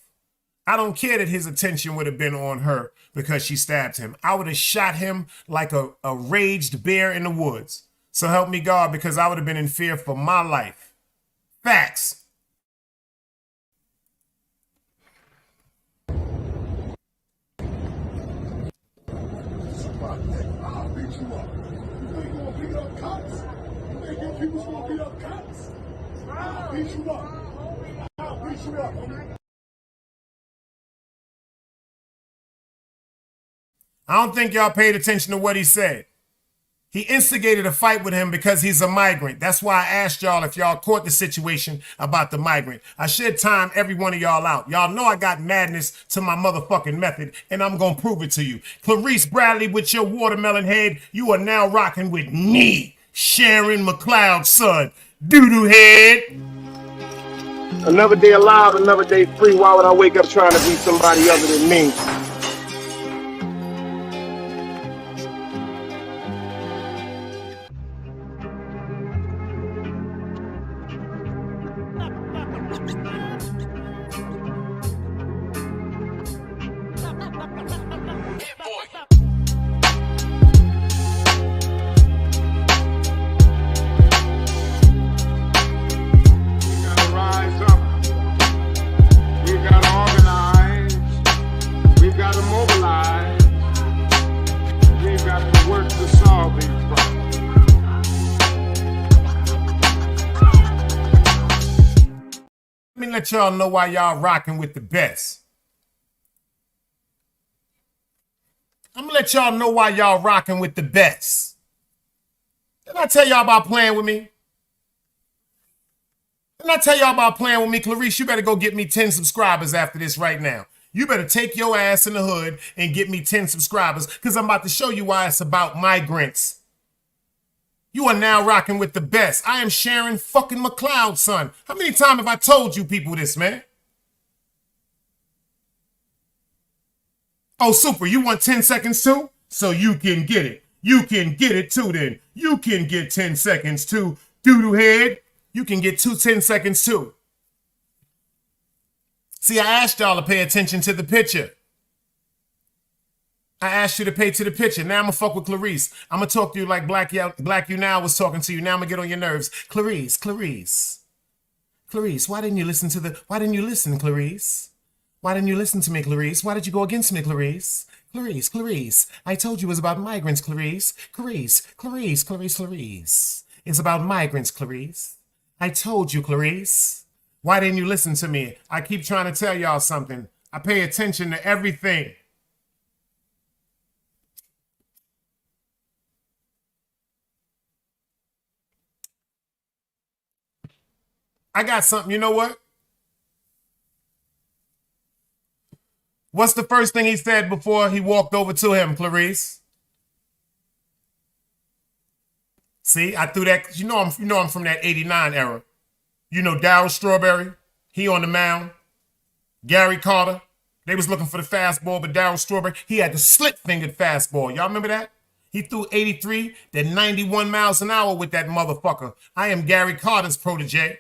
I don't care that his attention would have been on her because she stabbed him. I would have shot him like a raged bear in the woods. So help me God, because I would have been in fear for my life. Facts. I'll beat you up. You think you're gonna beat up cops? You think your people's gonna beat up cops? I'll beat you up. I'll beat you up, homie. I don't think y'all paid attention to what he said. He instigated a fight with him because he's a migrant. That's why I asked y'all if y'all caught the situation about the migrant. I should time every one of y'all out. Y'all know I got madness to my motherfucking method, and I'm going to prove it to you. Clarice Bradley with your watermelon head, you are now rocking with me, Sharon McLeod's son, doo-doo head. Another day alive, another day free. Why would I wake up trying to be somebody other than me? let y'all know why y'all rocking with the best. I'm gonna let y'all know why y'all rocking with the best. Didn't I tell y'all about playing with me? Didn't I tell y'all about playing with me? Clarice, you better go get me 10 subscribers after this right now. You better take your ass in the hood and get me 10 subscribers, because I'm about to show you why it's about migrants. You are now rocking with the best. I am Sharon fucking McLeod, son. How many times have I told you people this, man? Oh, super, you want 10 seconds too? So you can get it. You can get it too then. You can get 10 seconds too. Doodoo head, you can get 10 seconds too. See, I asked y'all to pay attention to the picture. I asked you to pay to the picture. Now I'm gonna fuck with Clarice. I'm gonna talk to you like Black You Now was talking to you. Now I'm gonna get on your nerves. Clarice, why didn't you listen, Clarice? Why didn't you listen to me, Clarice? Why did you go against me, Clarice? Clarice, I told you it was about migrants, Clarice. Clarice. It's about migrants, Clarice. I told you, Clarice. Why didn't you listen to me? I keep trying to tell y'all something. I pay attention to everything. I got something. You know what? What's the first thing he said before he walked over to him, Clarice? See, I threw that. You know I'm from that 89 era. You know Darryl Strawberry, he on the mound. Gary Carter, they was looking for the fastball, but Darryl Strawberry, he had the slit-fingered fastball. Y'all remember that? He threw 83, then 91 miles an hour with that motherfucker. I am Gary Carter's protege.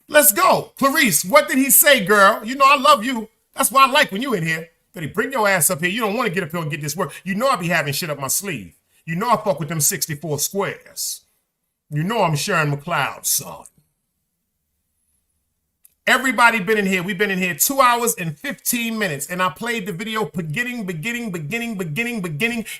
Let's go. Clarice, what did he say, girl? You know I love you. That's why I like when you in here. But bring your ass up here. You don't want to get up here and get this work. You know I be having shit up my sleeve. You know I fuck with them 64 squares. You know I'm Sharon McLeod, son. Everybody been in here. We've been in here 2 hours and 15 minutes. And I played the video beginning.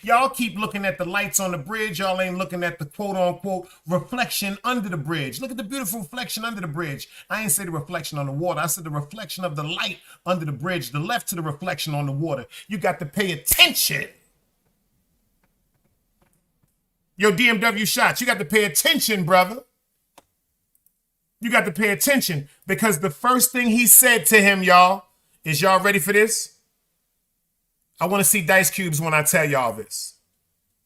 Y'all keep looking at the lights on the bridge. Y'all ain't looking at the quote unquote reflection under the bridge. Look at the beautiful reflection under the bridge. I ain't say the reflection on the water. I said the reflection of the light under the bridge, the left to the reflection on the water. You got to pay attention. Yo, DMW Shots, you got to pay attention, brother. You got to pay attention, because the first thing he said to him, y'all, is y'all ready for this? I want to see dice cubes when I tell y'all this.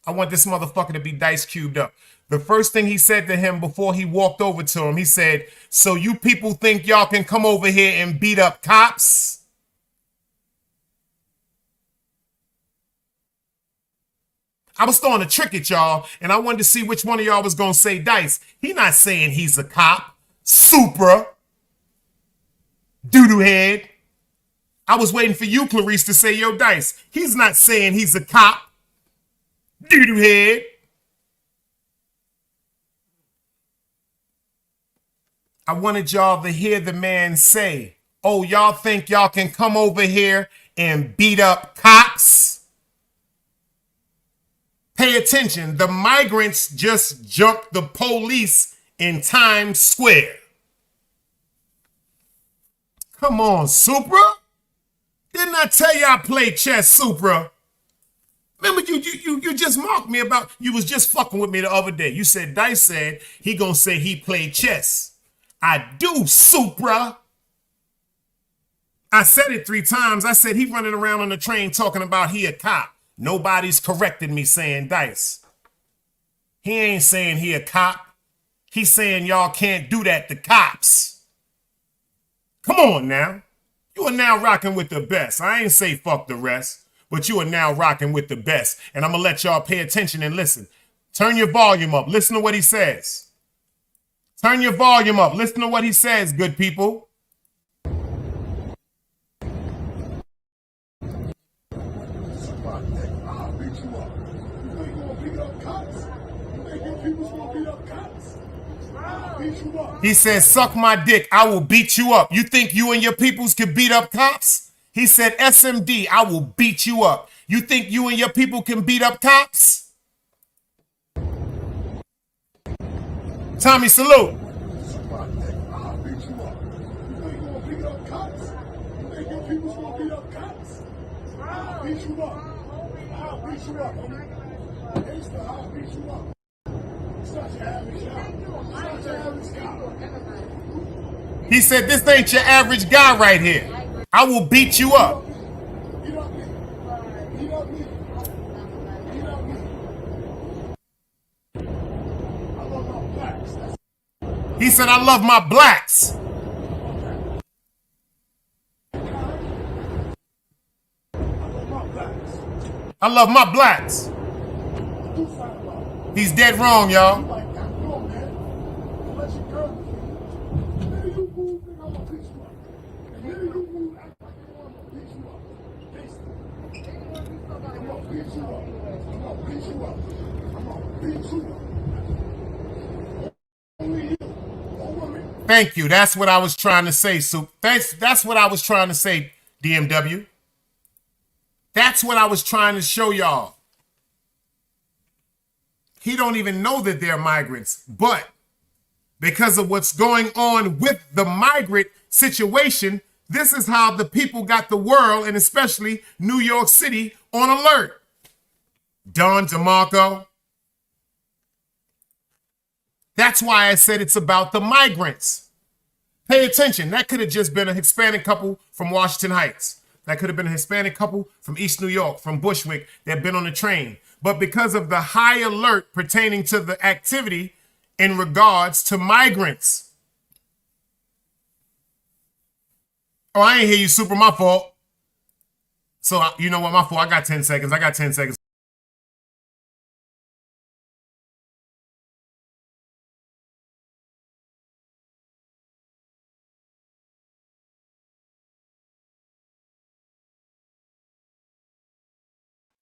I want this motherfucker to be dice cubed up. The first thing he said to him before he walked over to him, he said, so you people think y'all can come over here and beat up cops? I was throwing a trick at y'all, and I wanted to see which one of y'all was going to say dice. He not saying he's a cop. Supra. Doodoo head. I was waiting for you, Clarice, to say yo dice. He's not saying he's a cop. Doodoo head. I wanted y'all to hear the man say, oh, y'all think y'all can come over here and beat up cops? Pay attention. The migrants just jumped the police in Times Square. Come on, Supra. Didn't I tell you I play chess, Supra? Remember, you just marked me about, you was just fucking with me the other day. You said, Dice said he gonna say he played chess. I do, Supra. I said it 3 times. I said he running around on the train talking about he a cop. Nobody's corrected me saying Dice. He ain't saying he a cop. He's saying y'all can't do that to cops. Come on now. You are now rocking with the best. I ain't say fuck the rest, but you are now rocking with the best. And I'm going to let y'all pay attention and listen. Turn your volume up. Listen to what he says. Turn your volume up. Listen to what he says, good people. He says, suck my dick, I will beat you up. You think you and your peoples can beat up cops? He said, SMD, I will beat you up. You think you and your people can beat up cops? Tommy, salute. I'll beat you up. I'll beat you up, homie. Gangsta, I'll beat you up. It's not your average guy. It's not your average guy. He said, this ain't your average guy right here. I will beat you up. Beat up me. Beat up me. Beat up me. I love my blacks. He said, I love my blacks. I love my blacks. He's dead wrong, y'all. Thank you. That's what I was trying to say, Soup. That's what I was trying to say, DMW. That's what I was trying to show y'all. He don't even know that they're migrants, but because of what's going on with the migrant situation, this is how the people got the world, and especially New York City, on alert. Don DeMarco. That's why I said it's about the migrants. Pay attention. That could have just been a Hispanic couple from Washington Heights. That could have been a Hispanic couple from East New York, from Bushwick, that had been on the train. But because of the high alert pertaining to the activity in regards to migrants. Oh, I ain't hear you, Super. My fault. So, you know what? My fault. I got 10 seconds. I got 10 seconds.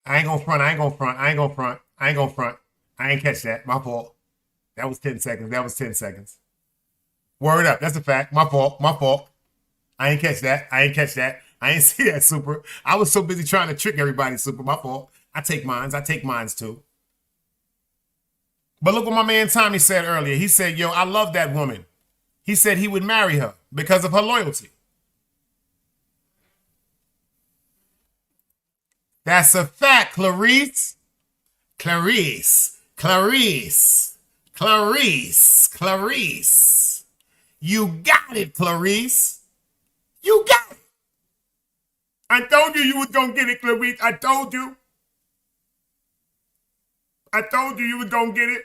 I ain't gonna front. I ain't gonna front. I ain't gonna front. I ain't gonna front. I ain't catch that. My fault. That was 10 seconds. That was 10 seconds. Word up. That's a fact. My fault. My fault. I ain't catch that. I ain't catch that. I ain't see that, Super. I was so busy trying to trick everybody, Super. My fault. I take mines. I take mines too. But look what my man Tommy said earlier. He said, yo, I love that woman. He said he would marry her because of her loyalty. That's a fact, Clarice. Clarice. Clarice. Clarice. Clarice. You got it, Clarice. You got it. I told you was going to get it, Clarice. I told you. I told you was going to get it.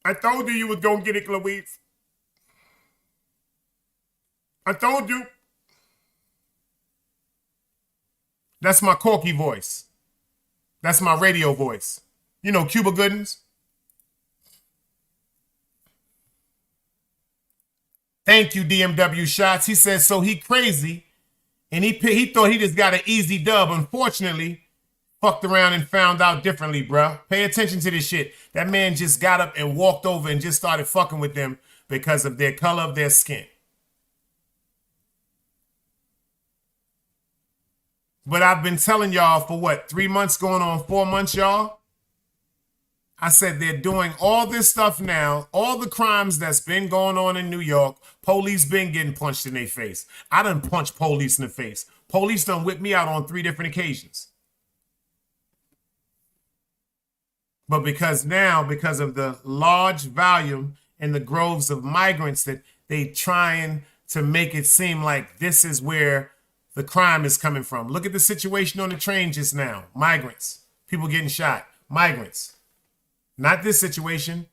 I told you was going to get it, Clarice. I told you. That's my Corky voice. That's my radio voice. You know, Cuba Goodings. Thank you, DMW Shots. He says, so he crazy, and he thought he just got an easy dub. Unfortunately, fucked around and found out differently, bruh. Pay attention to this shit. That man just got up and walked over and just started fucking with them because of their color of their skin. But I've been telling y'all for what, 3 months going on 4 months, y'all? I said they're doing all this stuff now, all the crimes that's been going on in New York. Police been getting punched in their face. I done punched police in the face. Police done whipped me out on 3 different occasions. But because of the large volume and the groves of migrants that they trying to make it seem like this is where the crime is coming from. Look at the situation on the train just now. Migrants. People getting shot. Migrants. Not this situation.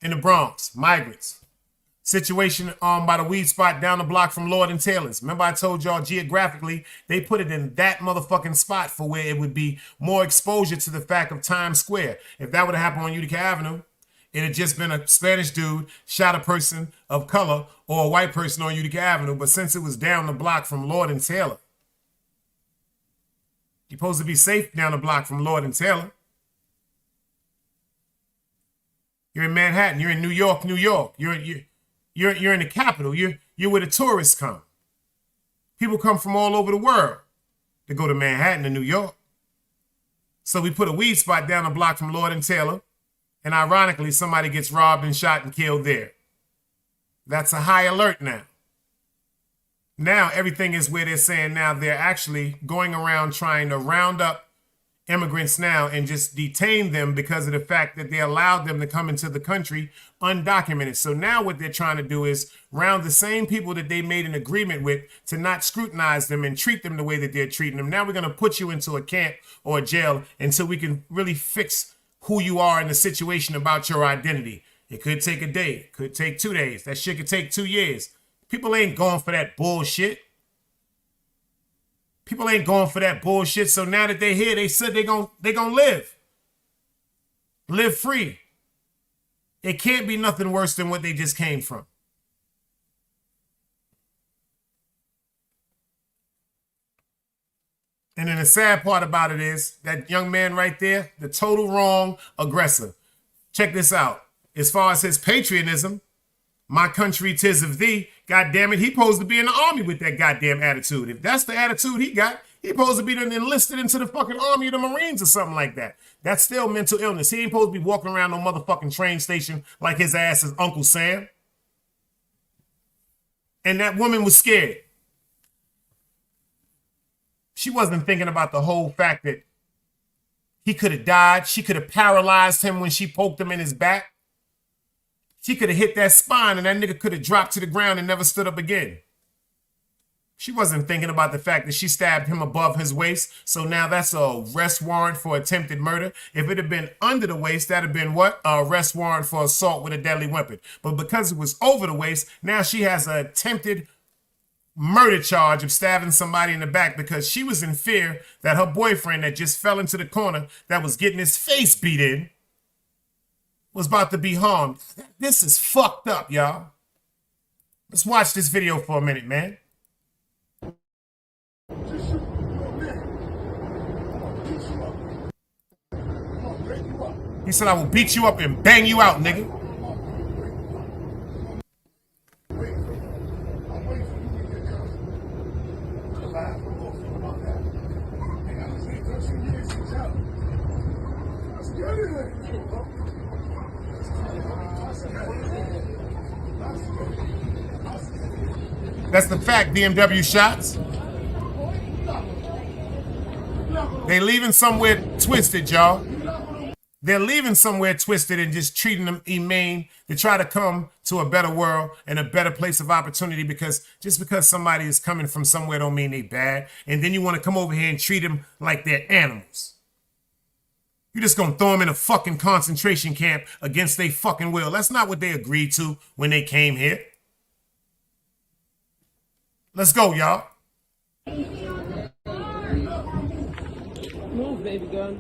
In the Bronx. Migrants. Situation by the weed spot down the block from Lord and Taylor's. Remember I told y'all geographically, they put it in that motherfucking spot for where it would be more exposure to the fact of Times Square. If that would have happened on Utica Avenue, it had just been a Spanish dude shot a person of color or a white person on Utica Avenue. But since it was down the block from Lord and Taylor, you're supposed to be safe down the block from Lord and Taylor. You're in Manhattan. You're in New York, New York. You're in the capital. You're where the tourists come. People come from all over the world to go to Manhattan and New York. So we put a weed spot down the block from Lord and Taylor, and ironically, somebody gets robbed and shot and killed there. That's a high alert now. Now everything is where they're saying now they're actually going around trying to round up immigrants now and just detain them because of the fact that they allowed them to come into the country undocumented. So now what they're trying to do is round the same people that they made an agreement with to not scrutinize them and treat them the way that they're treating them. Now we're going to put you into a camp or a jail until we can really fix who you are in the situation about your identity. It could take a day, it could take 2 days. That shit could take 2 years. People ain't going for that bullshit. People ain't going for that bullshit. So now that they're here, they said they're gonna live free. It can't be nothing worse than what they just came from. And then the sad part about it is that young man right there, the total wrong aggressor. Check this out. As far as his patriotism, my country 'tis of thee, God damn it, he supposed to be in the army with that goddamn attitude. If that's the attitude he got, he supposed to be enlisted into the fucking army of the Marines or something like that. That's still mental illness. He ain't supposed to be walking around no motherfucking train station like his ass is Uncle Sam. And that woman was scared. She wasn't thinking about the whole fact that he could have died. She could have paralyzed him when she poked him in his back. She could have hit that spine and that nigga could have dropped to the ground and never stood up again. She wasn't thinking about the fact that she stabbed him above his waist. So now that's a arrest warrant for attempted murder. If it had been under the waist, that'd have been what? A arrest warrant for assault with a deadly weapon. But because it was over the waist, now she has an attempted murder charge of stabbing somebody in the back because she was in fear that her boyfriend that just fell into the corner that was getting his face beat in was about to be harmed. This is fucked up, y'all. Let's watch this video for a minute, man. He said, I will beat you up and bang you out, nigga. That's the fact, BMW shots. They leaving somewhere twisted, y'all. They're leaving somewhere twisted and just treating them inhumane to try to come to a better world and a better place of opportunity, because just because somebody is coming from somewhere don't mean they bad. And then you want to come over here and treat them like they're animals. You're just going to throw them in a fucking concentration camp against their fucking will. That's not what they agreed to when they came here. Let's go, y'all. Move, baby girl.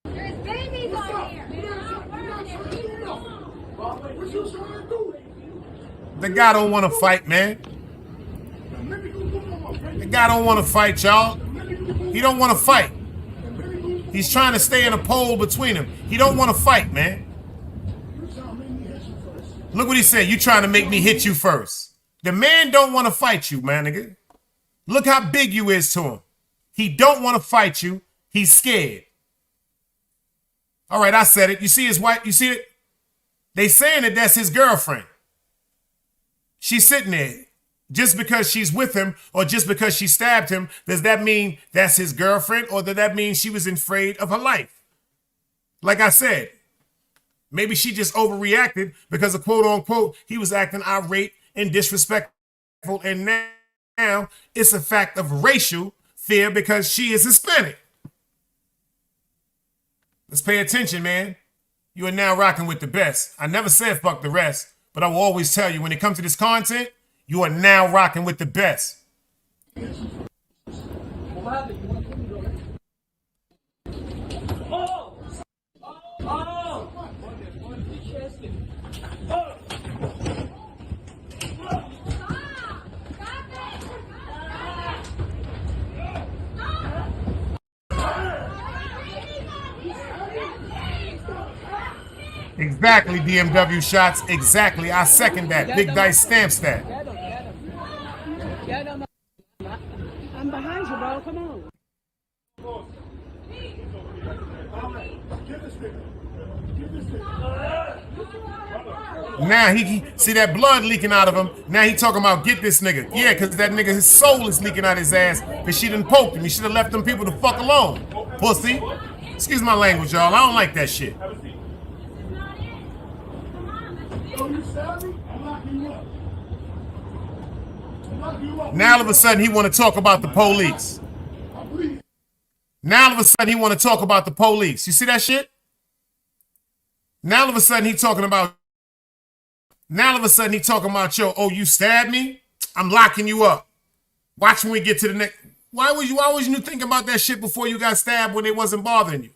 There's babies on here. What you trying to do? The guy don't want to fight, man. The guy don't want to fight, y'all. He don't want to fight. He's trying to stay in a pole between them. He don't want to fight, man. Look what he said. You trying to make me hit you first. The man don't want to fight you, man, nigga. Look how big you is to him. He don't want to fight you. He's scared. All right, I said it. You see his wife? You see it? They saying that that's his girlfriend. She's sitting there. Just because she's with him or just because she stabbed him, does that mean that's his girlfriend, or does that mean she was afraid of her life? Like I said, maybe she just overreacted because of quote unquote, he was acting irate and disrespectful. And now it's a fact of racial fear because she is Hispanic. Let's pay attention, man. You are now rocking with the best. I never said fuck the rest, but I will always tell you when it comes to this content, you are now rocking with the best. Exactly, BMW shots. Exactly. I second that. Big Dice stamps that. I'm behind you, bro. Come on. Now he see that blood leaking out of him. Now he talking about get this nigga. Yeah, because that nigga, his soul is leaking out his ass because she done poked him. He should have left them people to fuck alone. Pussy. Excuse my language, y'all. I don't like that shit. Now all of a sudden he want to talk about the police. Now all of a sudden he want to talk about the police. You see that shit? Now all of a sudden he talking about. Now all of a sudden he talking about, yo, oh, you stabbed me? I'm locking you up. Watch when we get to the next. Why was you thinking about that shit before you got stabbed when it wasn't bothering you?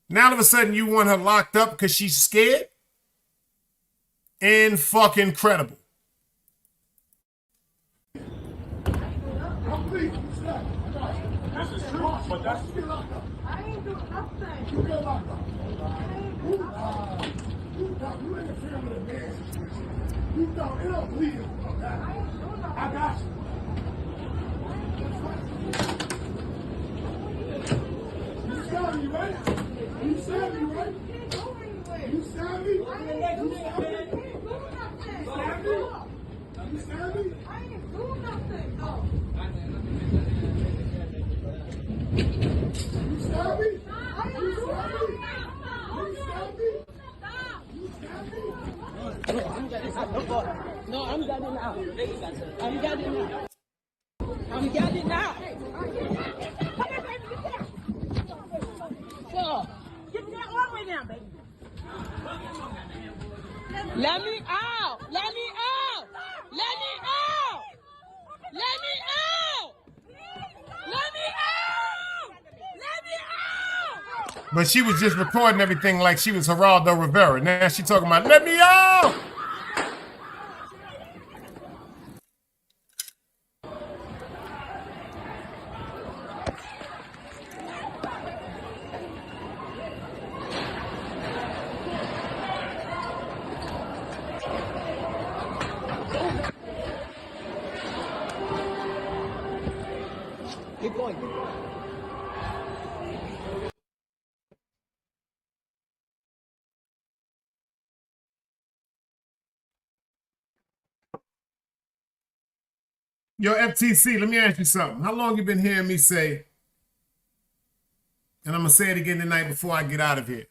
Now all of a sudden you want her locked up because she's scared? And fucking credible. This is true, but that's... I ain't doing nothing. You get locked up. You interfere with a man. You don't, it don't bleed him. I got you. You stabbed me, right? You stabbed me, right? You stabbed me? You stabbed me? You stabbed me? I ain't doing nothing. No. You stabbed me? No, I'm getting out. I'm getting out. I'm getting out. So, get that all the way down, baby. Let me out. Let me out. Let me out. Let me out. Let me out. Let me out. But she was just recording everything like she was Geraldo Rivera. Now she talking about, let me out! Keep going. Yo, FTC, let me ask you something. How long you been hearing me say, and I'm going to say it again tonight before I get out of here.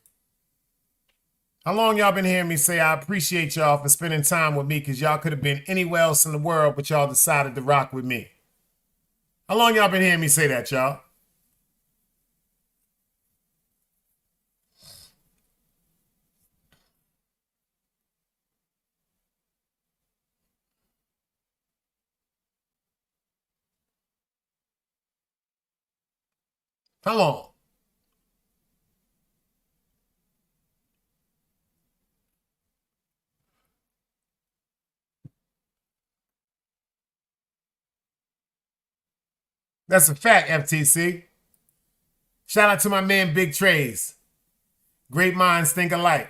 How long y'all been hearing me say I appreciate y'all for spending time with me because y'all could have been anywhere else in the world, but y'all decided to rock with me? How long y'all been hearing me say that, y'all? How long? That's a fact, FTC. Shout out to my man, Big Trays. Great minds think alike.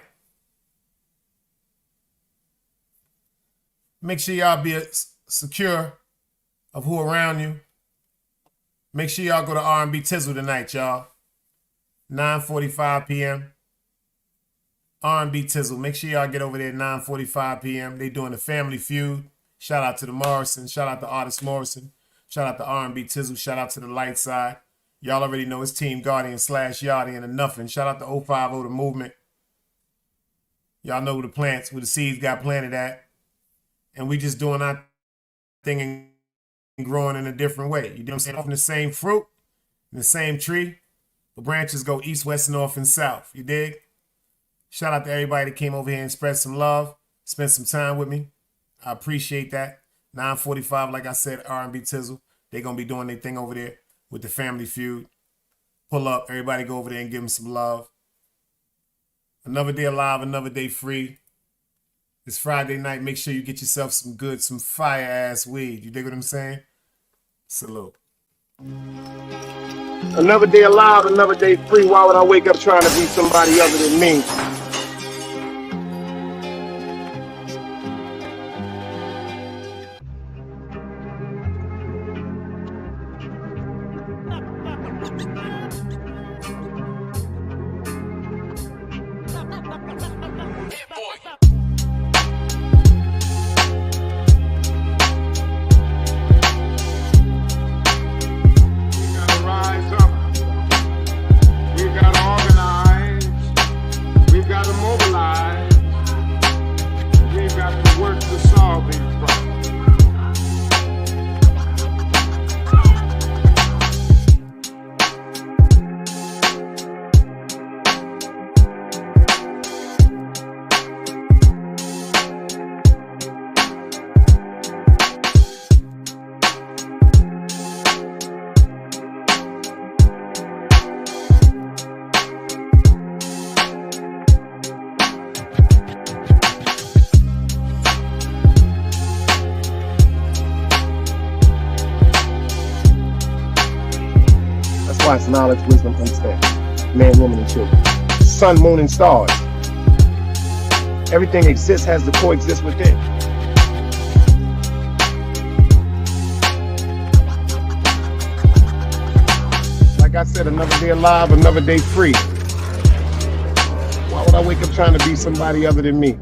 Make sure y'all be secure of who around you. Make sure y'all go to R&B Tizzle tonight, y'all. 9:45 p.m. R&B Tizzle. Make sure y'all get over there at 9:45 p.m. They doing the Family Feud. Shout out to the Morrison. Shout out to Artist Morrison. Shout out to R&B Tizzle. Shout out to the Light Side. Y'all already know it's Team Guardian / Yachty and a Nuffin. Shout out to 050 The Movement. Y'all know who the plants, where the seeds got planted at. And we just doing our thing and growing in a different way. You know what I'm saying? Off in the same fruit, in the same tree. The branches go east, west, north, and south. You dig? Shout out to everybody that came over here and spread some love, spent some time with me. I appreciate that. 9:45, like I said, R&B Tizzle. They're going to be doing their thing over there with the Family Feud. Pull up. Everybody go over there and give them some love. Another day alive, another day free. It's Friday night. Make sure you get yourself some good, some fire-ass weed. You dig what I'm saying? Salute. Another day alive, another day free. Why would I wake up trying to be somebody other than me? why it's knowledge, wisdom, understanding. Man, woman, and children. Sun, moon, and stars. Everything exists, has to coexist within. Like I said, another day alive, another day free. Why would I wake up trying to be somebody other than me?